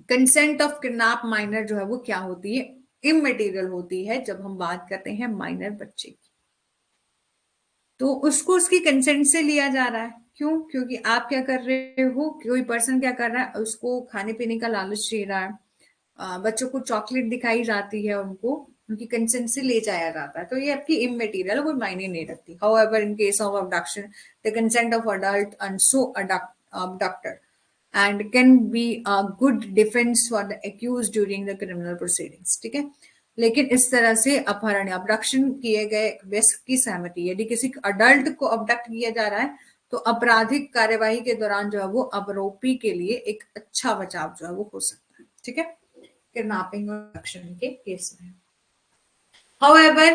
कंसेंट ऑफ किडनैप माइनर जो है वो क्या होती है, इममेटीरियल होती है जब हम बात करते हैं माइनर बच्चे की। तो उसको उसकी कंसेंट से लिया जा रहा है, क्यों? क्योंकि आप क्या कर रहे हो, कोई पर्सन क्या कर रहा है, उसको खाने पीने का लालच दे रहा है, बच्चों को चॉकलेट दिखाई जाती है, उनको उनकी कंसेंट से ले जाया जाता है, तो ये आपकी इममेटीरियल कोई मायने नहीं रखती। However in case of abduction the consent of adult and so abducted and can be a good defense for the accused during the criminal proceedings, ठीक है। लेकिन इस तरह से अपहरण अबडक्शन किए गए व्यक्ति की सहमति, यदि किसी अडल्ट को अबडक्ट किया जा रहा है तो आपराधिक कार्यवाही के दौरान जो है वो आरोपी के लिए एक अच्छा बचाव जो है वो हो सकता है, ठीक है, किडनैपिंग और अबडक्शन के केस में। However,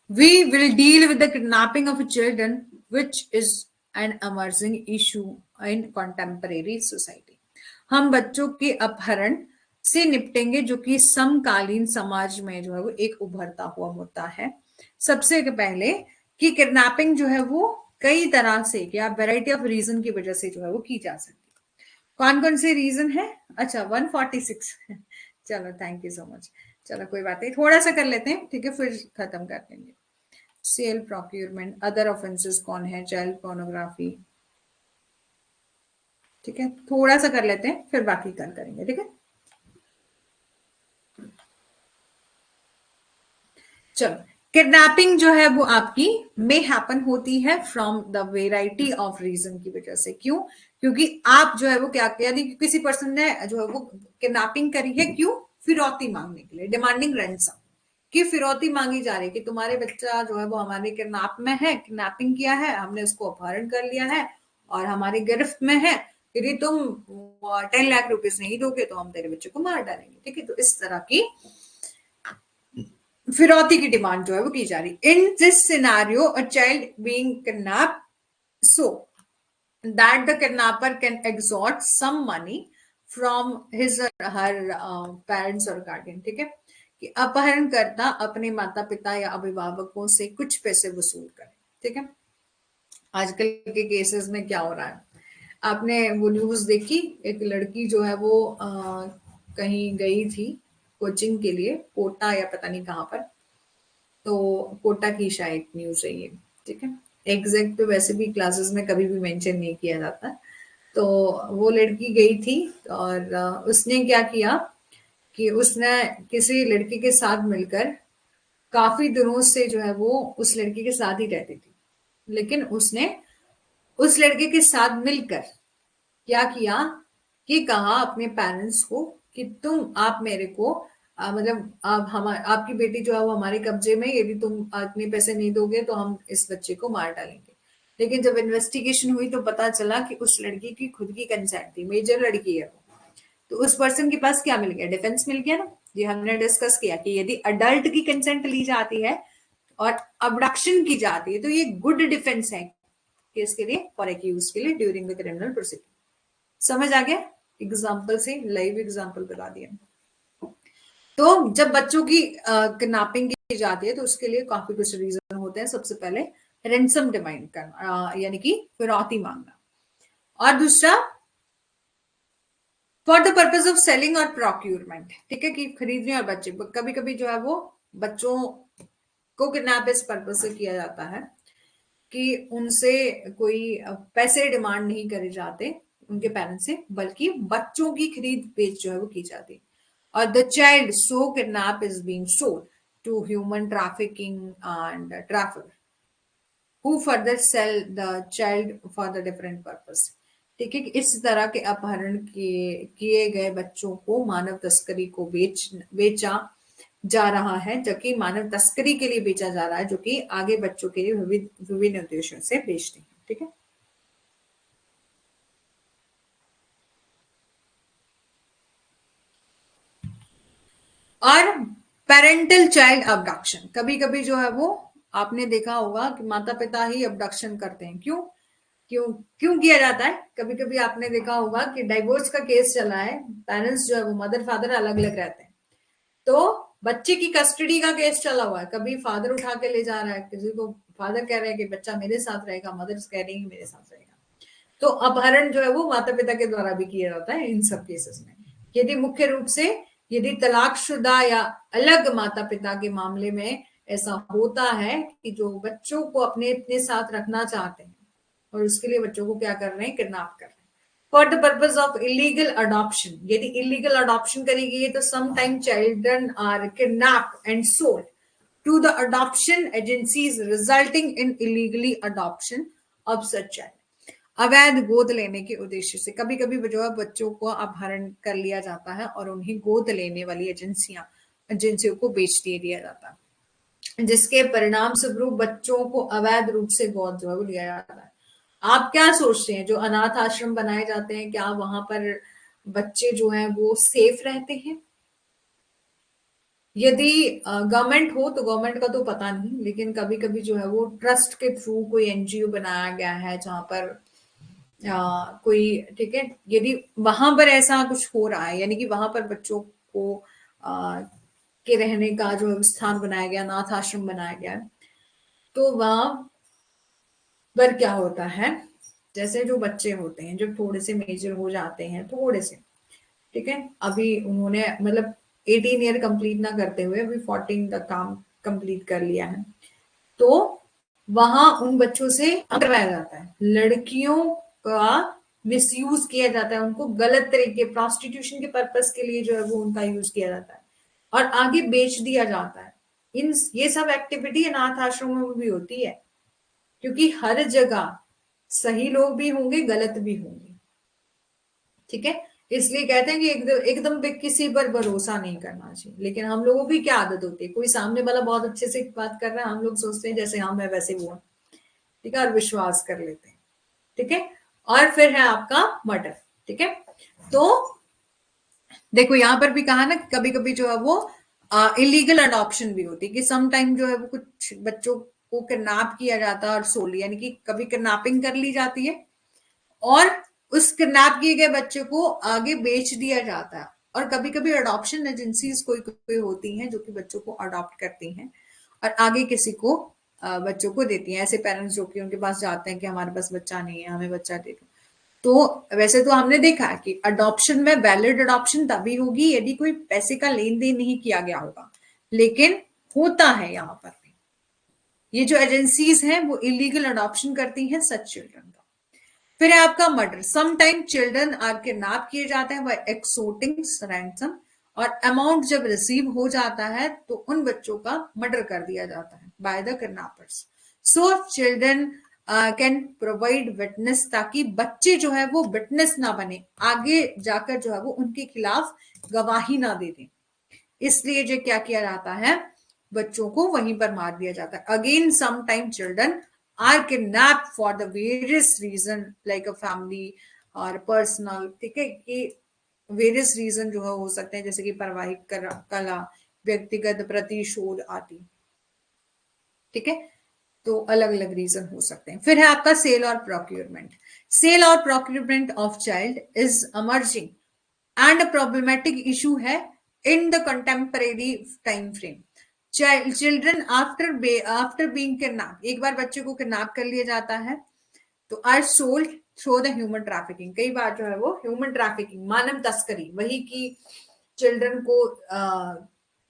we will deal with the kidnapping of children, which is an emerging issue in contemporary society. हम बच्चों के अपहरण से निपटेंगे जो कि समकालीन समाज में जो है वो एक उभरता हुआ मुद्दा है। सबसे पहले कि किडनैपिंग जो है वो कई तरह से या वैरायटी ऑफ रीजन की वजह से जो है वो की जा सकती है। कौन कौन से रीजन है? अच्छा 146 चलो थैंक यू सो मच। चलो कोई बात नहीं, थोड़ा सा कर लेते हैं, ठीक है, फिर खत्म कर देंगे। सेल प्रोक्यूरमेंट, अदर ऑफेंसेस कौन है, चाइल्ड पोर्नोग्राफी, ठीक है, थोड़ा सा कर लेते हैं फिर बाकी कल करेंगे, ठीक है। चलो, किडनैपिंग जो है वो आपकी मे हैपन होती है from the variety of reason की वजह से। क्यों? क्योंकि आप जो है वो क्या, यदि किसी पर्सन ने जो है वो किडनैपिंग करी है, क्यों? फिरौती मांगने के लिए, डिमांडिंग रैंसम की फिरौती मांगी जा रही है कि तुम्हारे बच्चा जो है वो हमारे किडनैप में है, किडनैपिंग किया है, हमने उसको अपहरण कर लिया है और हमारी गिरफ्त में है, यदि तुम 10 लाख रुपीज नहीं दोगे तो हम तेरे बच्चे को मार डालेंगे, ठीक है। तो इस तरह की फिरौती की डिमांड जो है वो की जा रही। In this scenario a child being kidnap so that the kidnapper can extort some money from his her parents और गार्डियन, ठीक है, कि अपहरणकर्ता अपने माता पिता या अभिभावकों से कुछ पैसे वसूल करे, ठीक है। आजकल के केसेस में क्या हो रहा है, आपने वो न्यूज देखी, एक लड़की जो है वो कहीं गई थी कोचिंग के लिए, कोटा या पता नहीं कहाँ पर, तो कोटा की शायद न्यूज है ये, ठीक है। एग्जैक्ट तो वैसे भी क्लासेस में कभी भी मेंशन नहीं किया जाता। तो वो लड़की गई थी और उसने क्या किया कि उसने किसी लड़की के साथ मिलकर काफी दिनों से जो है वो उस लड़की के साथ ही रहती थी, लेकिन उसने उस लड़के के साथ मिलकर क्या किया कि कहा अपने पेरेंट्स को कि तुम आप मेरे को मतलब आप आपकी बेटी जो है वो हमारे कब्जे में, यदि तुम इतने पैसे नहीं दोगे तो हम इस बच्चे को मार डालेंगे। लेकिन जब इन्वेस्टिगेशन हुई तो पता चला कि उस लड़की की खुद की कंसेंट थी, मेजर लड़की है वो। तो उस पर्सन के पास क्या मिल गया? डिफेंस मिल गया ना। ये हमने डिस्कस किया कि यदि अडल्ट की कंसेंट ली जाती है और अबडक्शन की जाती है तो ये गुड डिफेंस है केस के लिए, फॉर एक्यूज के लिए ड्यूरिंग द क्रिमिनल प्रोसीडिंग। समझ आ गया? एग्जाम्पल से, लाइव एग्जाम्पल बता दिया। तो जब बच्चों की किडनैपिंग की जाती है तो उसके लिए काफी कुछ रीजन होते हैं। सबसे पहले रेंसम डिमांड करना, यानी कि फिरौती मांगना, और दूसरा for the purpose of selling और प्रोक्यूरमेंट, ठीक है, कि खरीदने और बच्चे, कभी कभी जो है वो बच्चों को किडनैप इस पर्पज से किया जाता है कि उनसे कोई पैसे डिमांड नहीं करे जाते उनके पेरेंट्स से, बल्कि बच्चों की खरीद बेच जो है वो की जाती है। और the child so kidnap is being sold to human trafficking and trafficker who further sell the child for the different purpose, ठीक है। इस तरह के अपहरण किए गए बच्चों को मानव तस्करी को बेचा जा रहा है, जबकि मानव तस्करी के लिए बेचा जा रहा है, जो कि आगे बच्चों के लिए विभिन्न उद्देश्यों से बेचते हैं, ठीक है। और पेरेंटल चाइल्ड अबडक्शन, कभी कभी जो है वो आपने देखा होगा कि माता पिता ही अबडक्शन करते हैं। क्यों? क्यों क्यों किया जाता है? कभी कभी आपने देखा होगा कि डाइवोर्स का केस चला है, पेरेंट्स जो है वो मदर फादर अलग अलग रहते हैं, तो बच्चे की कस्टडी का केस चला हुआ है, कभी फादर उठा के ले जा रहा है, किसी को फादर कह रहे हैं कि बच्चा मेरे साथ रहेगा, मदर कह रही है मेरे साथ रहेगा। तो अपहरण जो है वो माता पिता के द्वारा भी किया जाता है इन सब केसेस में। यदि मुख्य रूप से यदि तलाकशुदा या अलग माता पिता के मामले में ऐसा होता है कि जो बच्चों को अपने साथ रखना चाहते हैं और उसके लिए बच्चों को क्या कर रहे हैं, किडनैप कर रहे हैं for the purpose of illegal adoption. यदि इलीगल अडॉप्शन करेगी तो sometime children are kidnapped and sold to the adoption agencies resulting in illegally adoption of such child। अवैध गोद लेने के उद्देश्य से कभी कभी जो है बच्चों को अपहरण कर लिया जाता है और उन्हें गोद लेने वाली एजेंसियों को बेच दिया जाता है, जिसके परिणाम स्वरूप बच्चों को अवैध रूप से गोद जो है वो लिया जाता है। आप क्या सोचते हैं, जो अनाथ आश्रम बनाए जाते हैं, क्या वहां पर बच्चे जो हैं वो सेफ रहते हैं? यदि गवर्नमेंट हो तो गवर्नमेंट का तो पता नहीं, लेकिन कभी कभी जो है वो ट्रस्ट के थ्रू कोई एनजीओ बनाया गया है जहां पर कोई, ठीक है, यदि वहां पर ऐसा कुछ हो रहा है, यानी कि वहां पर बच्चों को के रहने का जो स्थान बनाया गया, अनाथ आश्रम बनाया गया है, तो वहां पर क्या होता है, जैसे जो बच्चे होते हैं जब थोड़े से मेजर हो जाते हैं, थोड़े से, ठीक है, अभी उन्होंने मतलब 18 ईयर कंप्लीट ना करते हुए अभी 14 तक काम कंप्लीट कर लिया है, तो वहां उन बच्चों से करवाया जाता है, लड़कियों का मिसयूज किया जाता है, उनको गलत तरीके प्रोस्टिट्यूशन के पर्पस के लिए जो है वो उनका यूज किया जाता है और आगे बेच दिया जाता है। इन ये सब एक्टिविटी अनाथ आश्रमों में भी होती है, क्योंकि हर जगह सही लोग भी होंगे, गलत भी होंगे, ठीक है, इसलिए कहते हैं कि एकदम पे किसी पर भरोसा नहीं करना चाहिए। लेकिन हम लोगों की क्या आदत होती है, कोई सामने वाला बहुत अच्छे से बात कर रहा है, हम लोग सोचते हैं जैसे हम है वैसे वो है, ठीक है, और विश्वास कर लेते हैं, ठीक है। और फिर है आपका मर्डर, ठीक है। तो देखो यहां पर भी कहा ना, कभी कभी जो है वो इलीगल अडॉप्शन भी होती है, कि सम टाइम जो है वो कुछ बच्चों को किडनैप किया जाता है और सोल, यानी कि कभी किडनैपिंग कर ली जाती है और उस किडनैप किए गए बच्चे को आगे बेच दिया जाता है। और कभी कभी अडॉप्शन एजेंसीज कोई कोई होती हैं जो कि बच्चों को अडॉप्ट करती हैं और आगे किसी को बच्चों को देती हैं। ऐसे पेरेंट्स जो कि उनके पास जाते हैं कि हमारे पास बच्चा नहीं है, हमें बच्चा दे दो। तो वैसे तो हमने देखा है कि अडॉप्शन में वैलिड अडॉप्शन तभी होगी यदि कोई पैसे का लेन देन नहीं किया गया होगा, लेकिन होता है यहाँ पर भी। ये जो एजेंसीज हैं वो इलीगल अडॉप्शन करती हैं सच चिल्ड्रन का। फिर है आपका murder. Some time children are kidnap किए जाते हैं बाय एक्सोटिंग रैंसम, और अमाउंट जब रिसीव हो जाता है तो उन बच्चों का मर्डर कर दिया जाता है by the kidnappers. So children can provide witness, ताकि बच्चे जो है वो विटनेस ना बने, आगे जाकर जो है वो उनके खिलाफ गवाही ना दे दें, इसलिए जो क्या किया जाता है, बच्चों को वहीं पर मार दिया जाता है। Again some time children are kidnap for the various reason like a family और पर्सनल, ठीक है, कि वेरियस रीजन जो है हो सकते हैं, जैसे कि पारिवारिक कला, व्यक्तिगत प्रतिशोध आदि, ठीक है, तो अलग अलग रीजन हो सकते हैं। फिर है आपका सेल और प्रोक्यूरमेंट। सेल और procurement of child is emerging and problematic issue है in the contemporary time frame. Children after being kidnap, एक बार बच्चे को किडनैप कर लिया जाता है तो are sold through the human trafficking. कई बार जो है वो ह्यूमन ट्रैफिकिंग, मानव तस्करी, वही की चिल्ड्रन को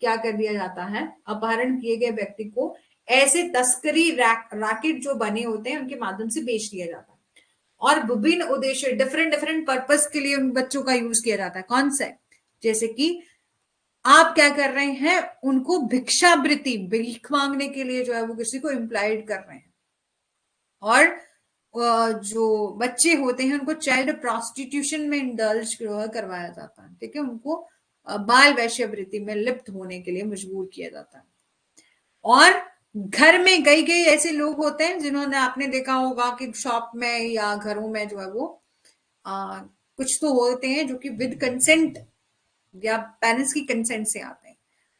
क्या कर दिया जाता है, अपहरण किए गए व्यक्ति को ऐसे तस्करी रैकेट जो बने होते हैं उनके माध्यम से बेच दिया जाता है और विभिन्न उद्देश्य, डिफरेंट डिफरेंट पर्पस के लिए उन बच्चों का यूज किया जाता है। कौन सा? जैसे कि आप क्या कर रहे हैं, उनको भिक्षावृत्ति, भीख मांगने के लिए जो है वो किसी को एम्प्लॉयड कर रहे हैं, और जो बच्चे होते हैं उनको चाइल्ड प्रोस्टिट्यूशन में इंडल्ज करवाया जाता है, ठीक है, उनको बाल वैश्यवृत्ति में लिप्त होने के लिए मजबूर किया जाता है। और घर में कई कई ऐसे लोग होते हैं जिन्होंने, आपने देखा होगा कि शॉप में या घरों में जो है वो कुछ तो होते हैं जो कि विद कंसेंट या पेरेंट्स की कंसेंट से आते हैं,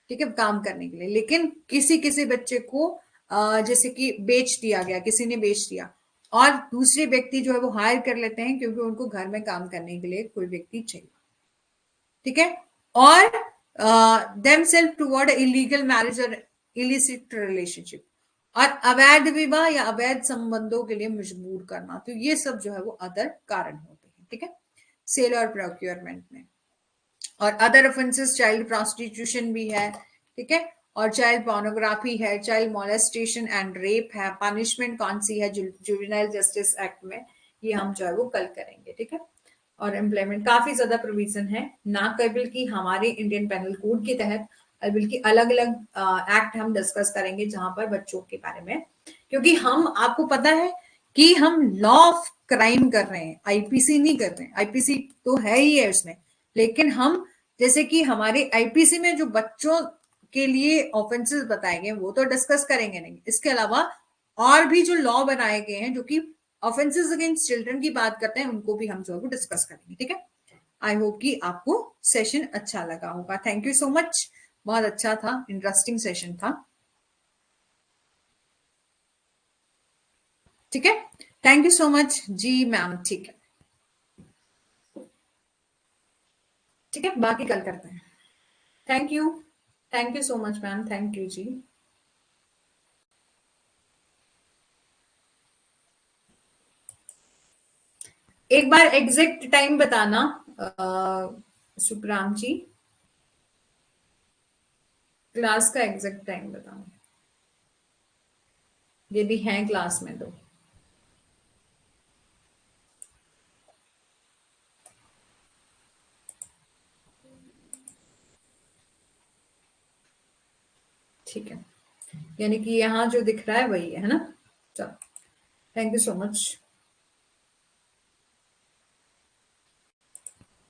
ठीक है, काम करने के लिए, लेकिन किसी किसी बच्चे को जैसे कि बेच दिया गया, किसी ने बेच दिया, और दूसरे व्यक्ति जो है वो हायर कर लेते हैं क्योंकि उनको घर में काम करने के लिए कोई व्यक्ति चाहिए, ठीक है। और them self toward illegal marriage और इलिसिट रिलेशनशिप, और अवैध विवाह या अवैध संबंधों के लिए मजबूर करना, तो ये सब जो है वो अदर कारण होते हैं, ठीक है, सेल और प्रोक्योरमेंट में। और अदर ऑफेंसेस चाइल्ड प्रोस्टिट्यूशन भी है, ठीक है, और चाइल्ड पोर्नोग्राफी है, चाइल्ड मोलेस्टेशन एंड रेप है। पनिशमेंट कौन सी है जुवेनाइल जस्टिस एक्ट में, ये हम जो है वो कल करेंगे, ठीक है। और एम्प्लॉयमेंट काफी ज्यादा प्रोविजन है, ना केवल कि हमारे इंडियन पेनल कोड के तहत, बल्कि अलग अलग एक्ट हम डिस्कस करेंगे जहां पर बच्चों के बारे में, क्योंकि हम, आपको पता है कि हम लॉ ऑफ क्राइम कर रहे हैं, आईपीसी नहीं कर रहे हैं। आईपीसी तो है ही है उसमें, लेकिन हम, जैसे कि हमारे आईपीसी में जो बच्चों के लिए ऑफेंसेस बताए गए वो तो डिस्कस करेंगे नहीं, इसके अलावा और भी जो लॉ बनाए गए हैं जो कि ऑफेंसेस अगेंस्ट चिल्ड्रन की बात करते हैं, उनको भी हम जो है डिस्कस करेंगे, ठीक है। आई होप कि आपको सेशन अच्छा लगा होगा। थैंक यू सो मच, बहुत अच्छा था, इंटरेस्टिंग सेशन था, ठीक है। थैंक यू सो मच जी मैम, ठीक है, ठीक है, बाकी कल करते हैं। Thank you, thank you so much ma'am, thank you जी। एक बार एग्जैक्ट टाइम बताना सुप्राम जी, क्लास का एग्जैक्ट टाइम बताना, यदि हैं क्लास में तो। ठीक है, यानी कि यहाँ जो दिख रहा है वही है ना। चलो, थैंक यू सो मच।